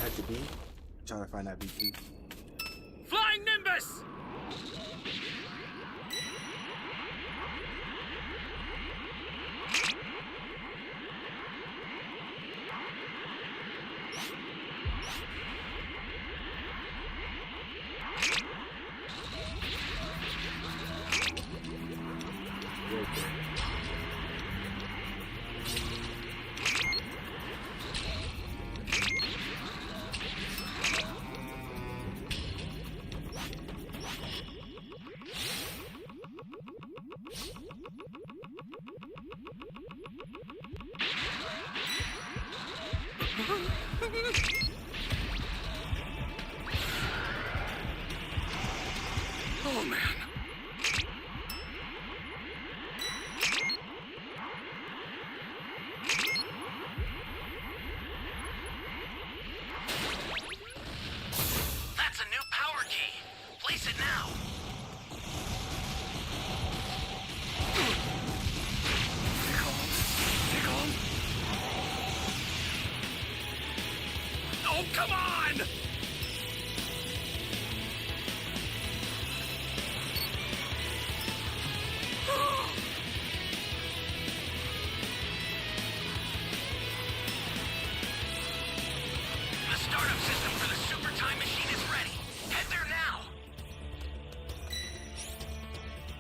At the B. Trying to find that B key. Flying Nimbus! Right there. Oh man. That's a new power key. Place it now. Stay calm. Oh, come on! The startup system for the super time machine is ready. Head there now.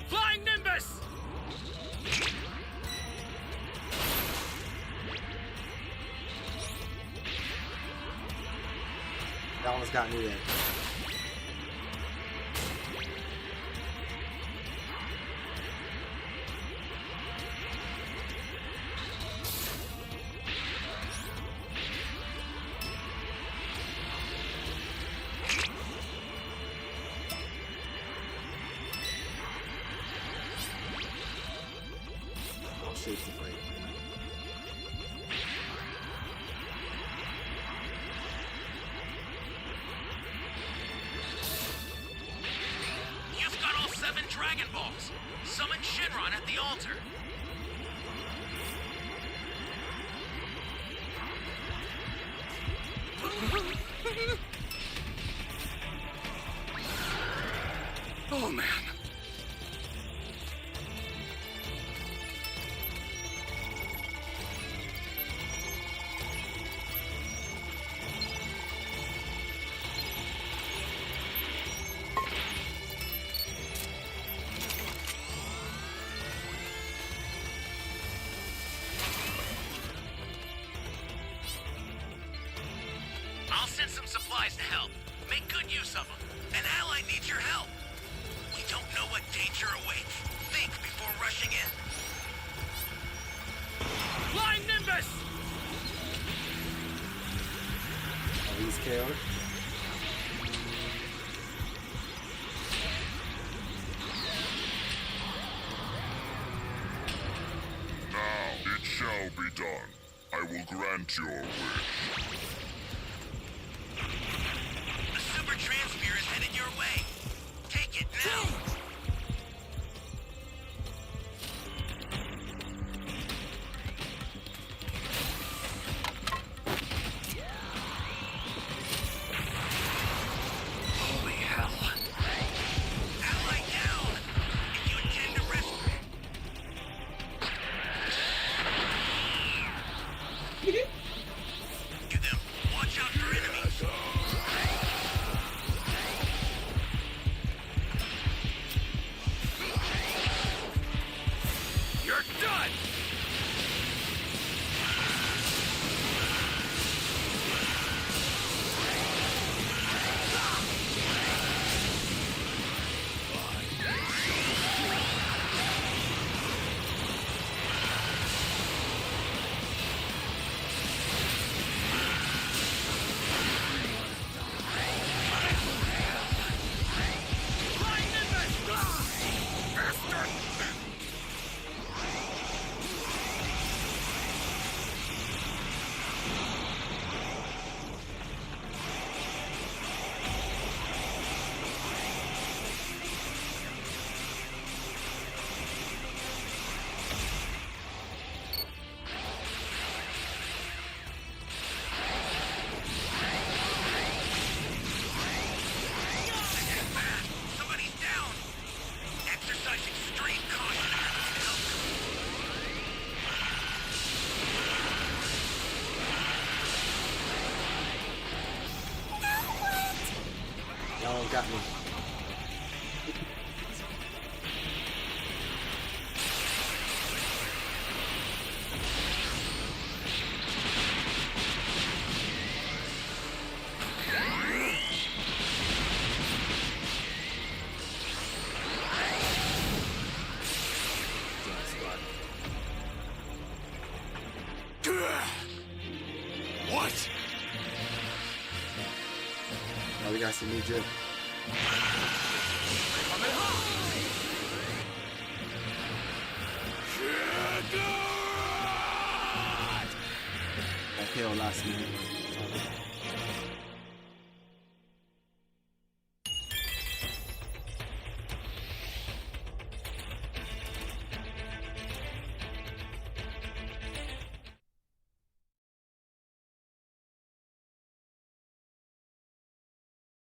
Flying Nimbus! That one's got me there. All shapes of fight. You've got all 7 Dragon Balls. Summon Shinron at the altar. Oh man. I'll send some supplies to help. Make good use of them. An ally needs your help. We don't know what danger awaits. Think before rushing in. Flying Nimbus! Oh, he's KO'd. now be done. I will grant your wish. A super transfer is headed your way. Take it now. Holy hell. Ally down. If you intend to rescue them, watch out for enemies. You're done! Somebody's down. Exercise extreme caution. Y'all got me. What? Oh, we got some new drip. That KO last minute.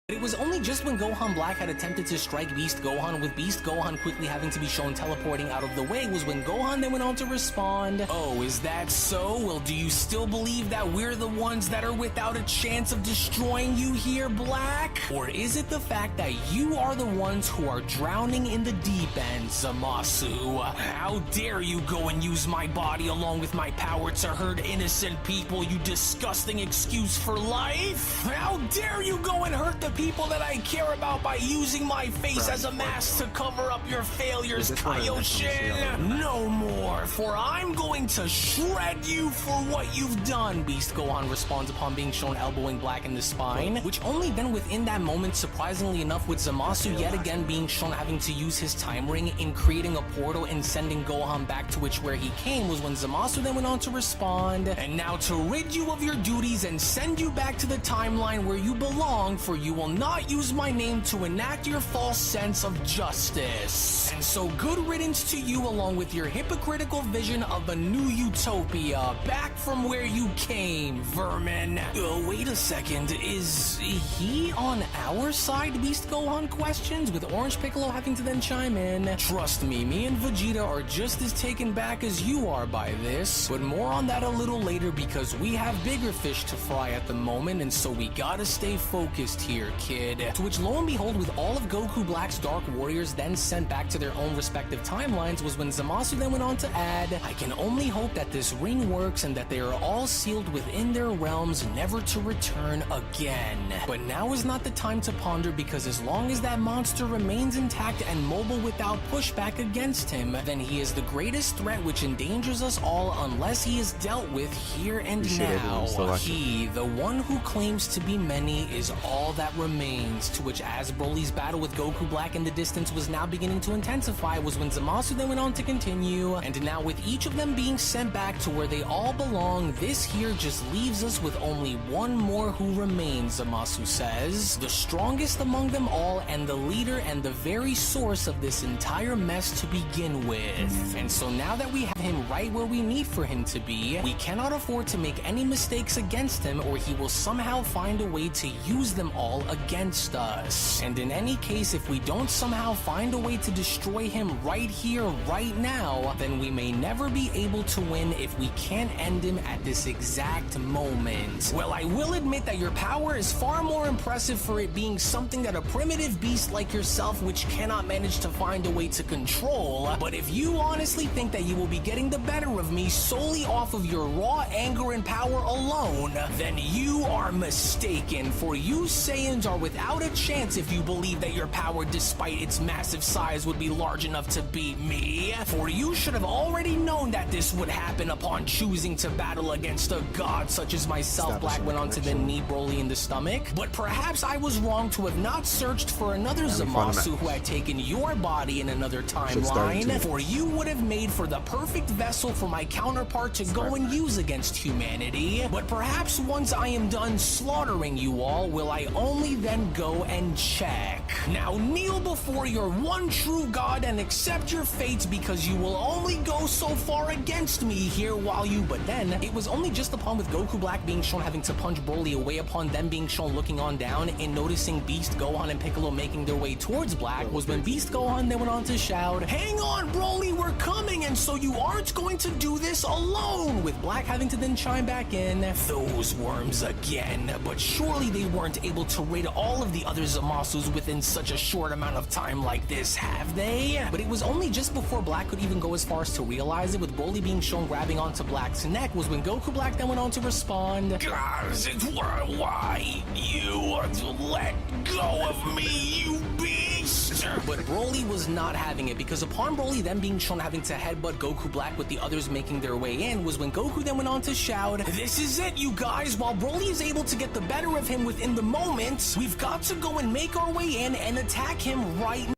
It was only just when Gohan Black had attempted to strike Beast Gohan, with Beast Gohan quickly having to be shown teleporting out of the way, was when Gohan then went on to respond, "Oh, is that so? Well, do you still believe that we're the ones that are without a chance of destroying you here, Black? Or is it the fact that you are the ones who are drowning in the deep end, Zamasu? How dare you go and use my body along with my power to hurt innocent people, you disgusting excuse for life? How dare you go and hurt the people that I care about by using my face as a mask to cover up your failures, Kaioshin? No more, for I'm going to shred you for what you've done," Beast Gohan responds upon being shown elbowing Black in the spine, which only then within that moment, surprisingly enough, with Zamasu yet again being shown having to use his time ring in creating a portal and sending Gohan back to where he came, was when Zamasu then went on to respond, "And now to rid you of your duties and send you back to the timeline where you belong, for you will not use my name to enact your false sense of justice. And so good riddance to you, along with your hypocritical vision of a new utopia, back from where you came, vermin." Wait a second, is he on our side, Beast Gohan questions, with Orange Piccolo having to then chime in. "Trust me, me and Vegeta are just as taken back as you are by this, but more on that a little later, because we have bigger fish to fry at the moment, and so we gotta stay focused here, kid." To which, lo and behold, with all of Goku Black's Dark Warriors then sent back to their own respective timelines, was when Zamasu then went on to add, "I can only hope that this ring works and that they are all sealed within their realms, never to return again. But now is not the time to ponder, because as long as that monster remains intact and mobile without pushback against him, then he is the greatest threat which endangers us all unless he is dealt with here and now. He, the one who claims to be many, is all that remains." To which, as Broly's battle with Goku Black in the distance was now beginning to intensify, was when Zamasu then went on to continue, "And Now, with each of them being sent back to where they all belong, this here just leaves us with only one more who remains, Zamasu says. The strongest among them all, and the leader and the very source of this entire mess to begin with. And so now that we have him right where we need for him to be, we cannot afford to make any mistakes against him, or he will somehow find a way to use them all against us. And in any case, if we don't somehow find a way to destroy him right here, right now, then we may never be able to win if we can't end him at this exact moment. Well, I will admit that your power is far more impressive for it being something that a primitive beast like yourself, which cannot manage to find a way to control, but if you honestly think that you will be getting the better of me solely off of your raw anger and power alone, then you are mistaken, for you Saiyans are without a chance if you believe that your power, despite its massive size, would be large enough to beat me. For you should have already known that this would happen upon choosing to battle against a god such as myself. Black went on to then knee Broly in the stomach. But perhaps I was wrong to have not searched for another Zamasu who had taken your body in another timeline, for you would have made for the perfect vessel for my counterpart to go and use against humanity. But perhaps once I am done slaughtering you all, will I only then go and check. Now kneel before your one true god and accept your fate, because you will only go so far against me here while you... But then, it was only just upon with Goku Black being shown having to punch Broly away, upon them being shown looking on down and noticing Beast, Gohan, and Piccolo making their way towards Black, was when Beast, Gohan then went on to shout, "Hang on, Broly, we're coming, and so you aren't going to do this alone," with Black having to then chime back in, "Those worms again, but surely they weren't able to raid all of the other Zamasus within such a short amount of time like this, have they?" But it was only just before Black could even go as far as to realize it, with Broly being shown grabbing onto Black's neck, was when Goku Black then went on to respond, "Guys, it were why you let go of me, you beast." But Broly was not having it, because upon Broly then being shown having to headbutt Goku Black with the others making their way in, was when Goku then went on to shout, "This is it, you guys. While Broly is able to get the better of him within the moment, we've got to go and make our way in and attack him right now."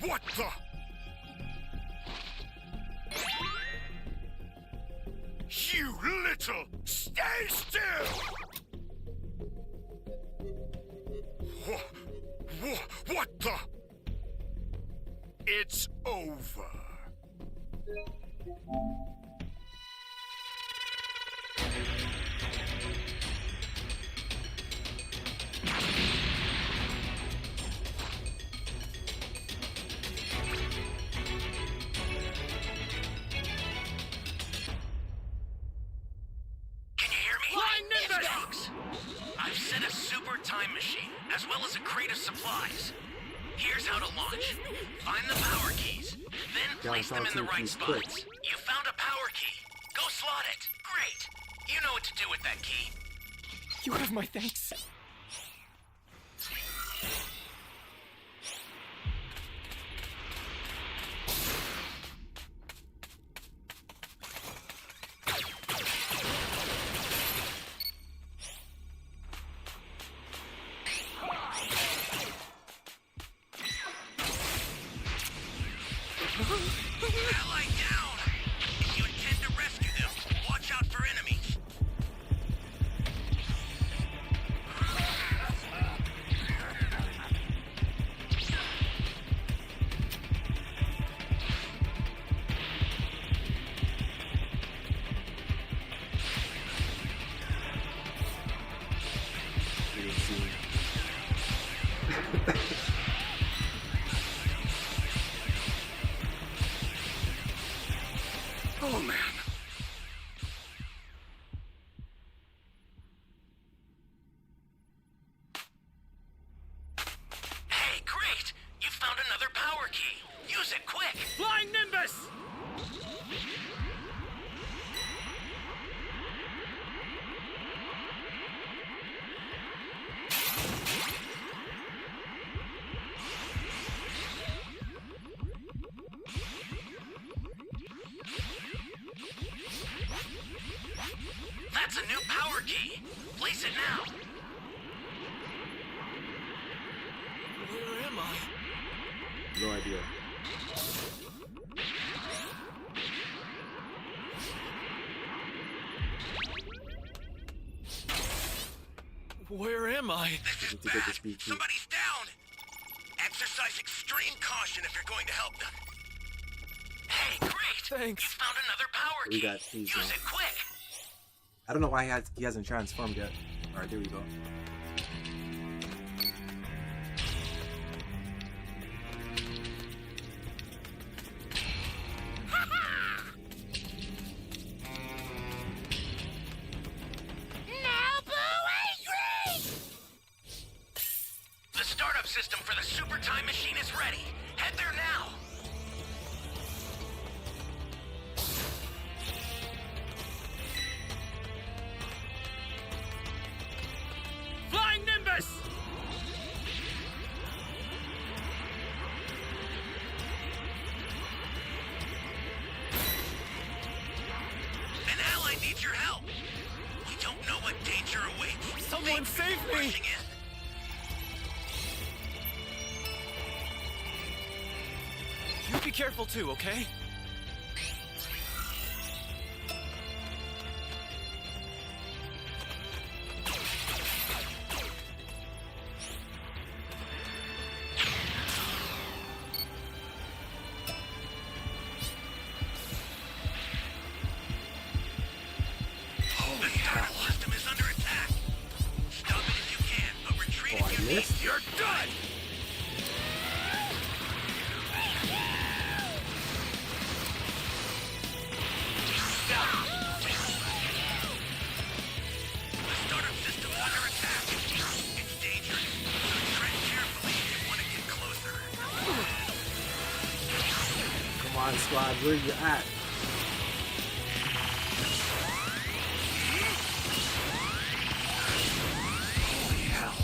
What the? You little... Stay still! What the? It's over. I've set a super time machine, as well as a crate of supplies. Here's how to launch. Find the power keys, then place them in the right spots. You found a power key. Go slot it. Great. You know what to do with that key. You have my thanks. Ally down! If you intend to rescue them, watch out for enemies. Oh, man. Hey, great! You found another power key. Use it quick. Flying Nimbus! Fix it now! Where am I? No idea. Where am I? This is Need to get bad. this beat, too. Somebody's down! Exercise extreme caution if you're going to help them. Hey, great! Thanks. You found another power We key. got keys Use now. it quick! I don't know why he hasn't transformed yet. Alright, there we go. Now, Boo Angry! The startup system for the Super Time Machine is ready. Head there now! Flying Nimbus! An ally needs your help! We don't know what danger awaits. Someone save me! Rushing in. You be careful too, okay? The startup system is under attack. Stop it if you can, but retreat Oh, if I you need. missed? You're done! The startup system's under attack. It's dangerous, so tread carefully if you want to get closer. Come on, squad, where you at? Holy hell.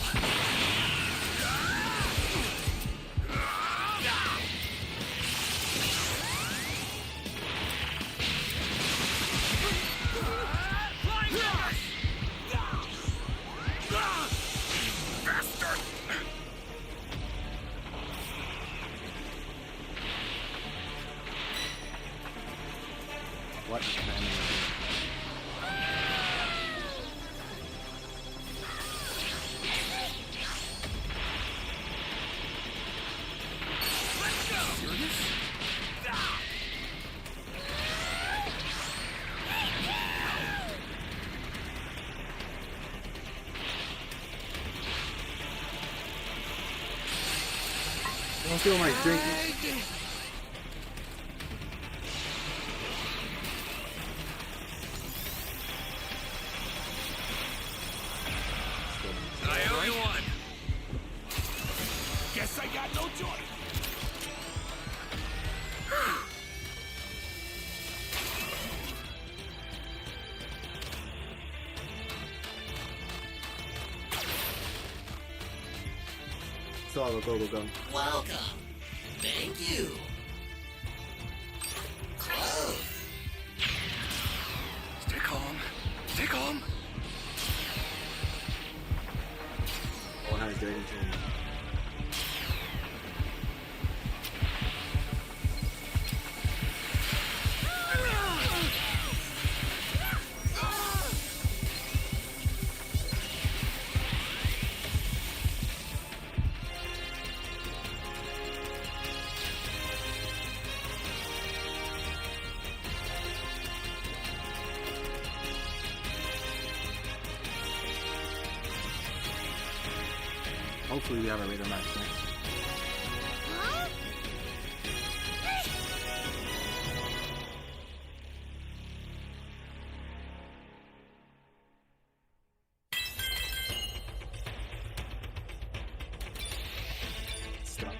Flying Nimbus! Bastard! What is the enemy? Don't steal my drink. I owe you one. Guess I got no choice. Still have a go gun. Welcome. Thank you. Stay calm. Stay calm. Oh, nice Dragon Chain. Hopefully we have a later match next. Huh? Stuck.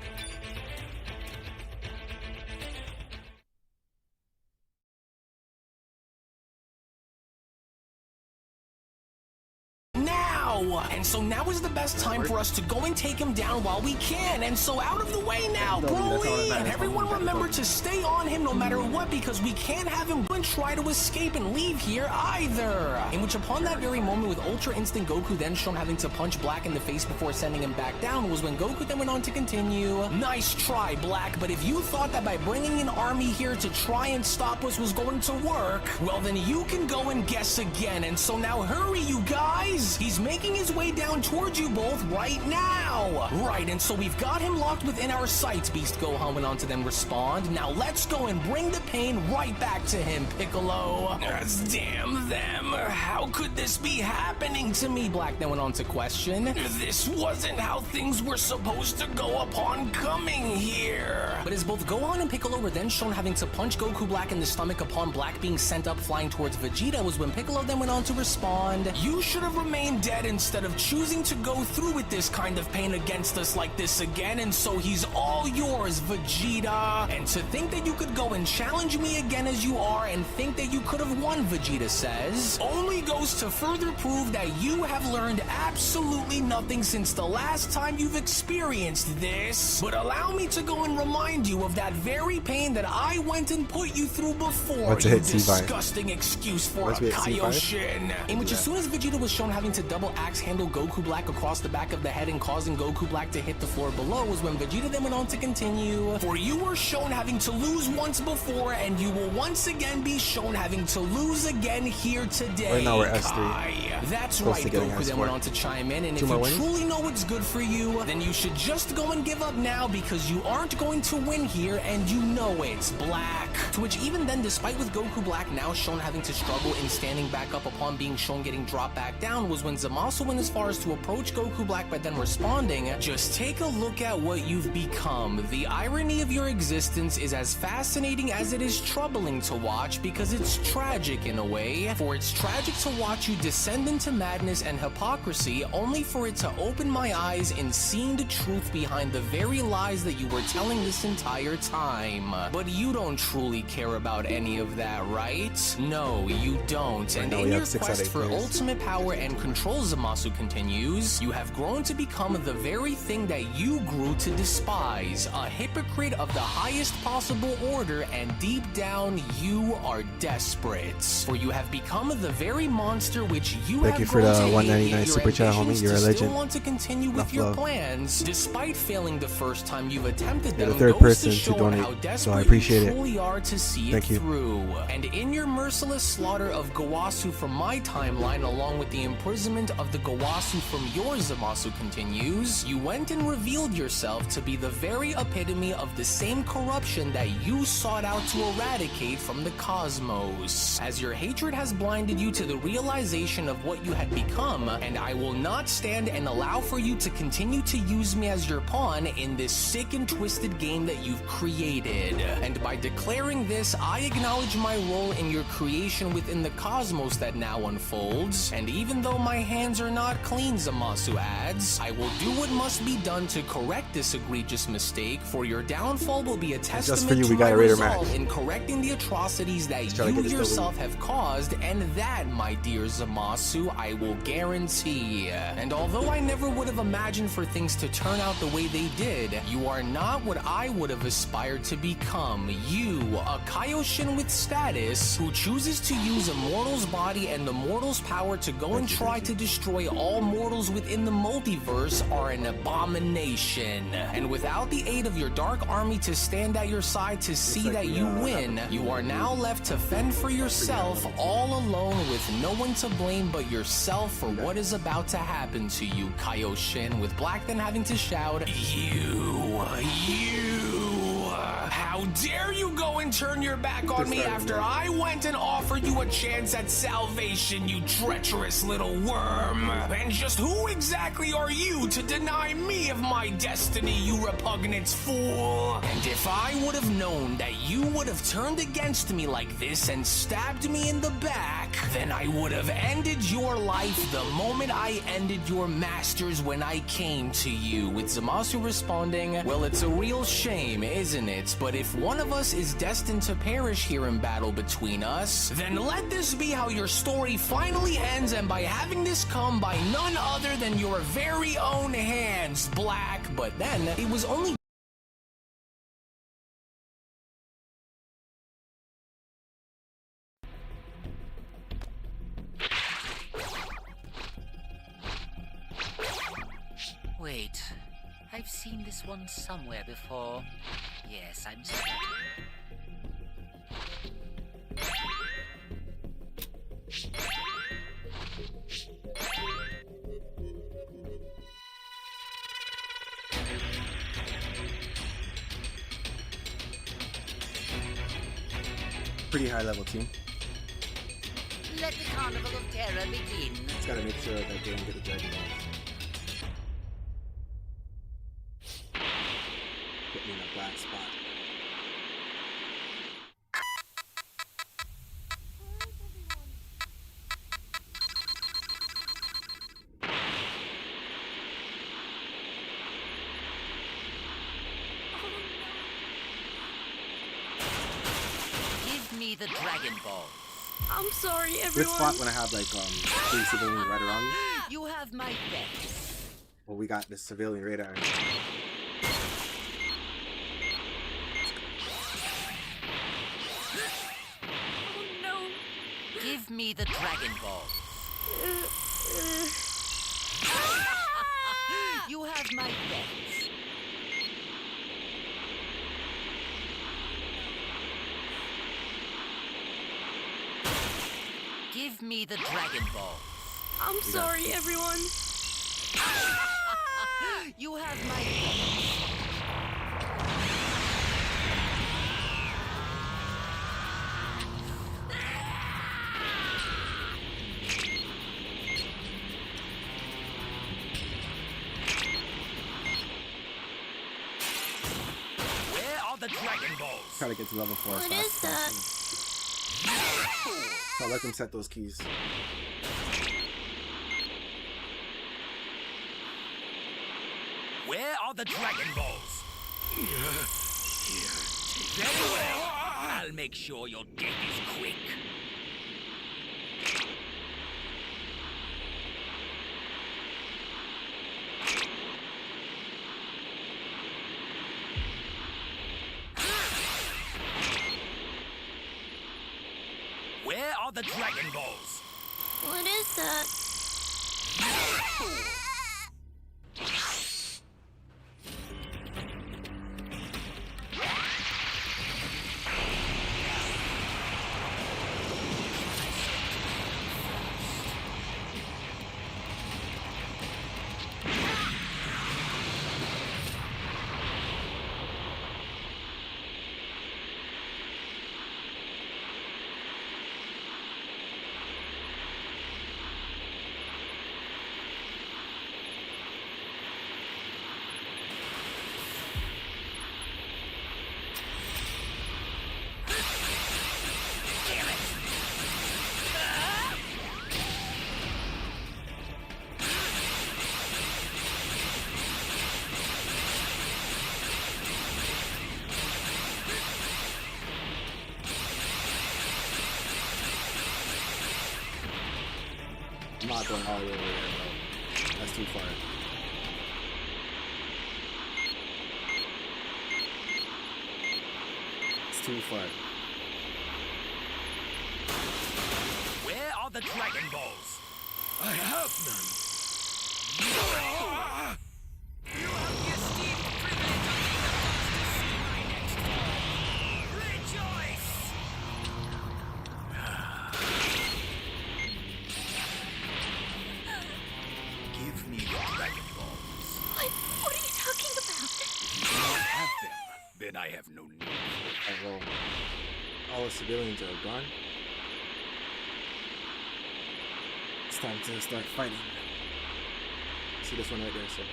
Now, now. And so now is the best time for us to go and take him down while we can. And so out of the way now, Broly. And everyone remember to stay on him no matter what, because we can't have him go and try to escape and leave here either. In which upon that very moment, with Ultra Instinct Goku then shown having to punch Black in the face before sending him back down, was when Goku then went on to continue. Nice try, Black, but if you thought that by bringing an army here to try and stop us was going to work, well then you can go and guess again. And so now hurry, you guys. He's making his way down towards you both right now. Right, and so we've got him locked within our sights. Beast Gohan went on to then respond. Now let's go and bring the pain right back to him, Piccolo. Damn them. How could this be happening to me? Black then went on to question. This wasn't how things were supposed to go upon coming here. But as both Gohan and Piccolo were then shown having to punch Goku Black in the stomach upon Black being sent up flying towards Vegeta, was when Piccolo then went on to respond. You should have remained dead instead of choosing to go through with this kind of pain against us like this again, and so he's all yours, Vegeta. And to think that you could go and challenge me again as you are and think that you could have won, Vegeta says, only goes to further prove that you have learned absolutely nothing since the last time you've experienced this. But allow me to go and remind you of that very pain that I went and put you through before. What's a you hit, C5? disgusting excuse for Let's a be at C5? Kaioshin. In which as soon as Vegeta was shown having to double axe handle Goku Black across the back of the head and causing Goku Black to hit the floor below, was when Vegeta then went on to continue. For you were shown having to lose once before, and you will once again be shown having to lose again here today. Right now we're S3. Kai. That's Close right, to getting Goku then went S4. on to chime in, and if Two you more wins? truly know what's good for you, then you should just go and give up now, because you aren't going to win here, and you know it's Black. To which even then, despite with Goku Black now shown having to struggle in standing back up upon being shown getting dropped back down, was when Zamasu went as far as to approach Goku Black by then responding, just take a look at what you've become. The irony of your existence is as fascinating as it is troubling to watch, because it's tragic in a way. For it's tragic to watch you descend into madness and hypocrisy, only for it to open my eyes in seeing the truth behind the very lies that you were telling this entire time. But you don't truly care about any of that, right? No, you don't. And now in we your have 6 out of quest 8 for players. ultimate power and control, Zamasu continues, you have grown to become the very thing that you grew to despise, a hypocrite of the highest possible order, and deep down you are desperate. For you have become the very monster which you Thank have you for grown the to hate, 199 yet your super chat, ambitions homie. You're a to legend. still want to continue with Enough your love. plans, despite failing the first time you've attempted You're them, the third goes person to to show donate, how so desperate I appreciate you it. truly are to see Thank it you. through. And in your merciless slaughter of Gowasu from my timeline, along with the imprisonment of the Gowasu from your, Zamasu continues, you went and revealed yourself to be the very epitome of the same corruption that you sought out to eradicate from the cosmos. As your hatred has blinded you to the realization of what you had become, and I will not stand and allow for you to continue to use me as your pawn in this sick and twisted game that you've created. And by declaring this, I acknowledge my role in your creation within the cosmos that now unfolds. And even though my hands are not clean, Zamasu adds, I will do what must be done to correct this egregious mistake, for your downfall will be a testament for you, to we got my a Raider resolve match. in correcting the atrocities that try to you get this W. yourself have caused, and that, my dear Zamasu, I will guarantee. And although I never would have imagined for things to turn out the way they did, you are not what I would have aspired to become. You, a Kaioshin with status, who chooses to use a mortal's body and the mortal's power to go and try to destroy all mortals within the multiverse, are an abomination. And without the aid of your dark army to stand at your side to see that you win, you are now left to fend for yourself all alone with no one to blame but yourself for what is about to happen to you, Kaioshin, with Black then having to shout, You, how dare you go and turn your back on me after I went and offered you a chance at salvation, you treacherous little worm? And just who exactly are you to deny me of my destiny, you repugnant fool? And if I would have known that you would have turned against me like this and stabbed me in the back, then I would have ended your life the moment I ended your master's when I came to you, with Zamasu responding, well, it's a real shame, isn't it? But if if one of us is destined to perish here in battle between us, then let this be how your story finally ends, and by having this come by none other than your very own hands, Black. But then, it was only Wait, I've seen this one somewhere before. Yes, I'm certain. Pretty high level team. Let the Carnival of Terror begin. Just gotta make sure that they don't get the Dragon Balls. Put me in a black spot. Give me the Dragon Ball. I'm sorry, Good everyone. spot when I have like 3 civilians right around me. You have my thanks. Well, we got this civilian radar. Oh no. Give me the Dragon Ball. You have my thanks. Give me the Dragon Ball. I'm sorry, everyone. You have my thanks. Where are the Dragon Balls? Try to get to level 4 as What fast is as that? possible. So I'll let them set those keys. Where are the Dragon Balls? Very well. I'll make sure your death is quick. Where are the Dragon Balls? What is that? I'm not going all the way over there, bro. That's too far. It's too far. Where are the Dragon Balls? I have none. You have the esteemed privilege of being the first to see my next fall. Rejoice! Give me the Dragon Balls. What are you talking about? If you don't have them, then I have no need. Alright, well, all the civilians are gone. It's time to start fighting. See this one right there, so.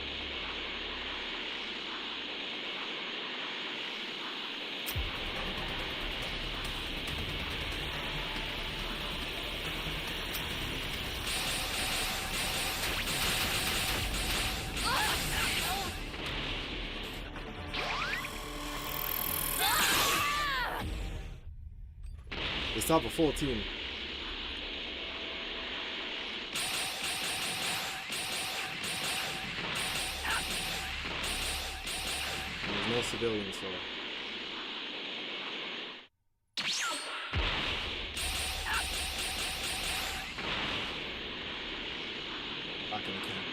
They still have a full team. And there's no civilians, so. Back in the camp.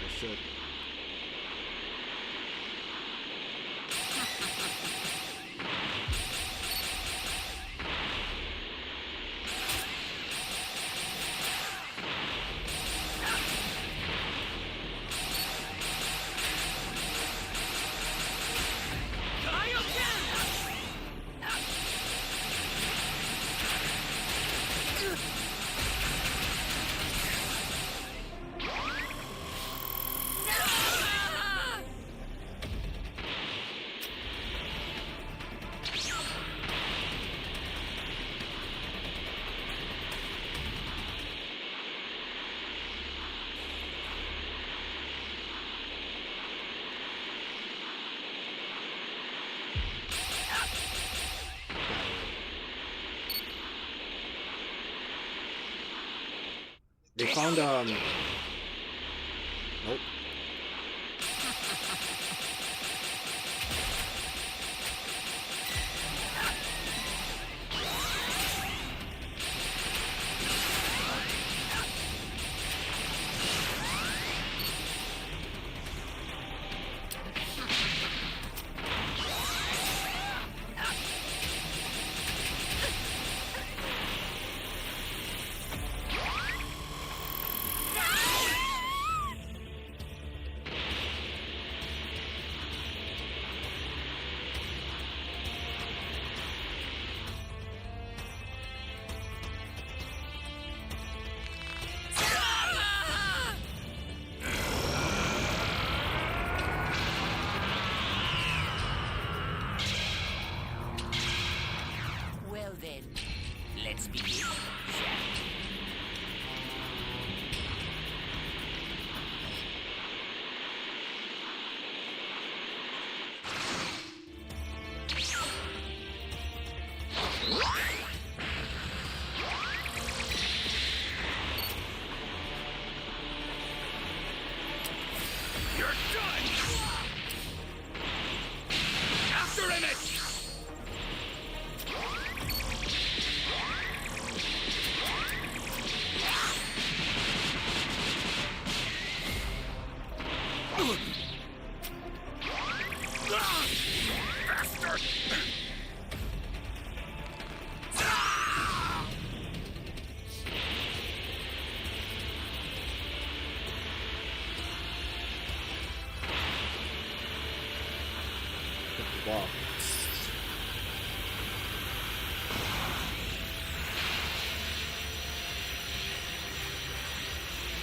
I should. They found nope. Well then, let's begin, shall we? You're done! After him! Wow.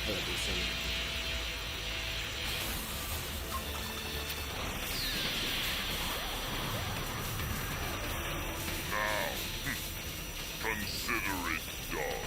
That'd be some. Now, consider it done.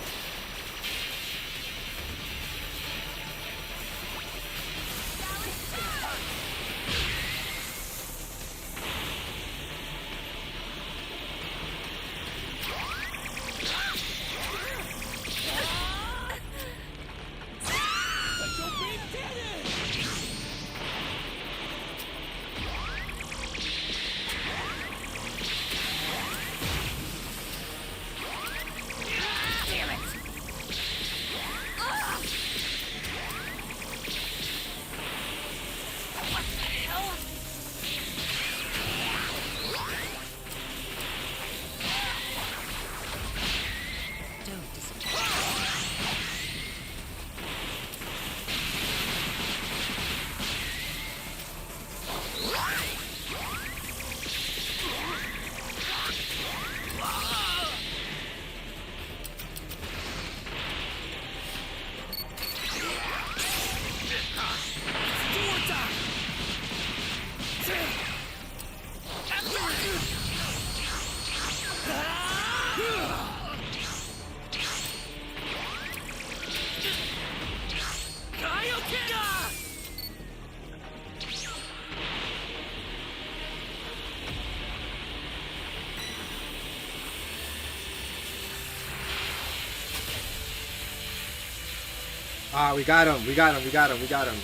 Ah, we got him. We got him. We got him. We got him.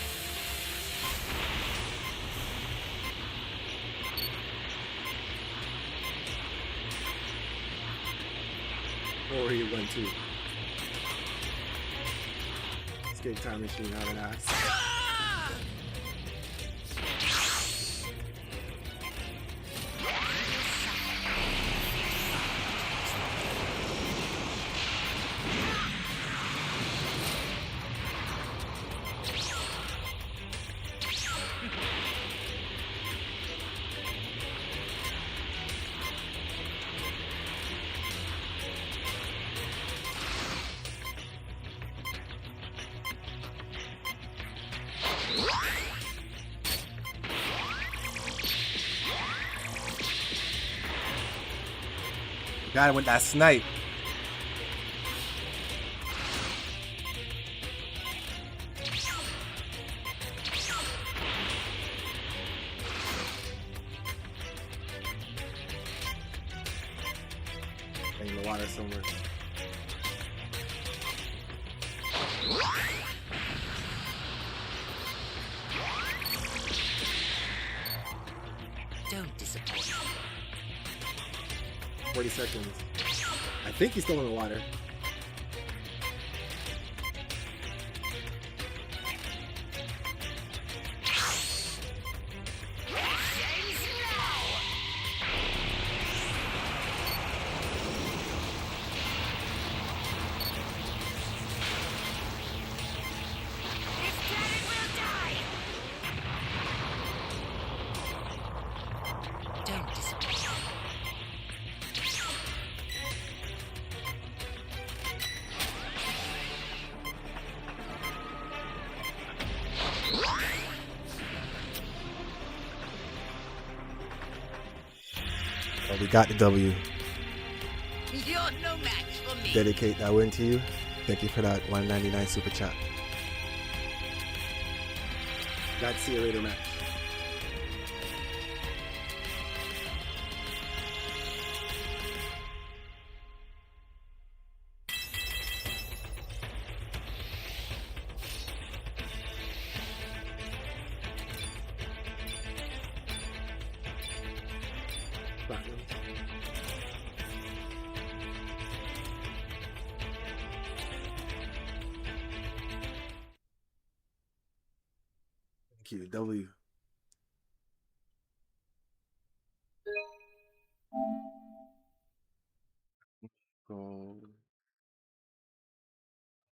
Where he went to? Escape time machine out of ass. Got him with that snipe. In the water somewhere. Don't disappoint. 40 seconds. I think he's still in the water. Don't disappoint. Oh, we got the W. You're no match for me. Dedicate that win to you. Thank you for that 199 super chat. Got see you later, match. Platinum. Thank you, W. Go.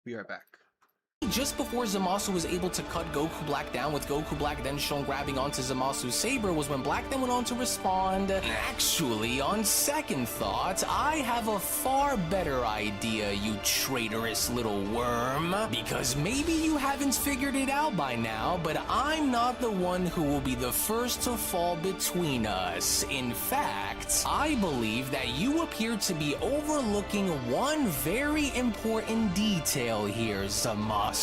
We are back. Just before Zamasu was able to cut Goku Black down, with Goku Black then shown grabbing onto Zamasu's saber, was when Black then went on to respond, "Actually, on second thought, I have a far better idea, you traitorous little worm. Because maybe you haven't figured it out by now, but I'm not the one who will be the first to fall between us. In fact, I believe that you appear to be overlooking one very important detail here, Zamasu.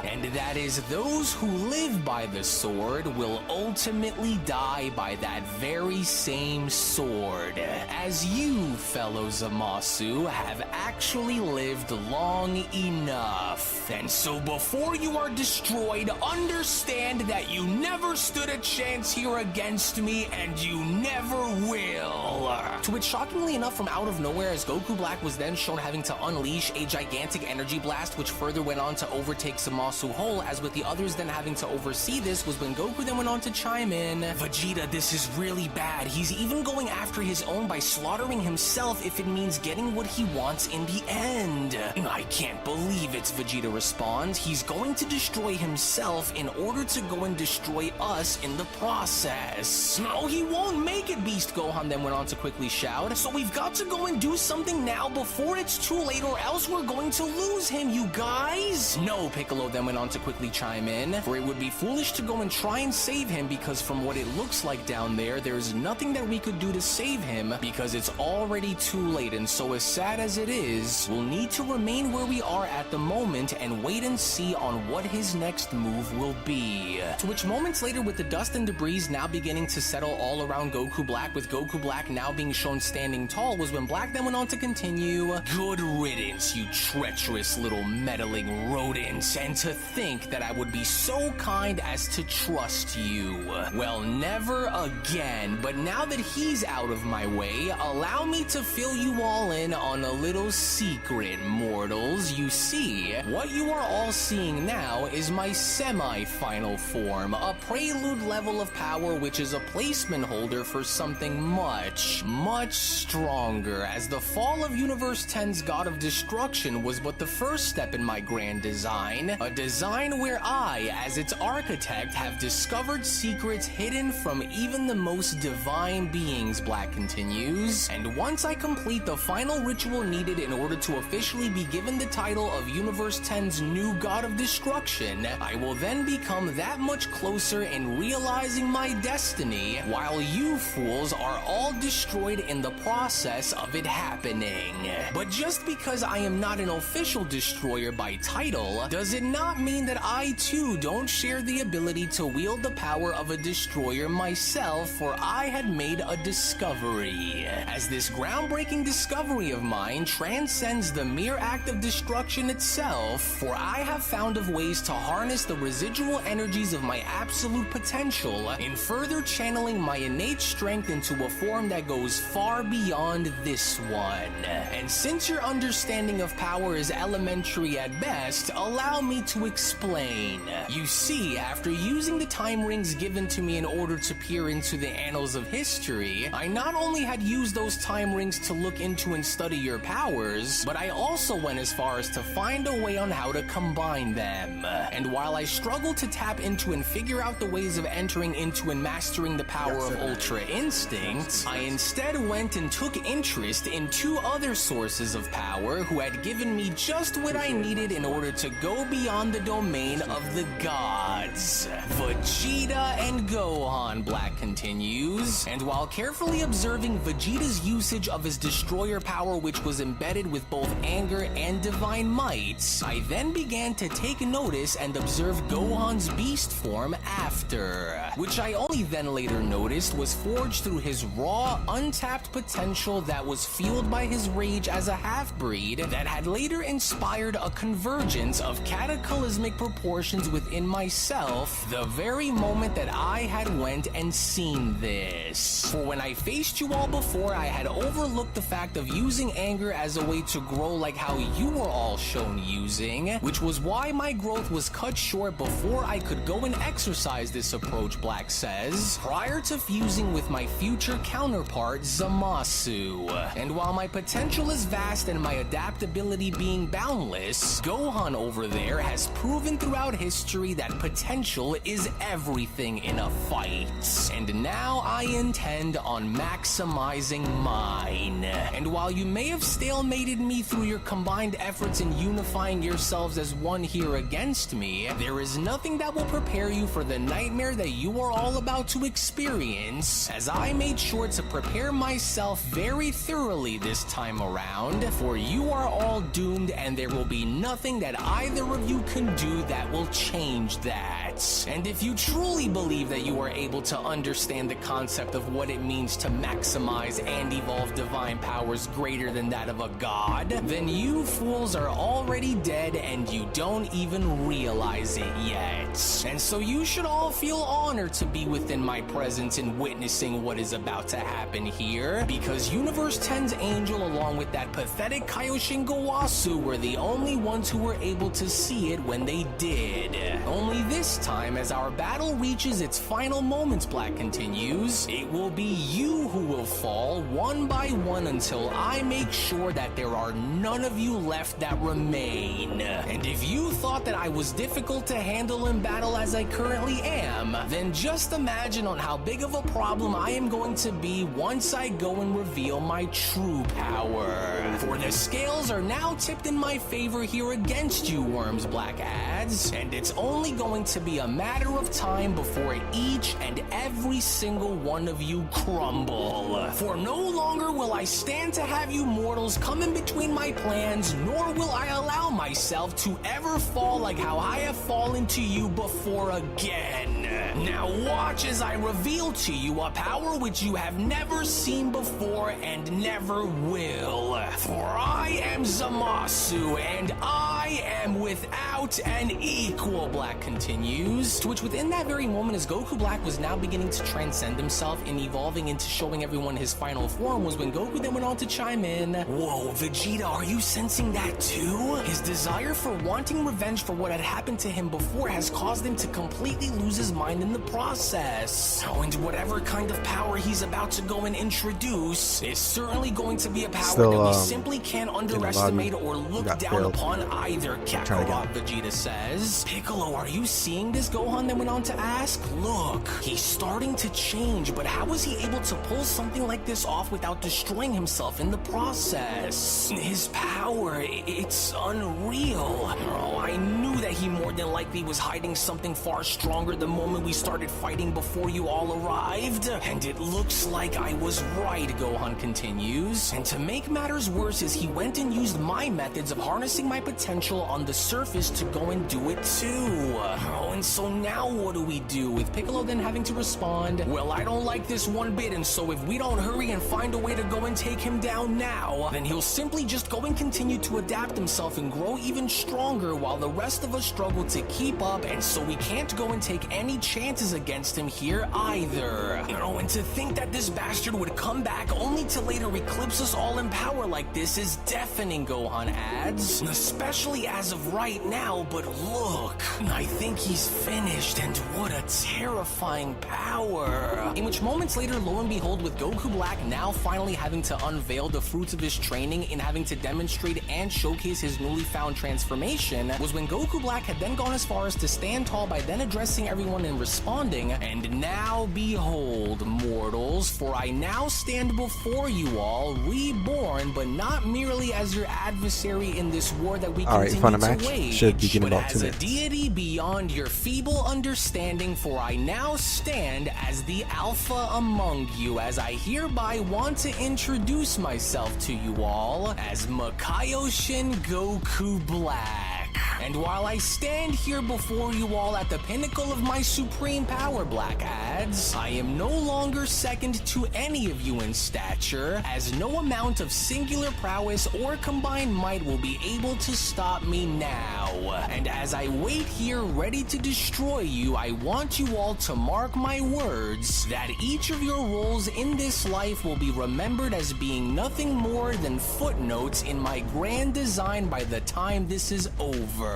And that is those who live by the sword will ultimately die by that very same sword. As you, fellow Zamasu, have actually lived long enough. And so before you are destroyed, understand that you never stood a chance here against me, and you never will." To which, shockingly enough, from out of nowhere, as Goku Black was then shown having to unleash a gigantic energy blast, which further went on to overtake Zamasu whole, as with the others then having to oversee this, was when Goku then went on to chime in, "Vegeta, this is really bad. He's even going after his own by slaughtering himself if it means getting what he wants in the end." "I can't believe it," Vegeta responds. "He's going to destroy himself in order to go and destroy us in the process." "No, he won't make it," Beast Gohan then went on to quickly shout. "So we've got to go and do something now before it's too late, or else we're going to lose him, you guys." "No," Piccolo then went on to quickly chime in, "for it would be foolish to go and try and save him, because from what it looks like down there's nothing that we could do to save him, because it's already too late. And so as sad as it is, we'll need to remain where we are at the moment and wait and see on what his next move will be. To which moments later, with the dust and debris now beginning to settle all around Goku Black, with Goku Black now being shown standing tall, was when Black then went on to continue, "Good riddance, you treacherous little meddling rodent, and to think that I would be so kind as to trust you. Well, never again, but now that he's out of my way, allow me to fill you all in on a little secret, mortals. You see, what you are all seeing now is my semi-final form, a prelude level of power which is a placement holder for something much, much stronger, as the fall of Universe 10's God of Destruction was but the first step in my grand design, a design where I, as its architect, have discovered secrets hidden from even the most divine beings," Black continues, "and once I complete the final ritual needed in order to officially be given the title of Universe 10's new God of Destruction, I will then become that much closer in realizing my destiny, while you fools are all destroyed in the process of it happening. But just because I am not an official destroyer by title, does it not mean that I too don't share the ability to wield the power of a destroyer myself, for I had made a discovery. As this groundbreaking discovery of mine transcends the mere act of destruction itself, for I have found of ways to harness the residual energies of my absolute potential in further channeling my innate strength into a form that goes far beyond this one. And since your understanding of power is elementary at best, allow me to explain. You see, after using the time rings given to me in order to peer into the annals of history, I not only had used those time rings to look into and study your powers, but I also went as far as to find a way on how to combine them. And while I struggled to tap into and figure out the ways of entering into and mastering the power of Ultra Instinct, I instead went and took interest in two other sources of power who had given me just what I needed in order to go beyond the domain of the gods. Vegeta and Gohan, Black continues, and while carefully observing Vegeta's usage of his destroyer power, which was embedded with both anger and divine might, I then began to take notice and observe Gohan's beast form after, which I only then later noticed was forged through his raw, untapped potential that was fueled by his rage as a half-breed that had later inspired a convergence of cataclysmic proportions within myself the very moment that I had went and seen this. For when I faced you all before, I had overlooked the fact of using anger as a way to grow like how you were all shown using, which was why my growth was cut short before I could go and exercise this approach, Black says, prior to fusing with my future counterpart, Zamasu. And while my potential is vast and my adaptability being boundless, Gohan over there has proven throughout history that potential is everything in a fight. And now I intend on maximizing mine. And while you may have stalemated me through your combined efforts in unifying yourselves as one here against me, there is nothing that will prepare you for the nightmare that you are all about to experience, as I made sure to prepare myself very thoroughly this time around, for you are all doomed and there will be nothing that either of you can do that will change that. And if you truly believe that you are able to understand the concept of what it means to maximize and evolve divine powers greater than that of a god, then you fools are already dead and you don't even realize it yet. And so you should all feel honored to be within my presence and witnessing what is about to happen here, because Universe 10's Angel along with that pathetic Kaioshin Gowasu were the only ones who were able to see it when they did. Only this time, as our battle reaches its final moments, Black continues, it will be you who will fall one by one until I make sure that there are none of you left that remain. And if you thought that I was difficult to handle in battle as I currently am, then just imagine on how big of a problem I am going to be once I go and reveal my true power. For the scales are now tipped in my favor here against you, Worms, Black adds, and it's only going to be a matter of time before each and every single one of you crumble. For no longer will I stand to have you mortals come in between my plans, nor will I allow myself myself to ever fall like how I have fallen to you before again. Now watch as I reveal to you a power which you have never seen before and never will. For I am Zamasu, and I am without an equal, Black continues. To which within that very moment, as Goku Black was now beginning to transcend himself and evolving into showing everyone his final form, was when Goku then went on to chime in, "Whoa, Vegeta, are you sensing that too? His desire for wanting revenge for what had happened to him before has caused him to completely lose his mind in the process. Oh, and whatever kind of power he's about to go and introduce is certainly going to be a power that we simply can't underestimate or look down upon either, Kakarot," Vegeta says. "Piccolo, are you seeing this?" Gohan then went on to ask. "Look, he's starting to change, but how is he able to pull something like this off without destroying himself in the process? His power, it's unreal. Oh, I knew that he more than likely was hiding something far stronger the moment we started fighting before you all arrived. And it looks like I was right," Gohan continues. "And to make matters worse is he went and used my methods of harnessing my potential on the surface to go and do it too. Oh, and so now what do we do?" With Piccolo then having to respond, "Well, I don't like this one bit, and so if we don't hurry and find a way to go and take him down now, then he'll simply just go and continue to adapt himself and grow even stronger while the rest of us struggle to keep up, and so we can't go and take any chances against him here either. Oh, and to think that this bastard would come back only to later eclipse us all in power like this is deafening," Gohan adds. "Especially as of right now, but look, I think he's finished, and what a terrifying power." In which moments later, lo and behold, with Goku Black now finally having to unveil the fruits of his training in having to demonstrate and showcase his newly found transformation, was when Goku Black had then gone as far as to stand tall by then addressing everyone and responding, "And now behold, mortals, for I now stand before you all, reborn, but not merely as your adversary in this war that we continue to wage, but as a deity beyond your feeble understanding, for I now stand as the Alpha among you, as I hereby want to introduce myself to you all as Makaioshin Goku Black. And while I stand here before you all at the pinnacle of my supreme power," Black adds, "I am no longer second to any of you in stature, as no amount of singular prowess or combined might will be able to stop me now. And as I wait here ready to destroy you, I want you all to mark my words that each of your roles in this life will be remembered as being nothing more than footnotes in my grand design by the time this is over."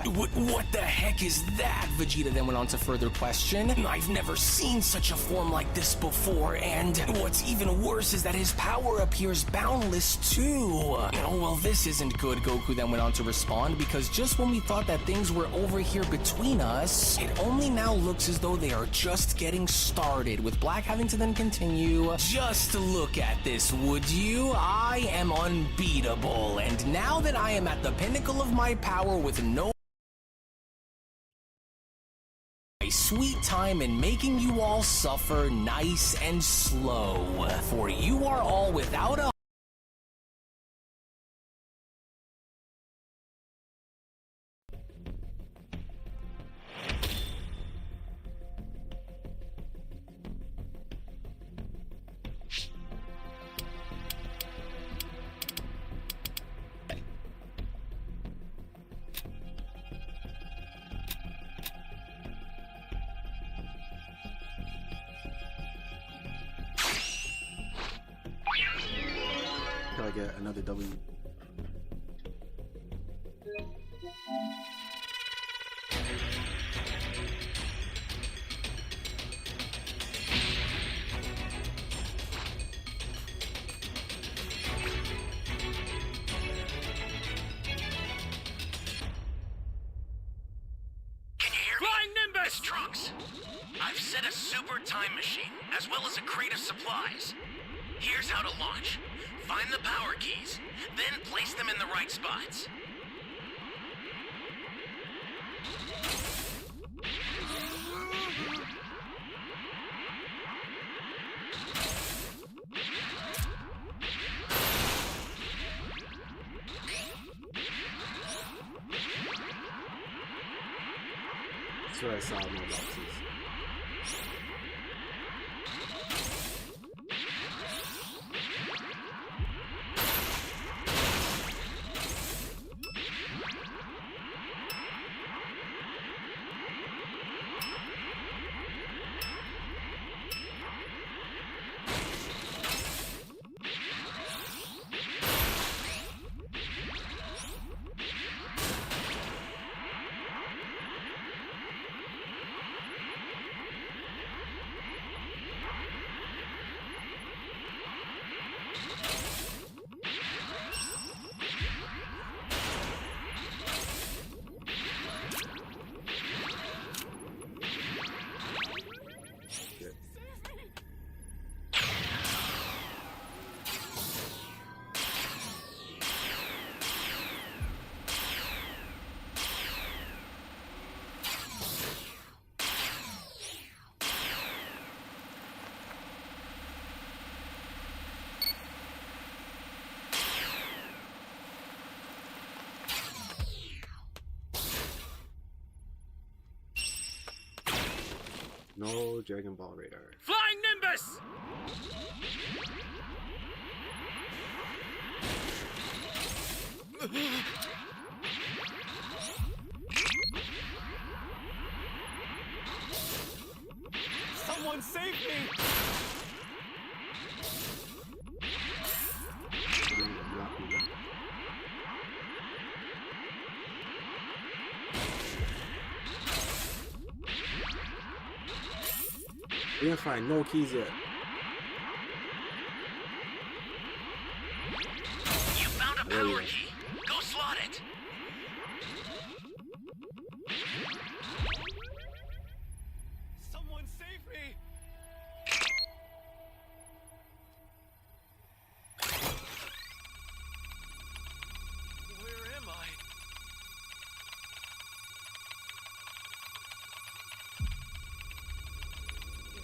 What the heck is that?" Vegeta then went on to further question. "I've never seen such a form like this before, and what's even worse is that his power appears boundless too." "Oh, well, this isn't good," Goku then went on to respond, "because just when we thought that things were over here between us, it only now looks as though they are just getting started," with Black having to then continue, "Just look at this, would you? I am unbeatable, and now that I am at the pinnacle of my power with no sweet time in making you all suffer nice and slow, for you are all without a Probably get another W. Trunks. I've set a super time machine, as well as a crate of supplies. Here's how to launch. Find the power keys, then place them in the right spots. That's what I saw more boxes. No Dragon Ball radar. Flying Nimbus! Someone save me! We didn't find no keys yet. You found a There you power go. key. Go slot it. Someone save me! Where am I?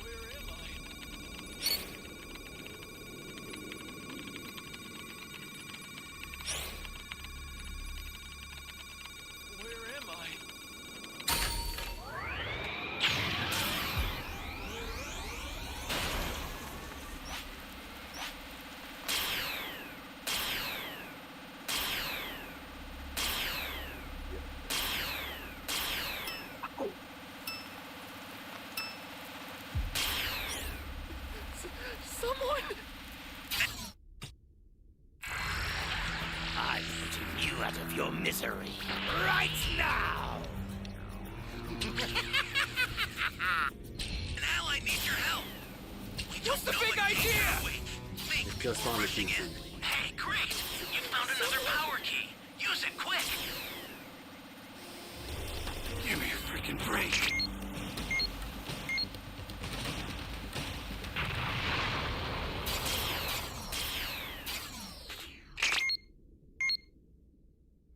Where am I? Where am I? Someone! I'm putting you out of your misery right now! An ally needs your help. We What's don't the know big what game idea? you're with. Think It's before just on the rushing PC. in. Hey, great! You found another power key. Use it quick. Give me a freaking break.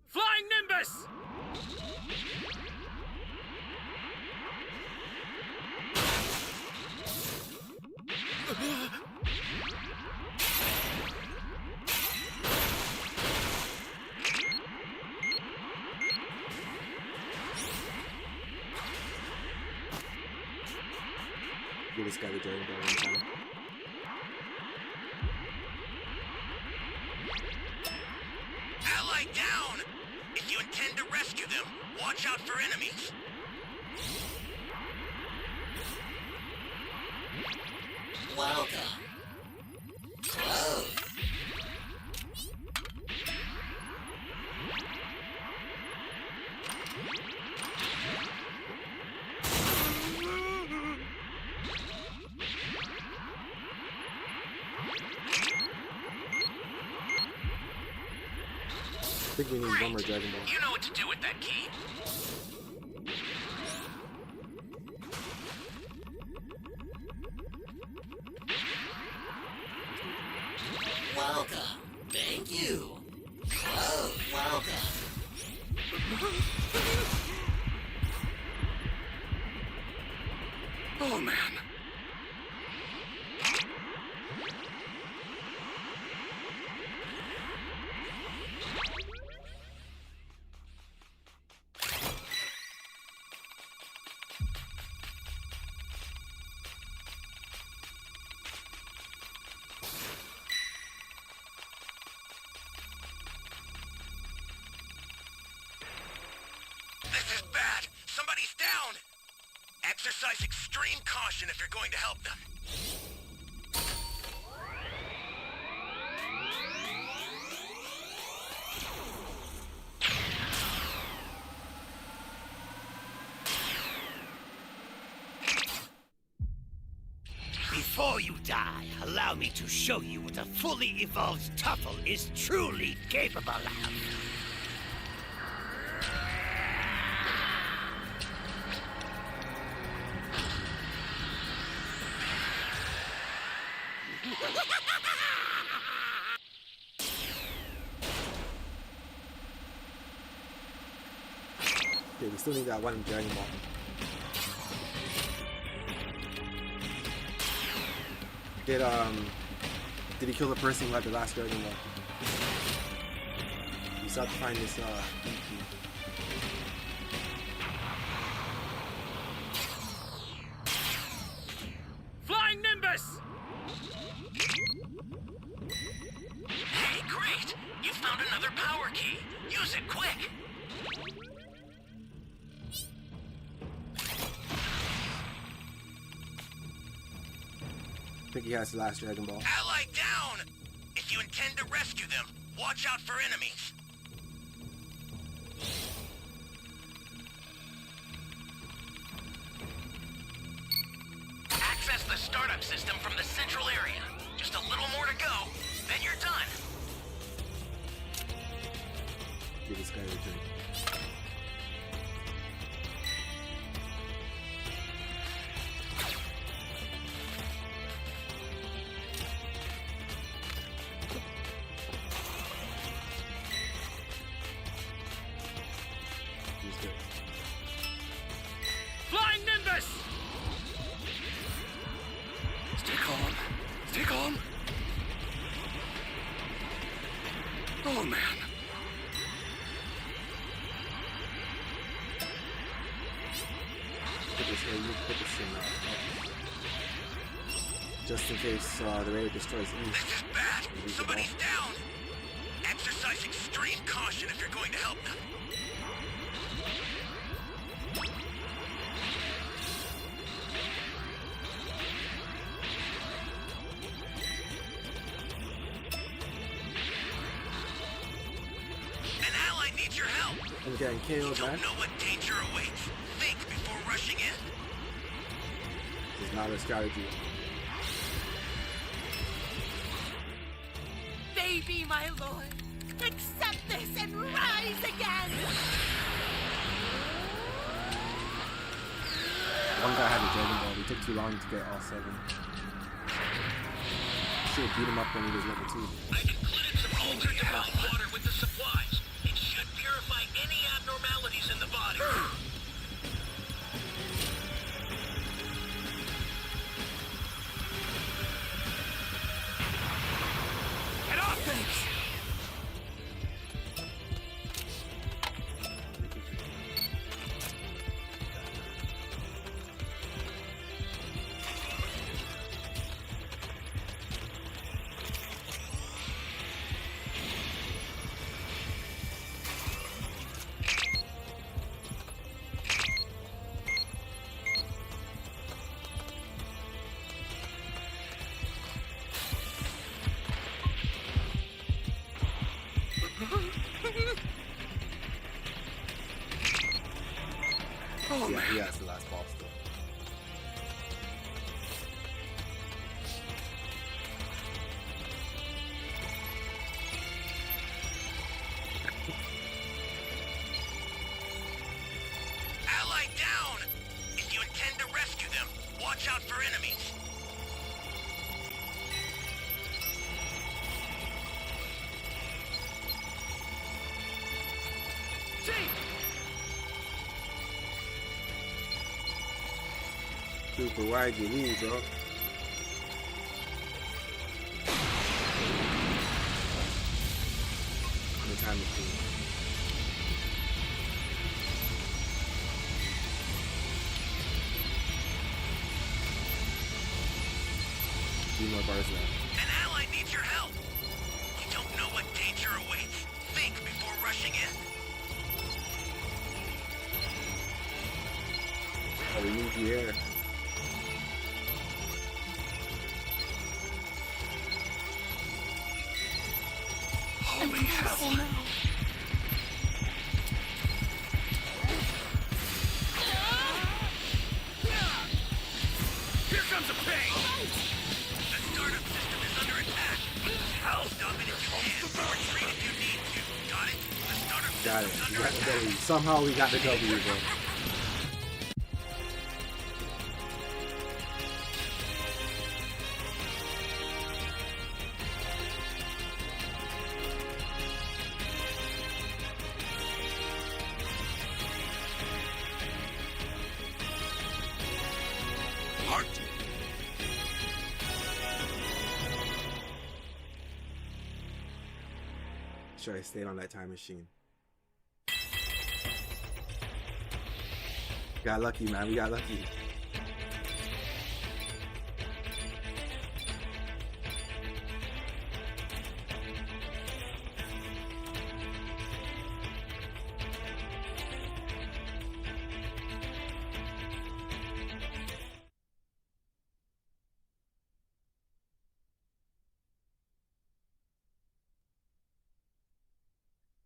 Flying Nimbus! Give this guy the Dragon Ball one time. Ally down! If you intend to rescue them, watch out for enemies. Welcome. I think we need one more Dragon Ball. You know what to do with that key. Welcome. Thank you. Oh, welcome. Oh man. Exercise extreme caution if you're going to help them. Before you die, allow me to show you what a fully evolved Tuffle is truly capable of. Okay, we still need that one Dragon Ball. Did he kill the person who had the last Dragon Ball? We still have to find this DP. Flying Nimbus! Hey, great! You found another power key. Use it quick. I think he has the last Dragon Ball. Ally down! If you intend to rescue them, watch out for enemies. Access the startup system from the central area. Just a little more to go, then you're done. Give this guy a drink. He's good. Flying Nimbus! Stay calm. Stay calm. Oh, man. Put this here, you put this in just in case the Raider destroys East. This is bad. Somebody's down. Exercise extreme caution if you're going to help them. An ally needs your help. I'm getting You KO'd, man. don't know what danger awaits. Think before rushing in. It's not a strategy. Baby, my lord, accept this and rise again! One guy had a Dragon Ball. It took too long to get all 7. Should have beat him up when he was level 2. I've included some ultra-distilled water with the supplies. It should purify any abnormalities in the body. Get off! Thanks! Oh, Yeah, man. he has the last ball still. Ally down! If you intend to rescue them, watch out for enemies. Super, why'd you leave, bro? The time machine. Few more bars left. An ally needs your help. You don't know what danger awaits. Think before rushing in. Oh, we need you here. Holy hell. Here comes a pain! The startup system is under attack. Hell, stop it if you can. Retreat if you need to. Got it? The startup Got it. system's We under got the attack. W. Somehow we got the W, bro. Heart. Should I stayed on that time machine? Got lucky, man. We got lucky.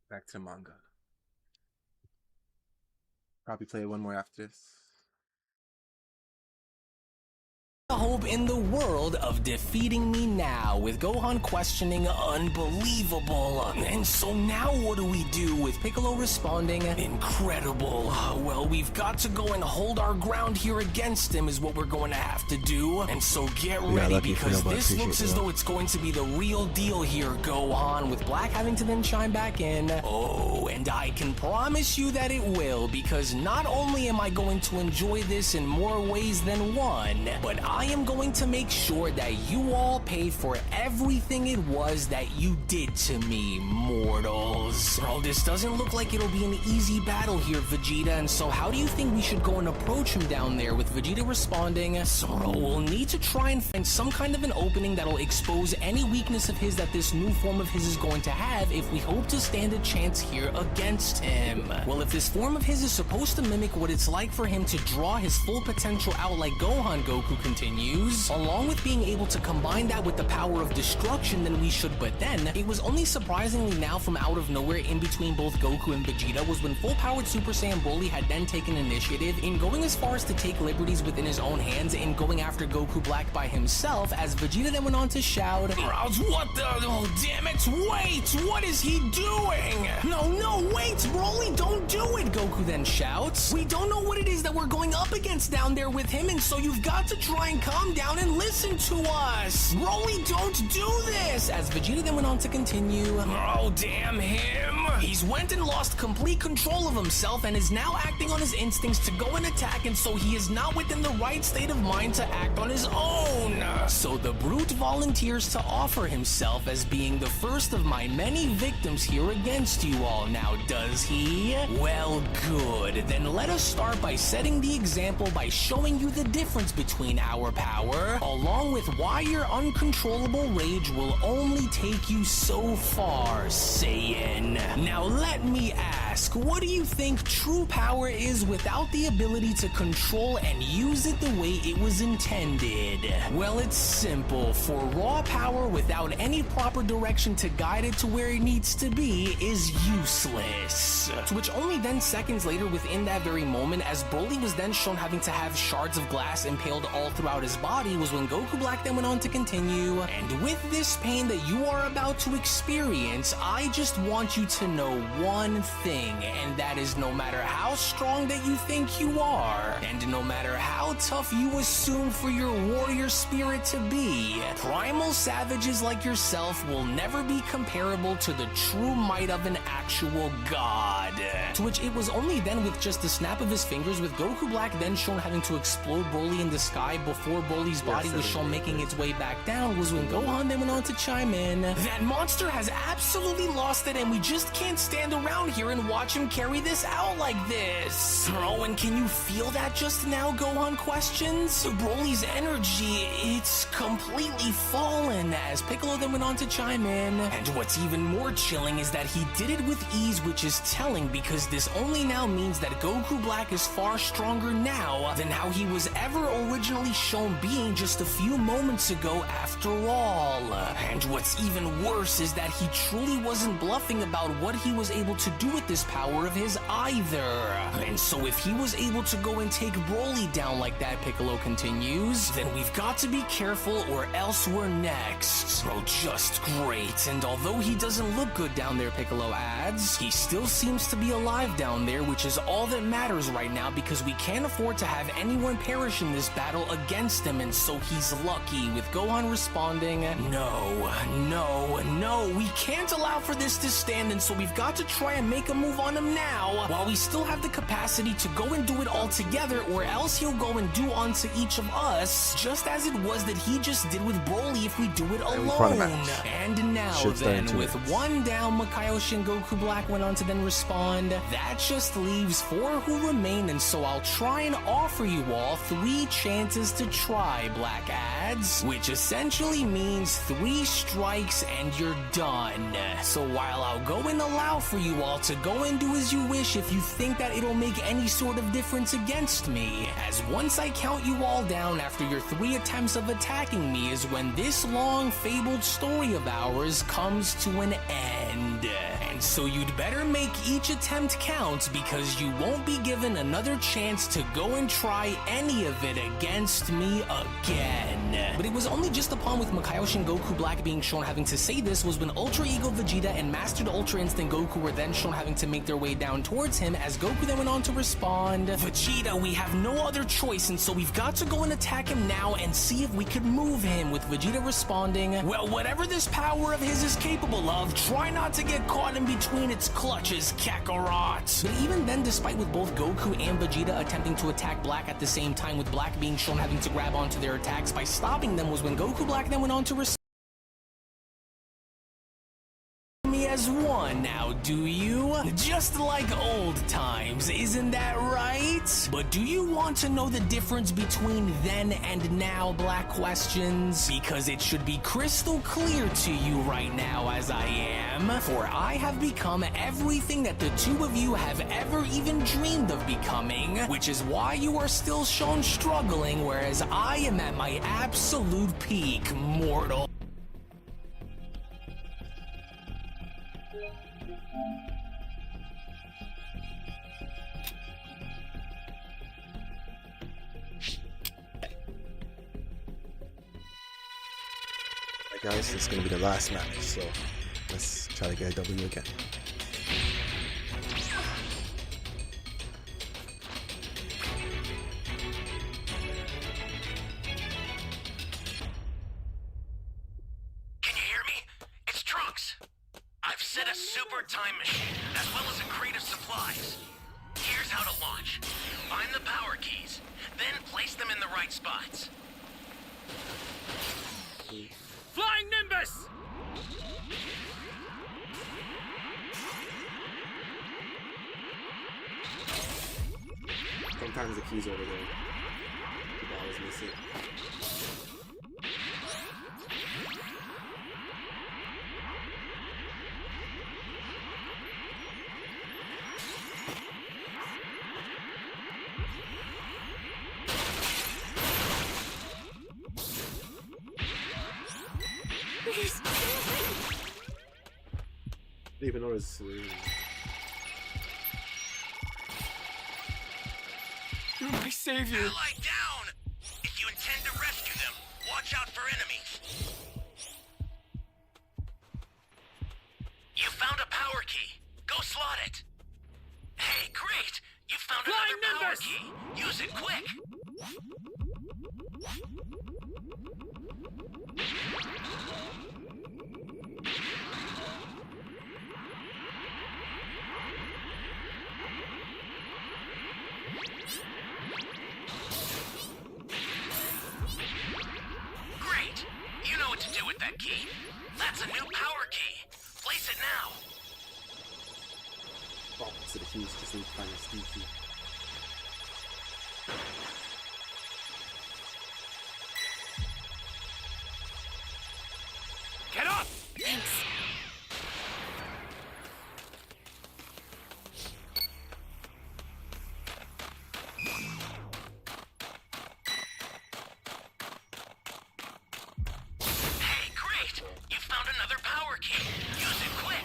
Back to manga. Probably play one more after this. Hope in the world of defeating me now, with Gohan questioning unbelievable. And so now what do we do, with Piccolo responding incredible? Well, we've got to go and hold our ground here against him is what we're going to have to do. And so get ready, lucky for because nobody. this Appreciate looks as that. though it's going to be the real deal here, Gohan, with Black having to then chime back in. Oh, and I can promise you that it will, because not only am I going to enjoy this in more ways than one, but I am going to make sure that you all pay for everything it was that you did to me, mortals. Bro, this doesn't look like it'll be an easy battle here, Vegeta, and so how do you think we should go and approach him down there, with Vegeta responding, Zoro, we'll need to try and find some kind of an opening that'll expose any weakness of his that this new form of his is going to have if we hope to stand a chance here against him. Well, if this form of his is supposed to mimic what it's like for him to draw his full potential out like Gohan, Goku continues, along with being able to combine that with the power of destruction, then we should. But then, it was only surprisingly now from out of nowhere in between both Goku and Vegeta was when full-powered Super Saiyan Broly had then taken initiative in going as far as to take liberties within his own hands in going after Goku Black by himself, as Vegeta then went on to shout, what the? Oh, damn it, wait, what is he doing? No, wait, Broly, don't do it, Goku then shouts. We don't know what it is that we're going up against down there with him, and so you've got to try and calm down and listen to us. Broly, don't do this, as Vegeta then went on to continue. Oh, damn him. He's went and lost complete control of himself and is now acting on his instincts to go and attack, and so he is not within the right state of mind to act on his own. So the brute volunteers to offer himself as being the first of my many victims here against you all. Now, does he? Well, good. Then let us start by setting the example by showing you the difference between our power, along with why your uncontrollable rage will only take you so far, Saiyan. Now let me ask, what do you think true power is without the ability to control and use it the way it was intended? Well, it's simple. For raw power without any proper direction to guide it to where it needs to be is useless. To which only then seconds later within that very moment, as Broly was then shown having to have shards of glass impaled all throughout his body, was when Goku Black then went on to continue, and with this pain that you are about to experience, I just want you to know one thing, and that is no matter how strong that you think you are, and no matter how tough you assume for your warrior spirit to be, primal savages like yourself will never be comparable to the true might of an actual god. To which it was only then with just the snap of his fingers, with Goku Black then shown having to explode Broly in the sky before before Broly's body was shown making its way back down was when Gohan then went on to chime in, "That monster has absolutely lost it and we just can't stand around here and watch him carry this out like this." Oh, and can you feel that just now, Gohan questions? Broly's energy, it's completely fallen, as Piccolo then went on to chime in. And what's even more chilling is that he did it with ease, which is telling because this only now means that Goku Black is far stronger now than how he was ever originally shown being just a few moments ago after all. And what's even worse is that he truly wasn't bluffing about what he was able to do with this power of his either. And so if he was able to go and take Broly down like that, Piccolo continues, then we've got to be careful or else we're next. Oh, just great. And although he doesn't look good down there, Piccolo adds, he still seems to be alive down there, which is all that matters right now because we can't afford to have anyone perish in this battle against him, and so he's lucky, with Gohan responding, No, we can't allow for this to stand, and so we've got to try and make a move on him now, while we still have the capacity to go and do it all together, or else he'll go and do onto each of us, just as it was that he just did with Broly if we do it alone. And now then, with one down, Makayoshi and Goku Black went on to then respond, "That just leaves 4 who remain, and so I'll try and offer you all 3 chances to try," Black adds, which essentially means 3 strikes and you're done. So while I'll go and allow for you all to go and do as you wish if you think that it'll make any sort of difference against me, as once I count you all down after your 3 attempts of attacking me is when this long fabled story of ours comes to an end. And so you'd better make each attempt count because you won't be given another chance to go and try any of it against me again. But it was only just upon with Makayoshi and Goku Black being shown having to say this was when Ultra Ego Vegeta and Mastered Ultra Instinct Goku were then shown having to make their way down towards him, as Goku then went on to respond, "Vegeta, we have no other choice, and so we've got to go and attack him now and see if we could move him," with Vegeta responding, "Well, whatever this power of his is capable of, try not to get caught in between its clutches, Kakarot." But even then, despite with both Goku and Vegeta attempting to attack Black at the same time, with Black being shown having to grab onto their attacks by stopping them, was when Goku Black then went on to respond, "Me as one now, do you? Just like old times, isn't that right? But do you want to know the difference between then and now?" Black questions. "Because it should be crystal clear to you right now as I am, for I have become everything that the 2 of you have ever even dreamed of becoming, which is why you are still shown struggling, whereas I am at my absolute peak, mortal." Guys, it's gonna be the last match, so let's try to get a W again. Can you hear me? It's Trunks. I've set a super time machine, as well as a crate of supplies. Here's how to launch. Find the power keys, then place them in the right spots. Flying Nimbus! Sometimes the keys over there. You always miss it. Didn't even notice. You're my savior. Ally down! If you intend to rescue them, watch out for enemies. You found a power key. Go slot it. Hey, great! You found Flying another power Nimbus! key. Use it quick. that key. That's a new power key. Place it now. Oh, so the keys just need to find a Steve key. Get up! Thanks. Hey, great! You found another power key. Use it quick.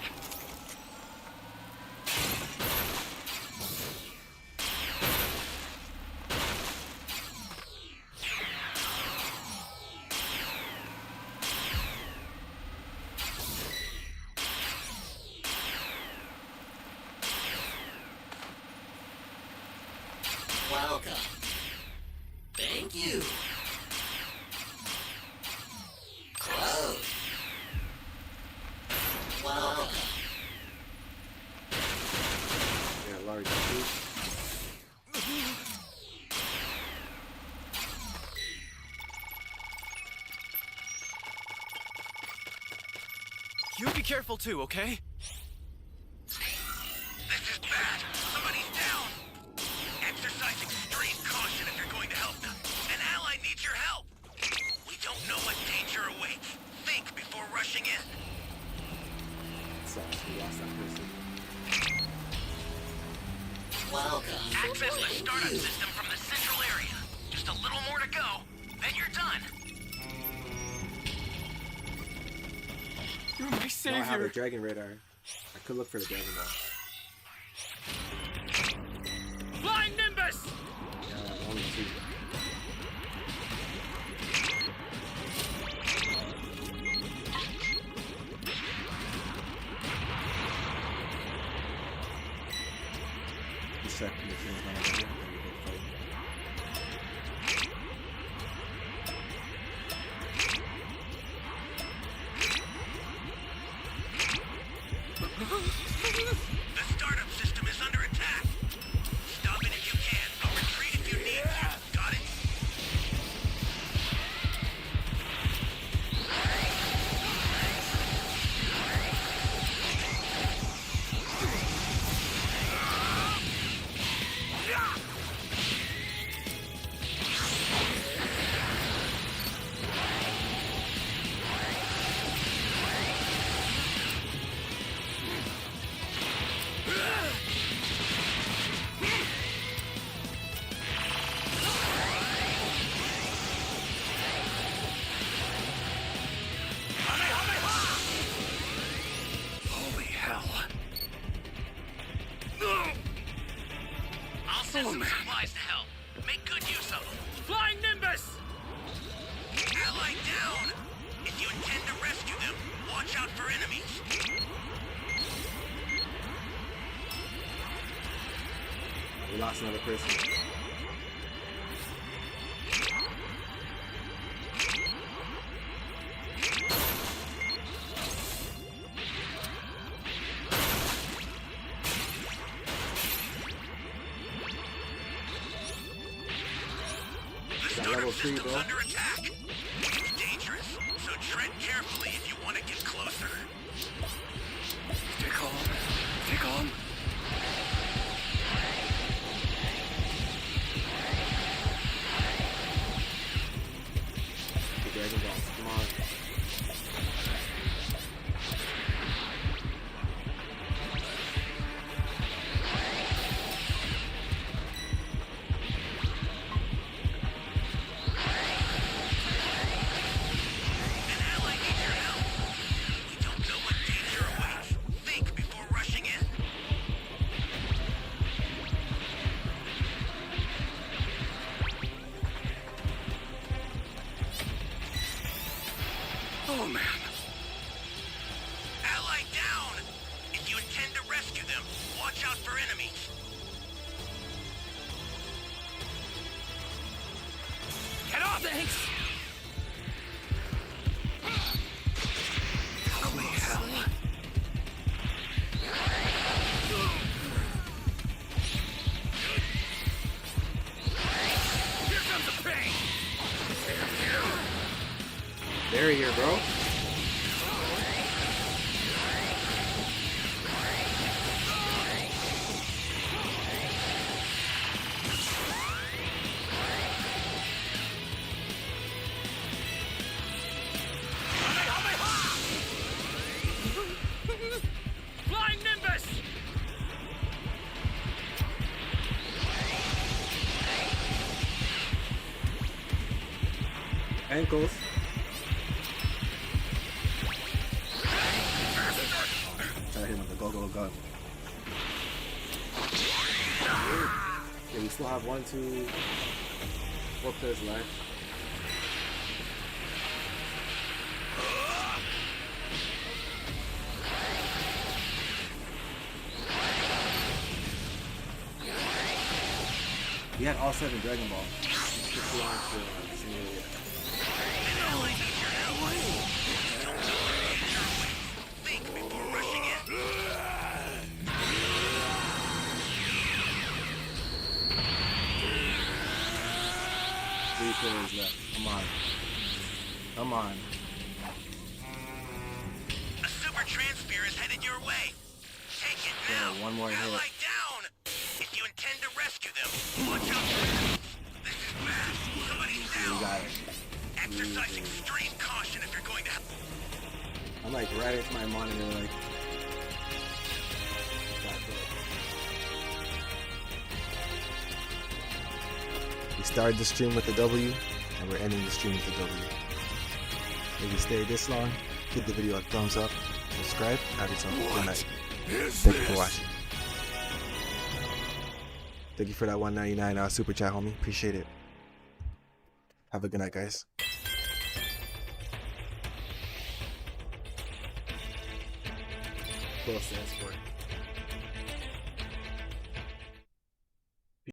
Welcome. Thank you. Close. Welcome. Yeah, large key. You be careful too, okay? This is bad. Somebody's down. Exercise extreme caution if you're going to help them. An ally needs your help. We don't know what danger awaits. Think before rushing in. So we lost that person. Welcome. Access the startup system from the central area. Just a little more to go, then you're done. You're my Now I have a savior. dragon radar. I could look for the dragon ball. Flying Nimbus! Yeah, only two. Just check the machine's not over here, then we can fight. The startup system is under attack. Stop it if you can, but retreat if you need to. Got it? Holy hell. I'll send some supplies to help. Make good use of them. Flying Nimbus! Ally down! If you intend to rescue them, watch out for enemies. We lost another person. The Got level startup 3, system's bro. under attack. It's dangerous, so tread carefully if you want to get closer. Stay calm. Stay calm. The dragon ball. Come on. An ally needs your help. We don't know what danger awaits. Think before rushing in. Oh man. Ally down! If you intend to rescue them, watch out for enemies. Get up! Thanks! Holy hell. Here comes the pain! Barrier, bro. Ankles. Try to hit him with the go-go gun. Okay, we still have 1, 2, 4 players left. We had all 7 Dragon Ball. Think before rushing in. Three players left. Come on. Come on. A super transfer is headed your way. Take it now. Yeah, one more hit. Ally down. If you intend to rescue them, watch out for enemies. This is bad. Somebody's We down. got it. Exercise extreme caution if you're going to. I'm like right into my monitor, like. We started the stream with the W, and we're ending the stream with the W. If you stayed this long, give the video a thumbs up, subscribe, have yourself a good night. Thank you for watching. Thank you for that $1.99 super chat, homie. Appreciate it. Have a good night, guys. Close stands for it.